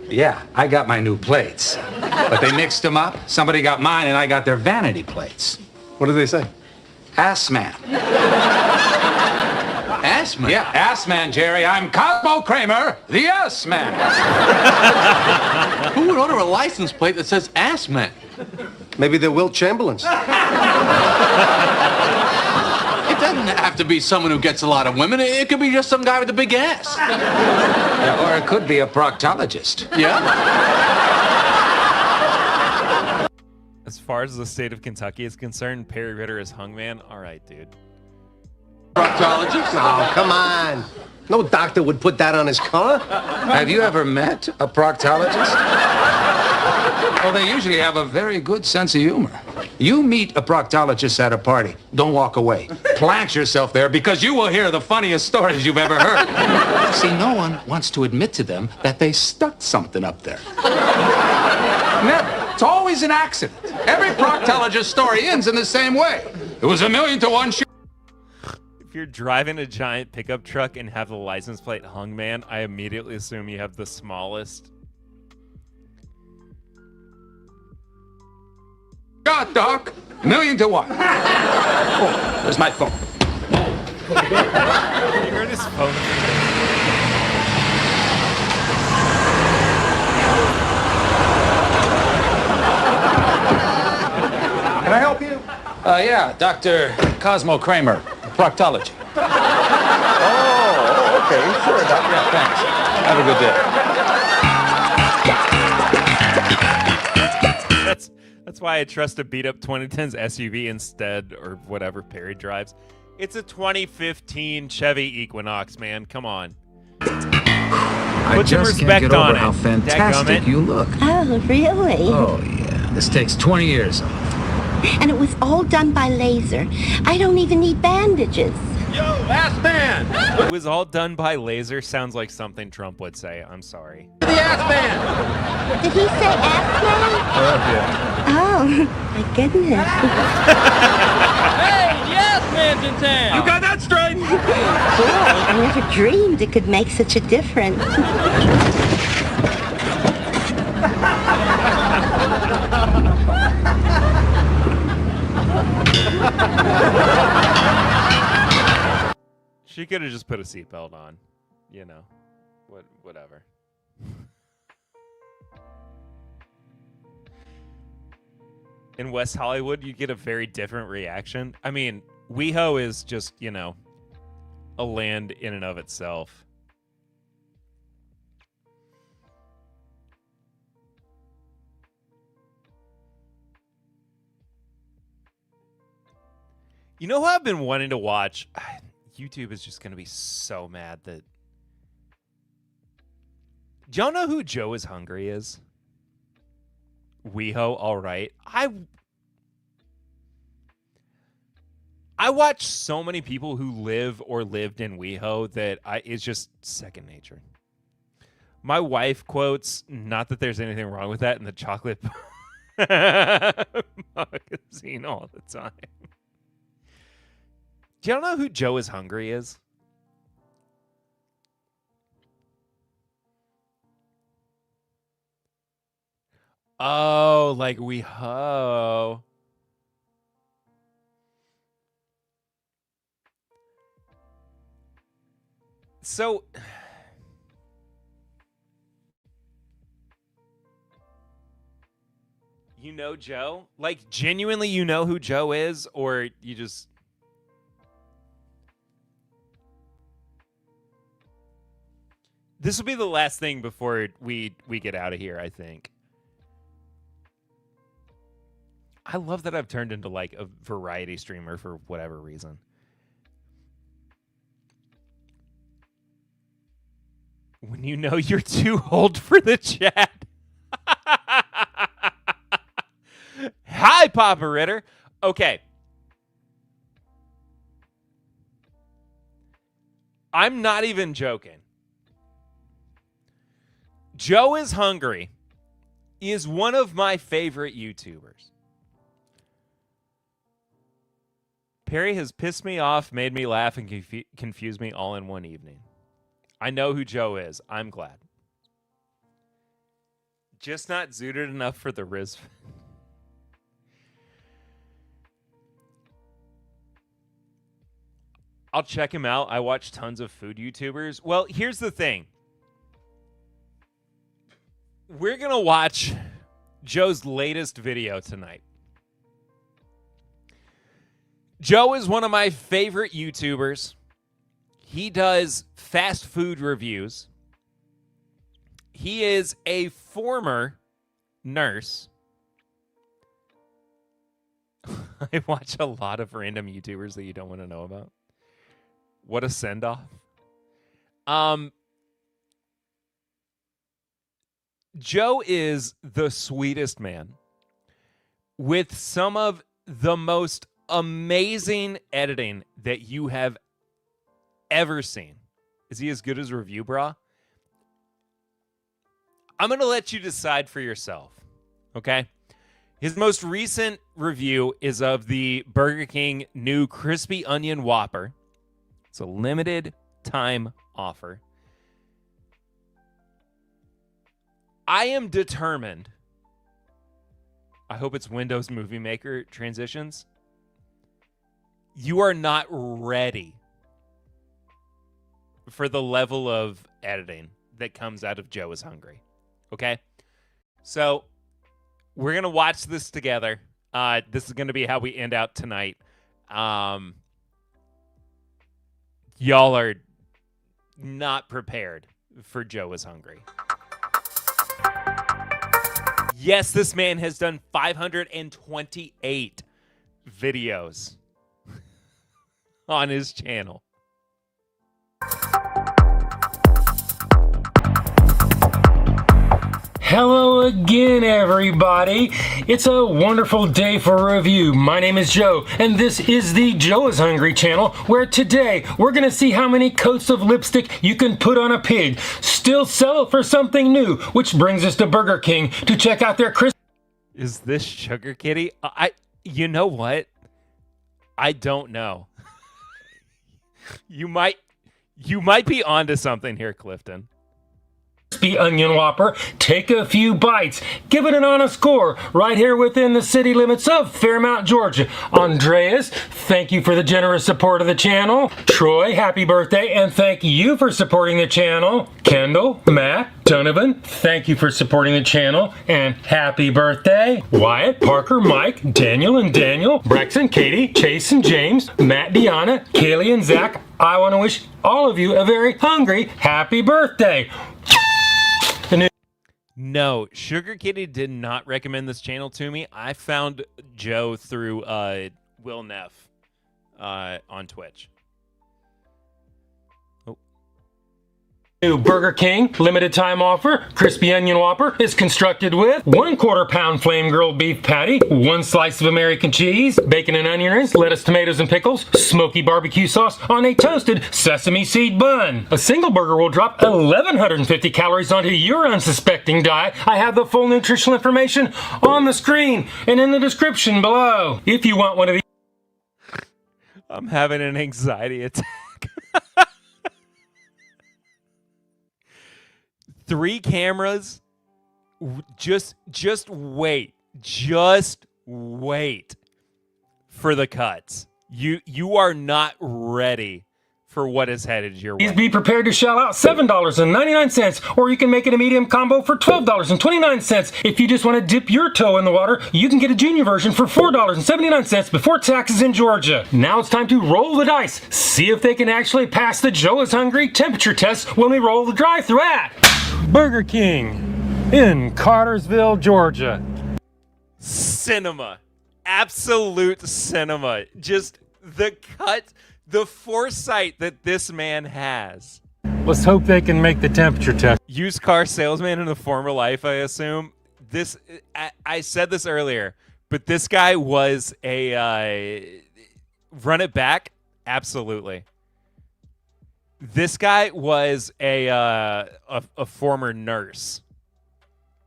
yeah, I got my new plates. But they mixed them up. Somebody got mine and I got their vanity plates. What did they say? Ass man. Ass man? Yeah, ass man, Jerry. I'm Cosmo Kramer, the ass man. Who would order a license plate that says ass man? Maybe they're Wilt Chamberlains. It doesn't have to be someone who gets a lot of women. It could be just some guy with a big ass. Yeah, or it could be a proctologist. Yeah? As far as the state of Kentucky is concerned, Perry Ritter is hungman. All right, dude. Proctologist? Oh, come on. No doctor would put that on his car. Have you ever met a proctologist? Well, they usually have a very good sense of humor. You meet a proctologist at a party. Don't walk away. Plant yourself there because you will hear the funniest stories you've ever heard. See, no one wants to admit to them that they stuck something up there. Never. It's always an accident. Every proctologist story ends in the same way. It was 1,000,000 to 1 shoot. If you're driving a giant pickup truck and have the license plate hungman, I immediately assume you have the smallest. God, Doc. 1,000,000 to 1. Oh, there's my phone. You heard his phone. Can I help you? Yeah, Dr. Cosmo Kramer, proctology. Oh, okay, sure, doctor. Yeah, thanks. Have a good day. That's why I trust a beat up 2010's SUV instead, or whatever Perry drives. It's a 2015 Chevy Equinox, man. Come on. I Put some just respect can't get on over it. how fantastic Dadgummit. you look. Oh, really? Oh, yeah. This takes 20 years off. And it was all done by laser. I don't even need bandages. Yo, ass man! It was all done by laser. Sounds like something Trump would say. I'm sorry. The ass man! Did he say ass man? Oh, my goodness. Hey, the ass man's in town! You got that straight? Boy, I never dreamed it could make such a difference. She could have just put a seatbelt on. You know. Whatever. In West Hollywood, you get a very different reaction. I mean, WeHo is just, you know, a land in and of itself. You know who I've been wanting to watch? YouTube is just going to be so mad that... Do y'all know who Joe is Hungry is? WeHo, all right. I watch so many people who live or lived in WeHo that it's just second nature. My wife quotes, not that there's anything wrong with that, in the chocolate magazine all the time. Do y'all know who Joe is Hungry is? Oh, like WeHo. So know Joe? Like, genuinely you know who Joe is, or you just... This will be the last thing before we get out of here, I think. I love that I've turned into, like, a variety streamer for whatever reason. When you know you're too old for the chat. Hi, Papa Ritter. Okay. I'm not even joking. Joe is Hungry is one of my favorite YouTubers. Perry has pissed me off, made me laugh, and confused me all in one evening. I know who Joe is. I'm glad. Just not zooted enough for the Riz. I'll check him out. I watch tons of food YouTubers. Well, here's the thing. We're going to watch Joe's latest video tonight. Joe is one of my favorite YouTubers. He does fast food reviews. He is a former nurse. I watch a lot of random YouTubers that you don't want to know about. What a send-off. Joe is the sweetest man with some of the most amazing editing that you have ever seen. Is he as good as Review Bra? I'm going to let you decide for yourself, okay? His most recent review is of the Burger King new Crispy Onion Whopper. It's a limited time offer. I am determined. I hope it's Windows Movie Maker transitions. You are not ready for the level of editing that comes out of Joe is Hungry. Okay? So, we're going to watch this together. This is going to be how we end out tonight. Y'all are not prepared for Joe is Hungry. Yes, this man has done 528 videos on his channel. Hello again, everybody. It's a wonderful day for review. My name is Joe, and this is the Joe is Hungry channel, where today we're going to see how many coats of lipstick you can put on a pig. Still sell it for something new, which brings us to Burger King to check out their Christmas. Is this Sugar Kitty? You know what? I don't know. You might be onto something here, Clifton. Crispy Onion Whopper. Take a few bites. Give it an honest score right here within the city limits of Fairmount, Georgia. Andreas, thank you for the generous support of the channel. Troy, happy birthday, and thank you for supporting the channel. Kendall, Matt, Donovan, thank you for supporting the channel, and happy birthday. Wyatt, Parker, Mike, Daniel and Daniel, Braxton, Katie, Chase and James, Matt, Deanna, Kaylee and Zach. I want to wish all of you a very hungry happy birthday. No, Sugar Kitty did not recommend this channel to me. I found Joe through Will Neff on Twitch. New Burger King limited time offer. Crispy Onion Whopper is constructed with 1/4 pound flame grilled beef patty, 1 slice of American cheese, bacon and onion rings, lettuce, tomatoes, and pickles, smoky barbecue sauce on a toasted sesame seed bun. A single burger will drop 1,150 calories onto your unsuspecting diet. I have the full nutritional information on the screen and in the description below. If you want one of these. I'm having an anxiety attack. 3 cameras. Just wait. Just wait for the cuts. You are not ready for what is headed your way. Please be prepared to shell out $7.99, or you can make it a medium combo for $12.29. If you just want to dip your toe in the water, you can get a junior version for $4.79 before taxes in Georgia. Now it's time to roll the dice. See if they can actually pass the Joe is Hungry temperature test when we roll the drive-thru at Burger King in Cartersville, Georgia. Cinema. Absolute cinema. Just the cut, the foresight that this man has. Let's hope they can make the temperature test. Used car salesman in a former life, I assume. I said this earlier, but this guy was a run it back. Absolutely. This guy was a former nurse,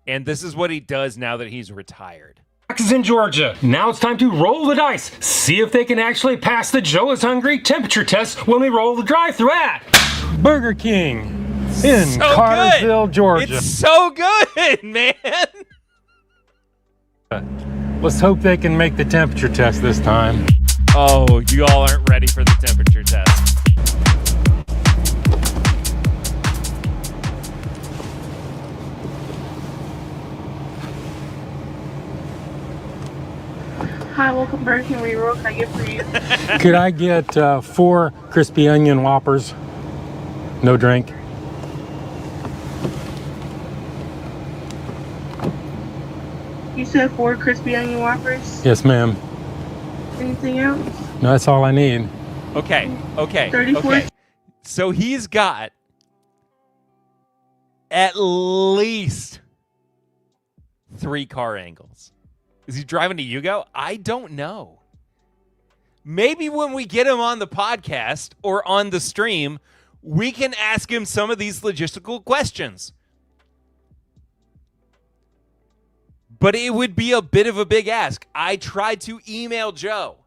and this is what he does now that he's retired. Taxes in Georgia. Now it's time to roll the dice. See if they can actually pass the Joe is Hungry temperature test when we roll the drive-thru at Burger King in Cartersville, Georgia. It's so good, man. Let's hope they can make the temperature test this time. Oh, you all aren't ready for the temperature test. Hi, welcome Burger King. What can I get for you? Could I get 4 crispy onion Whoppers? No drink. You said 4 crispy onion Whoppers? Yes, ma'am. Anything else? No, that's all I need. Okay. 34. Okay. So he's got at least 3 car angles. Is he driving to Yugo? I don't know. Maybe when we get him on the podcast or on the stream, we can ask him some of these logistical questions. But it would be a bit of a big ask. I tried to email Joe,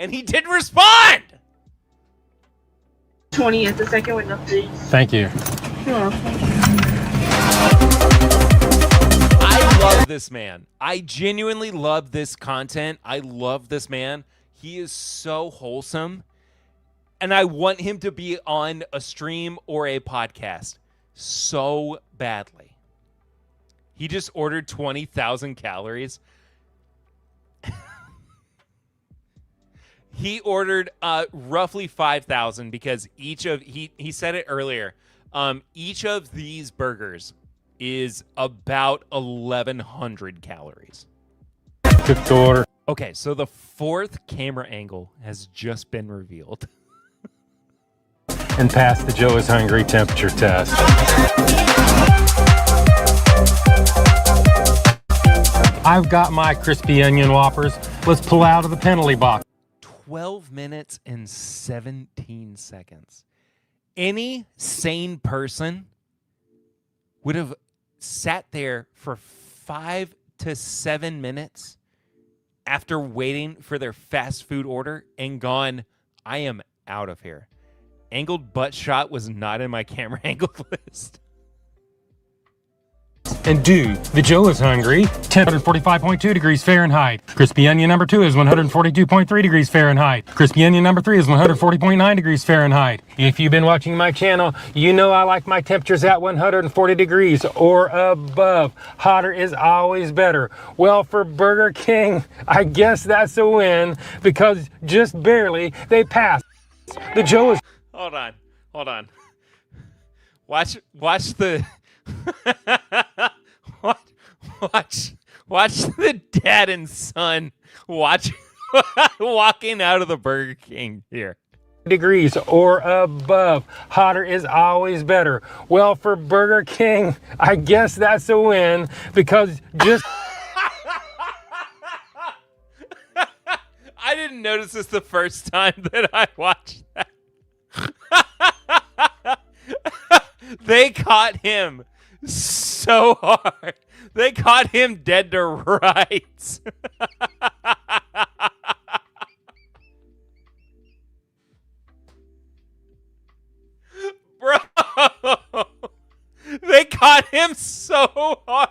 and he didn't respond. 20 at the second window, please. Thank you. You're welcome. I love this man. I genuinely love this content. I love this man. He is so wholesome. And I want him to be on a stream or a podcast so badly. He just ordered 20,000 calories. He ordered roughly 5,000 because he said it earlier. Each of these burgers is about 1,100 calories. Took the order. Okay, so the 4th camera angle has just been revealed. And pass the Joe is Hungry temperature test. I've got my crispy onion Whoppers. Let's pull out of the penalty box. 12 minutes and 17 seconds. Any sane person would have sat there for 5 to 7 minutes after waiting for their fast food order and gone, I am out of here. Angled butt shot was not in my camera angle list. And do the Joe is Hungry, 145.2 degrees Fahrenheit. Crispy onion number 2 is 142.3 degrees Fahrenheit. Crispy onion number 3 is 140.9 degrees Fahrenheit. If you've been watching my channel, you know I like my temperatures at 140 degrees or above. Hotter is always better. Well, for Burger King, I guess that's a win because just barely they passed. The Joe is... Hold on. Watch the... watch the dad and son walking out of the Burger King here. Degrees or above. Hotter is always better. Well, for Burger King, I guess that's a win because just... I didn't notice this the first time that I watched that. They caught him so hard. They caught him dead to rights. Bro, they caught him so hard.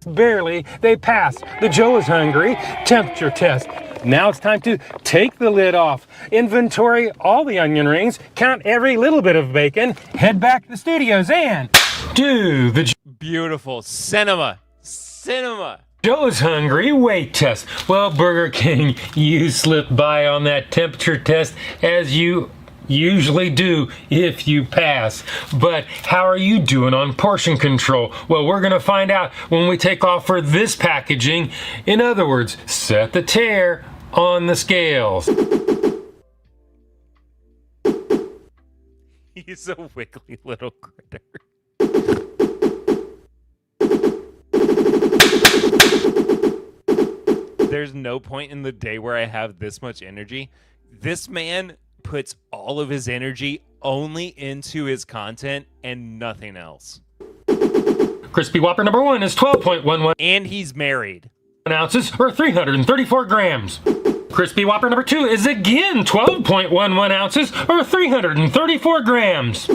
barely, they pass the Joe is hungry temperature test. Now it's time to take the lid off, inventory all the onion rings, count every little bit of bacon, head back to the studios, and do the Beautiful. Cinema. Joe is hungry weight test. Well, Burger King, you slipped by on that temperature test as you usually do if you pass. But how are you doing on portion control? Well, we're going to find out when we take off for this packaging. In other words, set the tear on the scales. He's a wiggly little critter. There's no point in the day where I have this much energy. This man puts all of his energy only into his content and nothing else. Crispy Whopper number 1 is 12.11 And he's married. ounces or 334 grams. Crispy Whopper number 2 is again 12.11 ounces or 334 grams.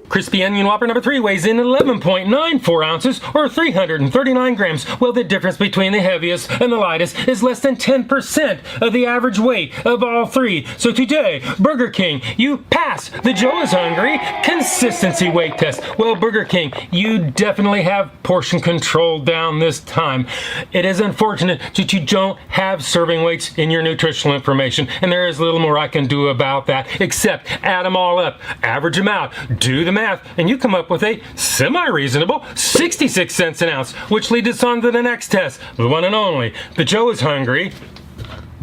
Crispy Onion Whopper number 3 weighs in 11.94 ounces or 339 grams. Well, the difference between the heaviest and the lightest is less than 10% of the average weight of all three. So today, Burger King, you pass the Joe is hungry consistency weight test. Well, Burger King, you definitely have portion control down this time. It is unfortunate that you don't have serving weights in your nutritional information, and there is little more I can do about that except add them all up, average them out, do the math, and you come up with a semi-reasonable 66 cents an ounce, which leads us on to the next test, the one and only, the Joe is hungry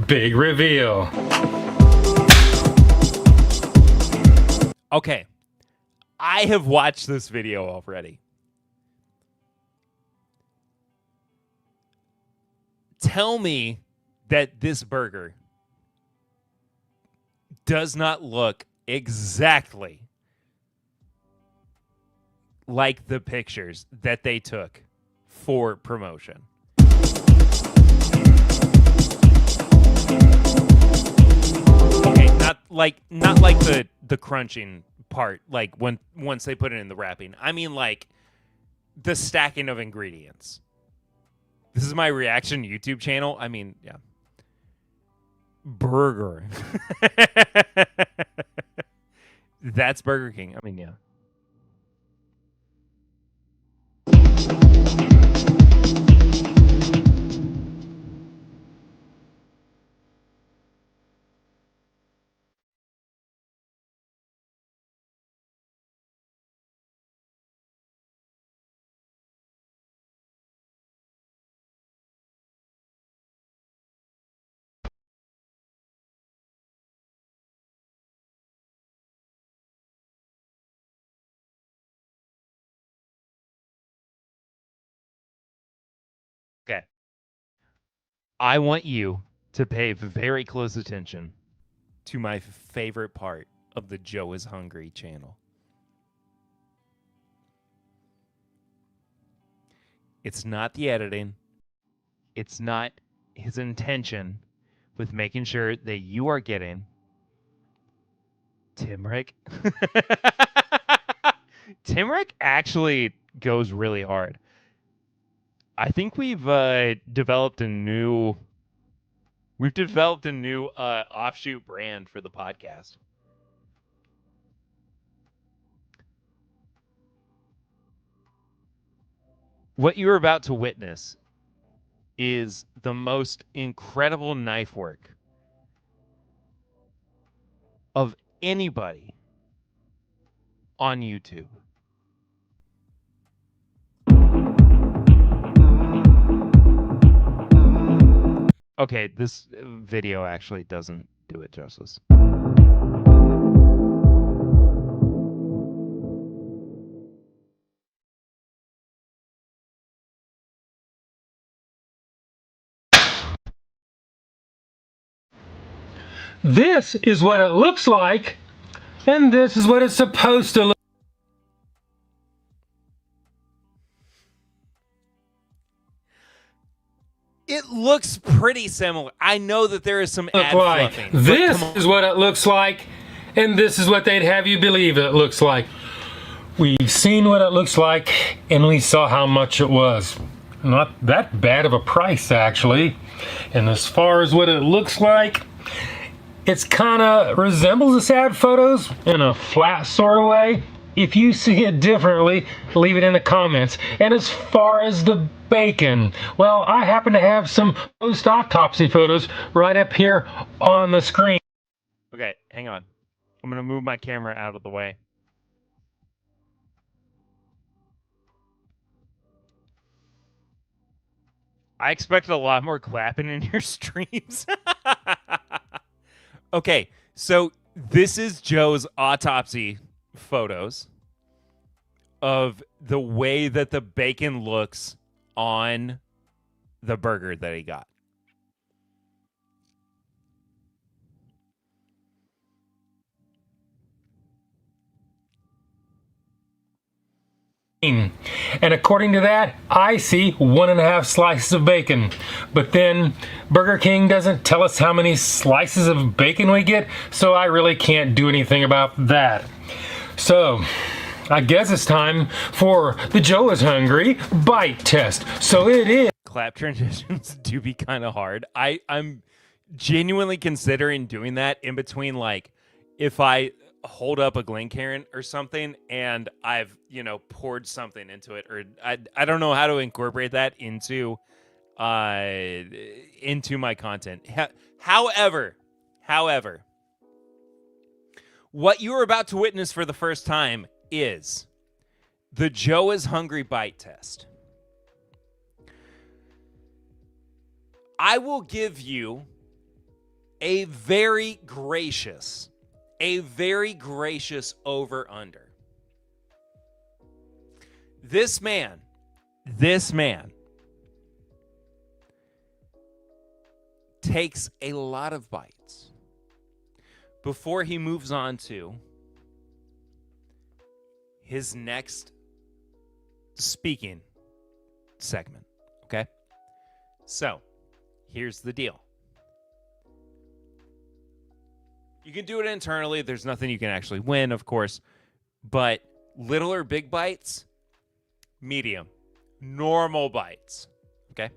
big reveal. Okay, I have watched this video already. Tell me that this burger does not look exactly like the pictures that they took for promotion. Okay, not like the crunching part, like once they put it in the wrapping. I mean like the stacking of ingredients. This is my reaction YouTube channel. I mean, yeah. Burger. That's Burger King. I mean, yeah. Okay. I want you to pay very close attention to my favorite part of the Joe is Hungry channel. It's not the editing. It's not his intention with making sure that you are getting Timrick. Timrick actually goes really hard. I think we've developed a new offshoot brand for the podcast. What you're about to witness is the most incredible knife work of anybody on YouTube. Okay, this video actually doesn't do it justice. This is what it looks like, and this is what it's supposed to look. It looks pretty similar. I know that there is some ad Like fluffing. this is what it looks like, and this is what they'd have you believe it looks like. We've seen what it looks like, and we saw how much it was. not that bad of a price, actually. And as far as what it looks like, it's kind of resembles the sad photos in a flat sort of way. If you see it differently, leave it in the comments. And as far as the bacon, well, I happen to have some post-autopsy photos right up here on the screen. Okay, hang on. I'm going to move my camera out of the way. I expected a lot more clapping in your streams. Okay, so this is Joe's autopsy photos of the way that the bacon looks on the burger that he got. And according to that, I see 1.5 slices of bacon. But then Burger King doesn't tell us how many slices of bacon we get, so I really can't do anything about that. So I guess it's time for the Joe is Hungry bite test. So it is. Clap transitions do be kind of hard. I'm genuinely considering doing that in between, like, if I hold up a Glencairn or something and I've, poured something into it, or I don't know how to incorporate that into my content. However, what you are about to witness for the first time is the Joe is Hungry bite test. I will give you a very gracious over-under. This man takes a lot of bites before he moves on to his next speaking segment, okay? So, here's the deal. You can do it internally. There's nothing you can actually win, of course. But little or big bites, medium. Normal bites, okay?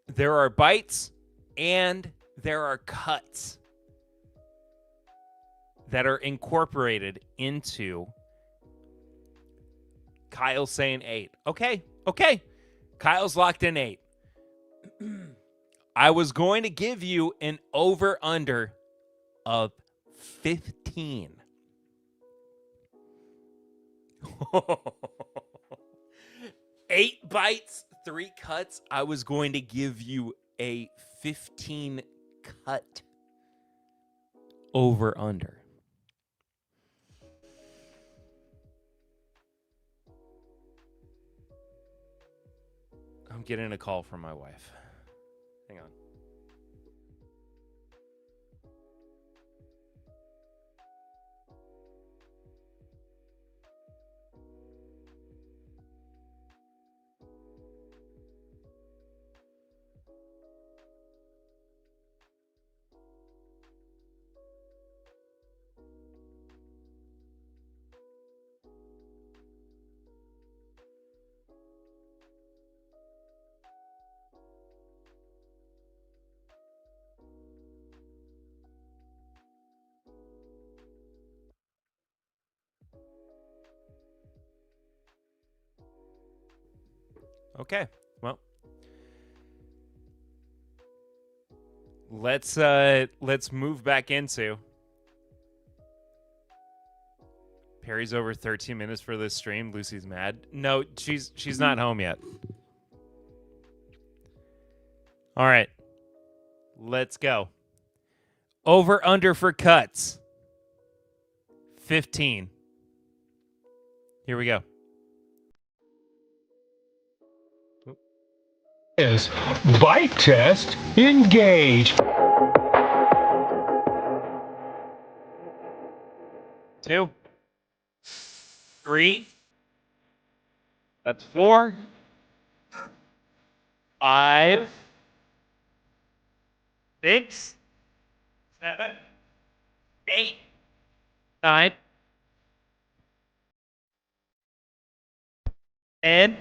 There are bites and there are cuts that are incorporated into Kyle saying 8. Okay. Kyle's locked in 8. I was going to give you an over-under of 15. Eight bites, 3 cuts. I was going to give you a 15 cut over-under. I'm getting a call from my wife. Hang on. Okay, well, let's move back into Perry's over 13 minutes for this stream. Lucy's mad. No, she's not home yet. All right, let's go. Over under for cuts. 15. Here we go. Is bite test engage. 2, 3. That's 4. 5, 6, 7, 8, 9. 10,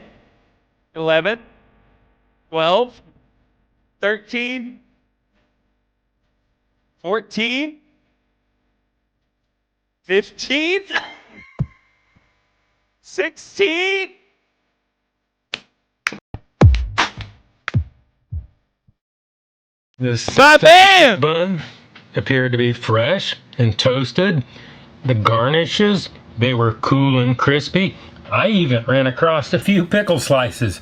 11, 12, 13, 14, 15, 16. The Bam! bun appeared to be fresh and toasted. The garnishes, they were cool and crispy. I even ran across a few pickle slices,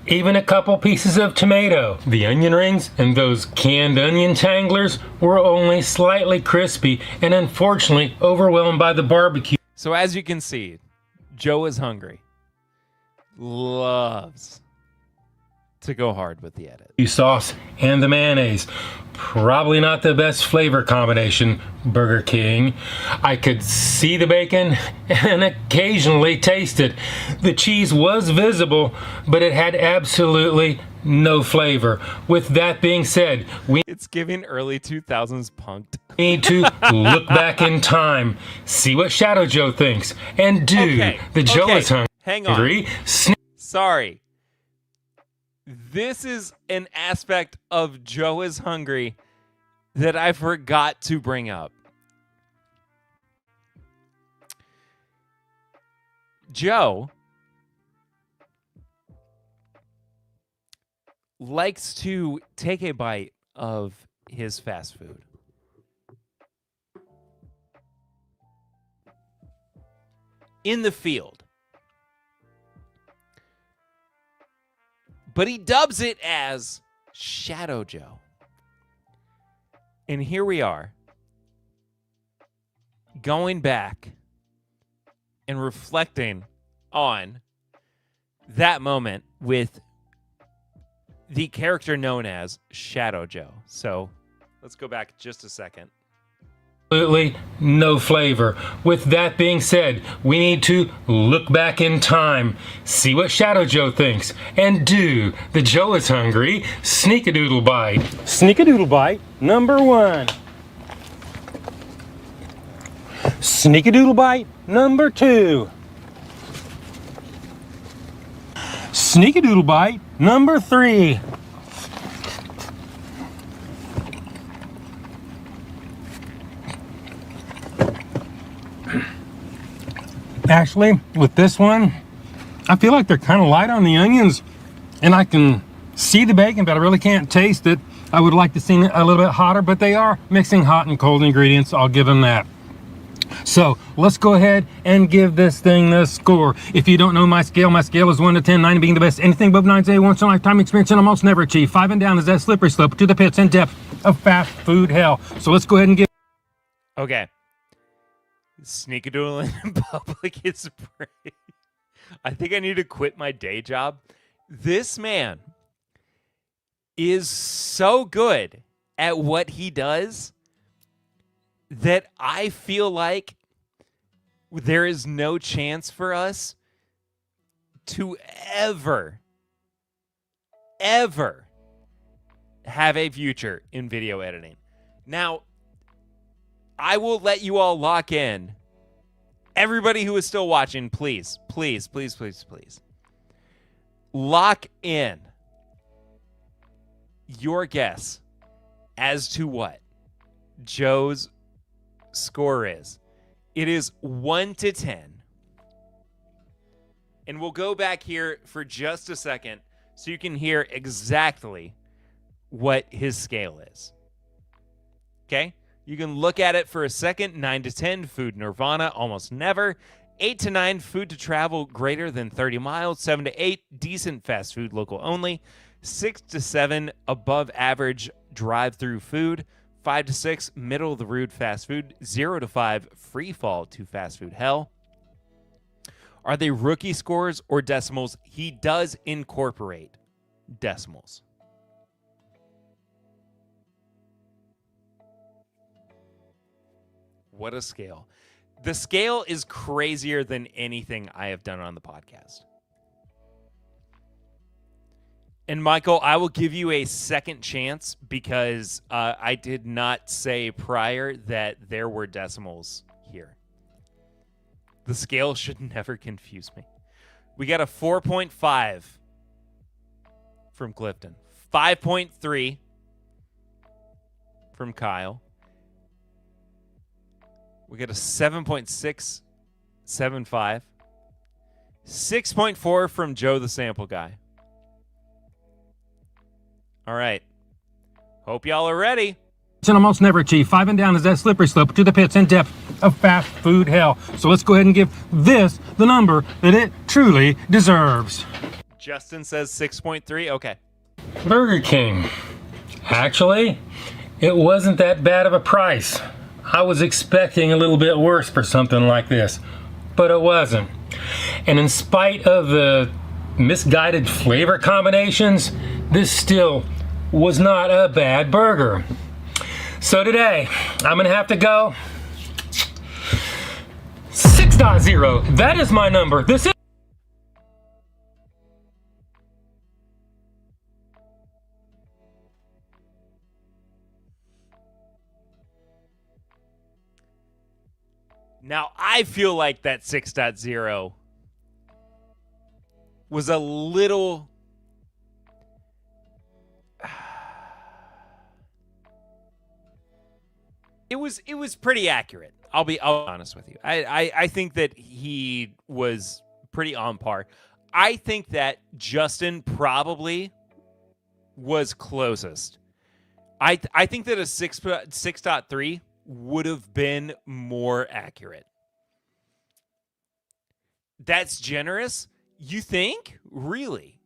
even a couple pieces of tomato. The onion rings and those canned onion tanglers were only slightly crispy and unfortunately overwhelmed by the barbecue. So as you can see, Joe is hungry. Loves to go hard with the edit. Sauce and the mayonnaise. Probably not the best flavor combination, Burger King. I could see the bacon and occasionally taste it. The cheese was visible, but it had absolutely no flavor. With that being said, it's giving early 2000s punked. Need to look back in time, see what Shadow Joe thinks, and do the Joe is hungry. Hang on. Sorry. This is an aspect of Joe is hungry that I forgot to bring up. Joe likes to take a bite of his fast food. In the field. But he dubs it as Shadow Joe. And here we are, going back and reflecting on that moment with the character known as Shadow Joe. So let's go back just a second. Absolutely no flavor. With that being said, we need to look back in time, see what Shadow Joe thinks, and do the Joe is hungry sneakadoodle bite. Sneakadoodle bite number 1. Sneakadoodle bite number 2. Sneakadoodle bite number 3. Actually, with this one, I feel like they're kind of light on the onions, and I can see the bacon, but I really can't taste it. I would like to see it a little bit hotter, but they are mixing hot and cold ingredients. I'll give them that. So let's go ahead and give this thing the score. If you don't know my scale is 1 to 10, 9 being the best. Anything above 9 is a once in a lifetime experience and almost never achieved. 5 and down is that slippery slope to the pits and depth of fast food hell. So let's go ahead and give. Okay. Sneakadoodling in public is great. I think I need to quit my day job. This man is so good at what he does that I feel like there is no chance for us to ever have a future in video editing. Now, I will let you all lock in. Everybody who is still watching, please, please, please, please, please. Lock in your guess as to what Joe's score is. It is 1 to 10. And we'll go back here for just a second so you can hear exactly what his scale is. Okay? You can look at it for a second. 9 to 10, food nirvana, almost never. 8 to 9, food to travel greater than 30 miles. 7 to 8, decent fast food, local only. 6 to 7, above average drive-through food. 5 to 6, middle of the road fast food. 0 to 5, free fall to fast food hell. Are they rookie scores or decimals? He does incorporate decimals. What a scale. The scale is crazier than anything I have done on the podcast. And Michael, I will give you a second chance because I did not say prior that there were decimals here. The scale should never confuse me. We got a 4.5 from Clifton. 5.3 from Kyle. We got a 7.675. 6.4 from Joe the Sample Guy. All right. Hope y'all are ready. And almost never achieve. 5 and down is that slippery slope to the pits and depth of fast food hell. So let's go ahead and give this the number that it truly deserves. Justin says 6.3. Okay. Burger King. Actually, it wasn't that bad of a price. I was expecting a little bit worse for something like this, but it wasn't. And in spite of the misguided flavor combinations, this still was not a bad burger. So today, I'm gonna have to go 6.0. That is my number. This is Now, I feel like that 6.0 was a little... It was pretty accurate. I'll be honest with you. I think that he was pretty on par. I think that Justin probably was closest. I think that a 6.3 would have been more accurate. That's generous? You think? Really?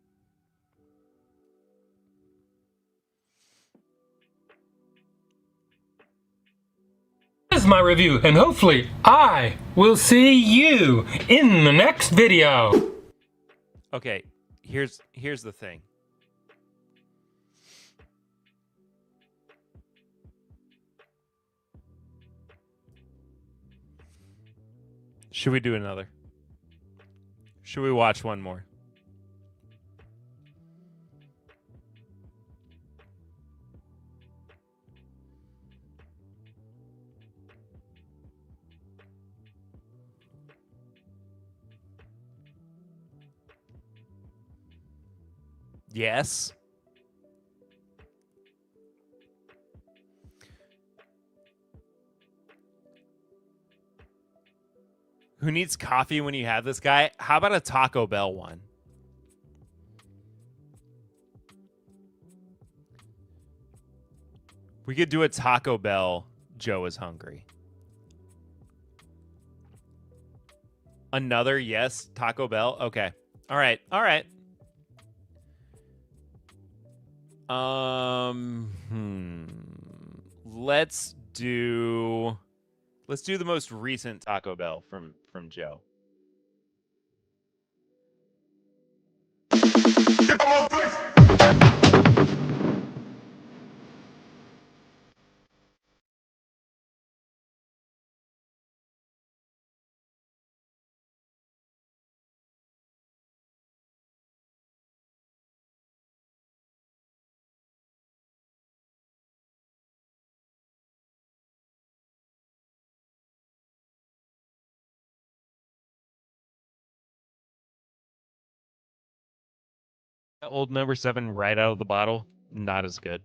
is my review, and hopefully I will see you in the next video. Okay, here's the thing. Should we do another? Should we watch one more? Yes. Who needs coffee when you have this guy? How about a Taco Bell one? We could do a Taco Bell. Joe is hungry. Another yes, Taco Bell. Okay. All right. All right. Let's do the most recent Taco Bell from Joe. Old number 7 right out of the bottle, not as good.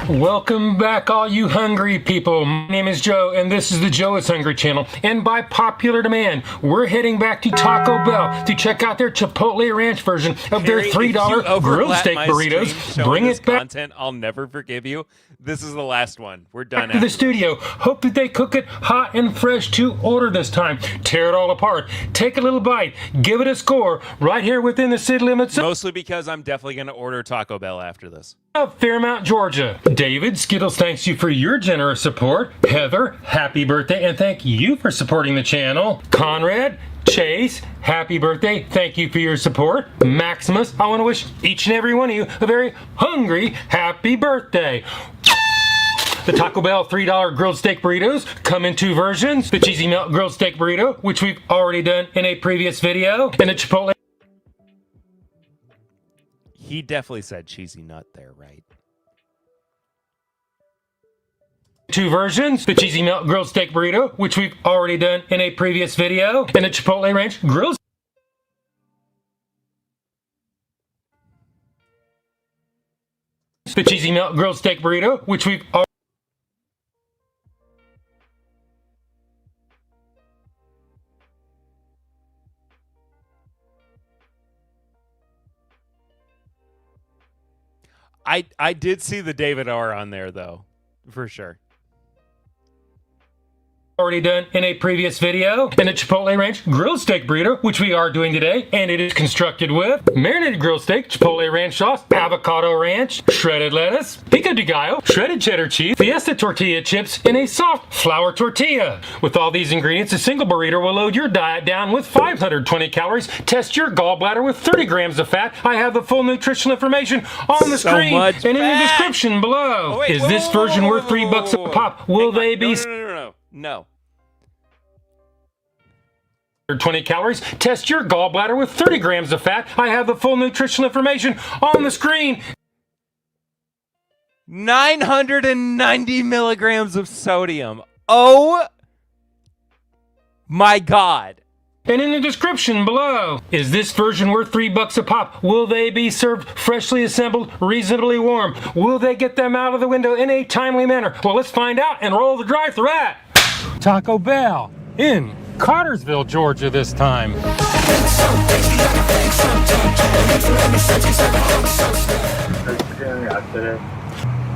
Welcome back, all you hungry people. My name is Joe, and this is the Joe is Hungry channel. And by popular demand, we're heading back to Taco Bell to check out their Chipotle Ranch version of their $3 grilled steak burritos. Bring it back. Content, I'll never forgive you. This is the last one. We're done. Back to the studio. Hope that they cook it hot and fresh to order this time. Tear it all apart. Take a little bite. Give it a score right here within the city limits. Mostly because I'm definitely going to order Taco Bell after this. Of Fairmount, Georgia. David, Skittles thanks you for your generous support. Heather, happy birthday, and thank you for supporting the channel. Conrad, Chase, happy birthday. Thank you for your support. Maximus, I want to wish each and every one of you a very hungry happy birthday. The Taco Bell $3 grilled steak burritos come in 2 versions. The cheesy melt grilled steak burrito, which we've already done in a previous video, and the Chipotle. He definitely said cheesy nut there, right? two versions, the cheesy melt grilled steak burrito, which we've already done in a previous video, and the Chipotle Ranch grilled the cheesy melt grilled steak burrito, which we've already I did see the David R on there though, for sure. done in a previous video, and a Chipotle Ranch grilled steak burrito, which we are doing today, and it is constructed with marinated grilled steak, Chipotle Ranch sauce, avocado ranch, shredded lettuce, pico de gallo, shredded cheddar cheese, fiesta tortilla chips, and a soft flour tortilla. With all these ingredients, a single burrito will load your diet down with 520 calories, test your gallbladder with 30 grams of fat. I have the full nutritional information on the screen and in the description below. Oh, wait, is this version worth $3 a pop? Will they be... No. 20 calories. Test your gallbladder with 30 grams of fat. I have the full nutritional information on the screen. 990 milligrams of sodium. Oh my God. And in the description below. Is this version worth $3 a pop? Will they be served freshly assembled, reasonably warm? Will they get them out of the window in a timely manner? Well, let's find out and roll the drive-thru at Taco Bell in Cartersville, Georgia this time. I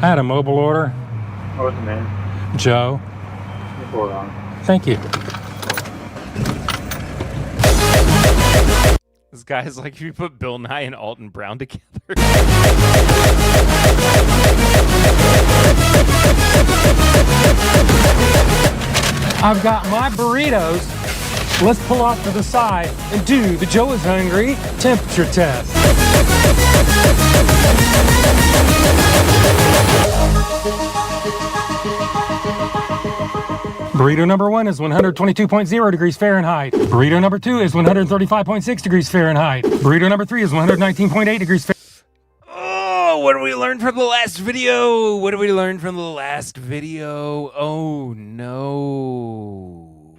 had a mobile order. What's the name? Joe. Hold on. Thank you. This guy's like if you put Bill Nye and Alton Brown together. I've got my burritos. Let's pull off to the side and do the Joe is Hungry temperature test. Burrito number 1 is 122.0 degrees Fahrenheit. Burrito number 2 is 135.6 degrees Fahrenheit. Burrito number 3 is 119.8 degrees Fahrenheit. Oh, what did we learn from the last video? Oh, no.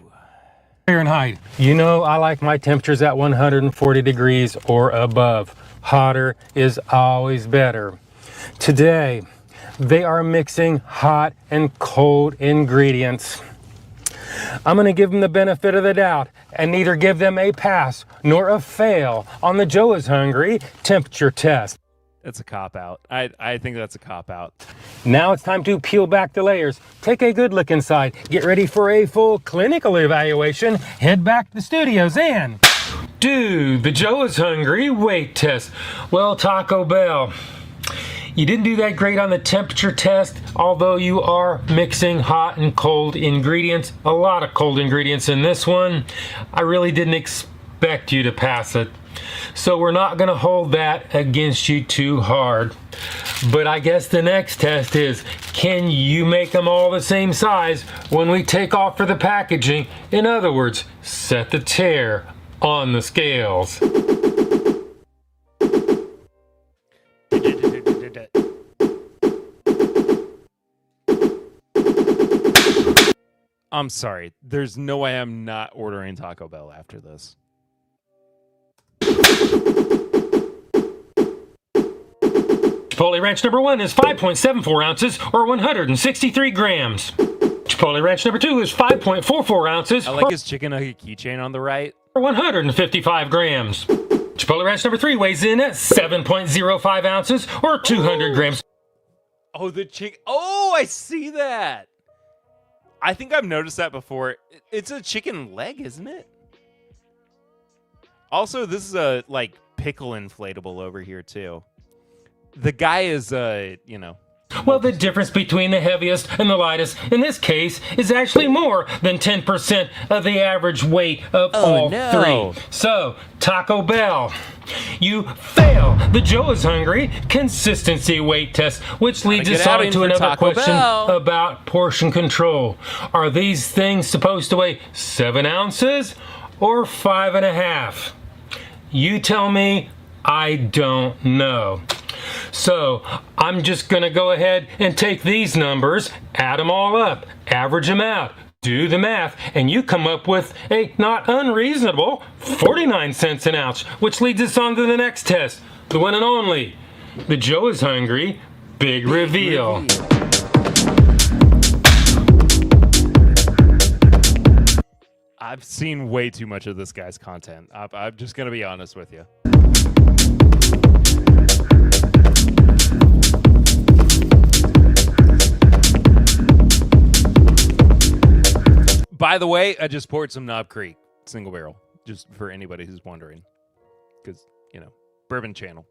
Fahrenheit. You know I like my temperatures at 140 degrees or above. Hotter is always better. Today, they are mixing hot and cold ingredients. I'm going to give them the benefit of the doubt and neither give them a pass nor a fail on the Joe is Hungry temperature test. That's a cop-out. I think that's a cop-out. Now it's time to peel back the layers. Take a good look inside. Get ready for a full clinical evaluation. Head back to the studios and do the Joe is Hungry weight test. Well, Taco Bell, you didn't do that great on the temperature test, although you are mixing hot and cold ingredients. A lot of cold ingredients in this one. I really didn't expect you to pass it. So we're not going to hold that against you too hard. But I guess the next test is, can you make them all the same size when we take off for the packaging? In other words, set the tear on the scales. I'm sorry. There's no way I'm not ordering Taco Bell after this. Chipotle Ranch number 1 is 5.74 ounces or 163 grams. Chipotle Ranch number 2 is 5.44 ounces. I like his chicken nugget keychain on the right. Or 155 grams. Chipotle Ranch number 3 weighs in at 7.05 ounces or 200 grams. Oh, the chicken. Oh, I see that. I think I've noticed that before. It's a chicken leg, isn't it? Also, this is a like pickle inflatable over here too. The guy is Well, the difference between the heaviest and the lightest in this case is actually more than 10% of the average weight of all three. So, Taco Bell, you fail the Joe is Hungry consistency weight test, which leads us on to another question about portion control. Are these things supposed to weigh 7 ounces or 5.5? You tell me. I don't know. So I'm just going to go ahead and take these numbers, add them all up, average them out, do the math, and you come up with a not unreasonable 49 cents an ounce, which leads us on to the next test, the one and only, the Joe is Hungry Big Reveal. I've seen way too much of this guy's content. I'm just going to be honest with you. By the way, I just poured some Knob Creek single barrel, just for anybody who's wondering. Because, you know, bourbon channel.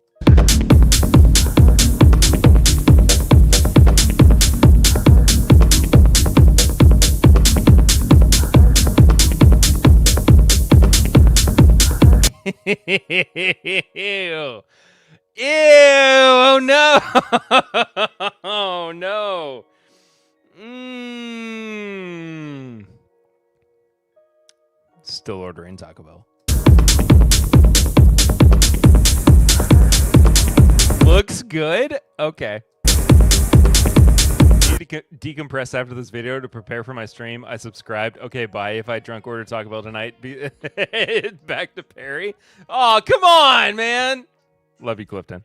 Ew. Ew. Oh, no. Oh, no. Still ordering Taco Bell. Looks good? Okay. Need to decompress after this video to prepare for my stream. I subscribed. Okay, bye. If I drunk order Taco Bell tonight, back to Perry. Oh, come on, man. Love you, Clifton.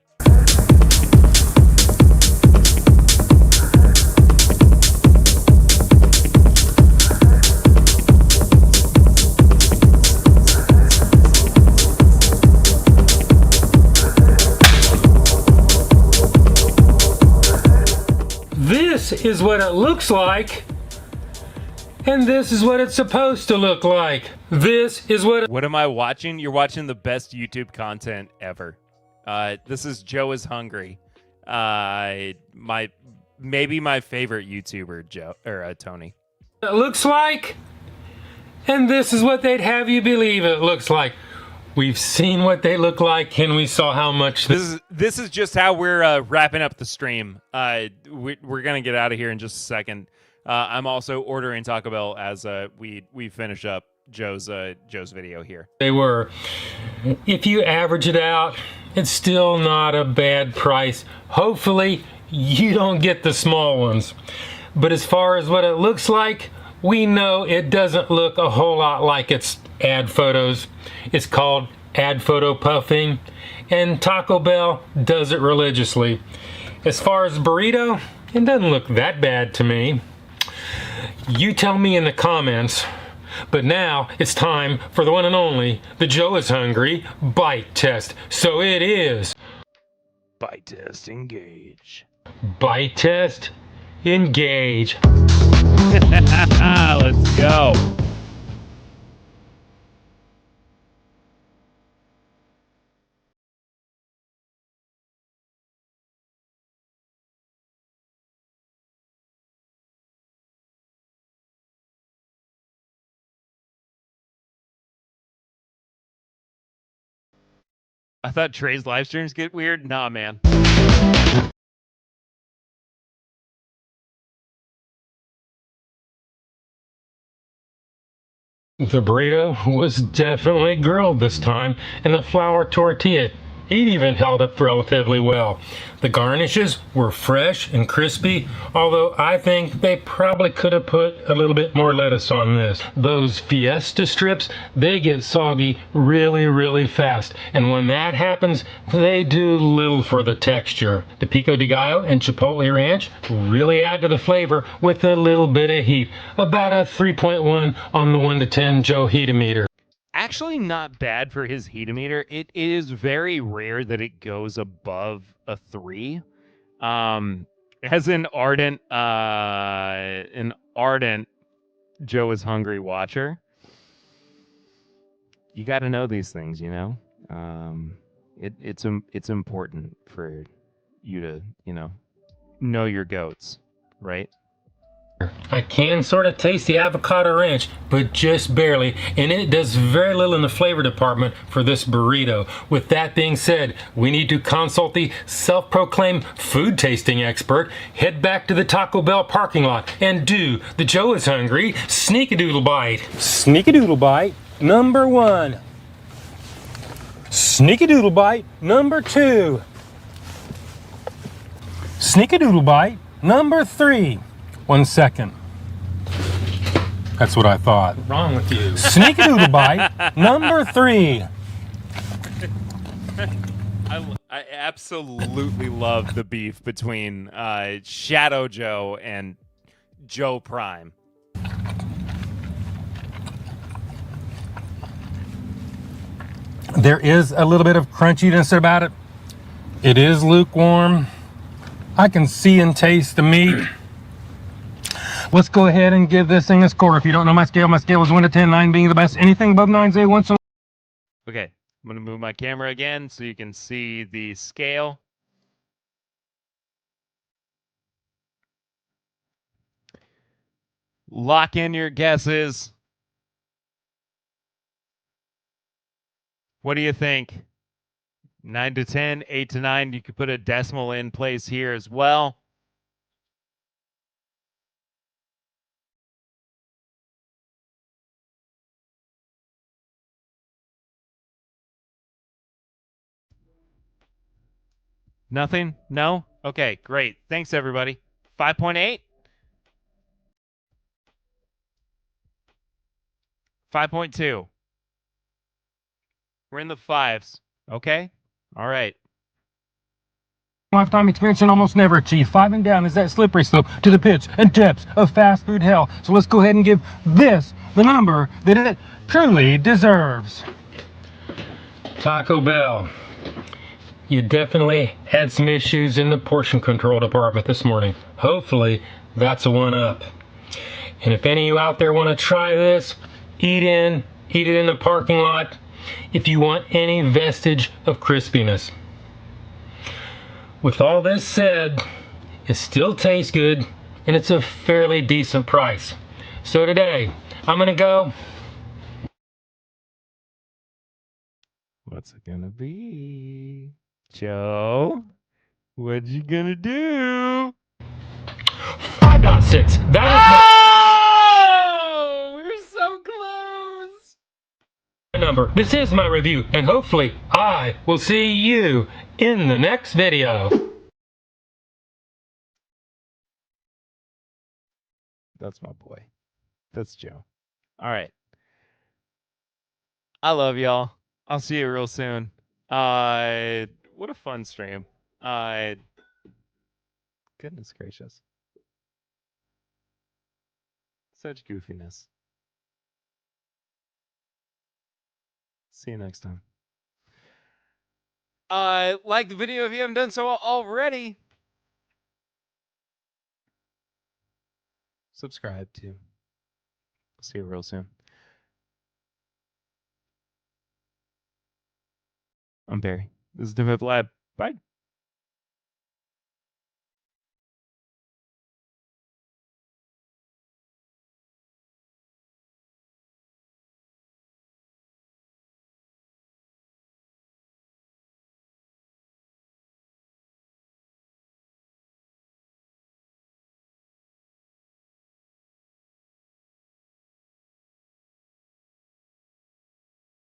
This is what it looks like, and this is what it's supposed to look like. This is what... What am I watching? You're watching the best YouTube content ever. This is Joe is Hungry. Maybe my favorite YouTuber, Joe or Tony. It looks like, and this is what they'd have you believe it looks like. We've seen what they look like, and we saw how much... This is just how we're wrapping up the stream. We're going to get out of here in just a second. I'm also ordering Taco Bell as we finish up Joe's video here. They were. If you average it out, it's still not a bad price. Hopefully, you don't get the small ones. But as far as what it looks like, we know it doesn't look a whole lot like its ad photos. It's called ad photo puffing, and Taco Bell does it religiously. As far as burrito, it doesn't look that bad to me. You tell me in the comments. But now it's time for the one and only, the Joe is Hungry bite test. So it is. Bite test, engage. Bite test, engage. Let's go. I thought Trey's live streams get weird. Nah, man. The burrito was definitely grilled this time, and the flour tortilla, it even held up relatively well. The garnishes were fresh and crispy, although I think they probably could have put a little bit more lettuce on this. Those fiesta strips, they get soggy really, really fast, and when that happens, they do little for the texture. The pico de gallo and chipotle ranch really add to the flavor with a little bit of heat, about a 3.1 on the 1 to 10 Joe Heatometer. Actually not bad for his heatometer. It is very rare that it goes above a 3. As an ardent Joe is Hungry watcher, you got to know these things, you know. It's important for you to, know your goats, right? I can sort of taste the avocado ranch, but just barely, and it does very little in the flavor department for this burrito. With that being said, we need to consult the self-proclaimed food tasting expert, head back to the Taco Bell parking lot, and do the Joe is Hungry Sneakadoodle Bite. Sneakadoodle Bite number 1. Sneakadoodle Bite number 2. Sneakadoodle bite number 3. 1 second. That's what I thought. What's wrong with you? Sneakadoodle bite number 3. I absolutely love the beef between Shadow Joe and Joe Prime. There is a little bit of crunchiness about it. It is lukewarm. I can see and taste the meat. Let's go ahead and give this thing a score. If you don't know my scale is 1 to 10, 9 being the best. Anything above 9 is A1. So Okay, I'm going to move my camera again so you can see the scale. Lock in your guesses. What do you think? 9 to 10, 8 to 9. You could put a decimal in place here as well. Nothing? No? Okay, great. Thanks, everybody. 5.8? 5.2. We're in the 5s. Okay? All right. lifetime experience and almost never achieve. 5 and down is that slippery slope to the pits and depths of fast food hell. So let's go ahead and give this the number that it truly deserves. Taco Bell. You definitely had some issues in the portion control department this morning. Hopefully that's a 1-up. And if any of you out there want to try this, eat it in the parking lot if you want any vestige of crispiness. With all this said, it still tastes good and it's a fairly decent price. So today, I'm gonna go. What's it gonna be? Joe, what you gonna do? 5.6. Oh! We're so close! Number. This is my review, and hopefully I will see you in the next video. That's my boy. That's Joe. All right. I love y'all. I'll see you real soon. What a fun stream. Goodness gracious. Such goofiness. See you next time. Like the video if you haven't done so already. Subscribe too. See you real soon. I'm Barry. This is Develop Lab. Bye.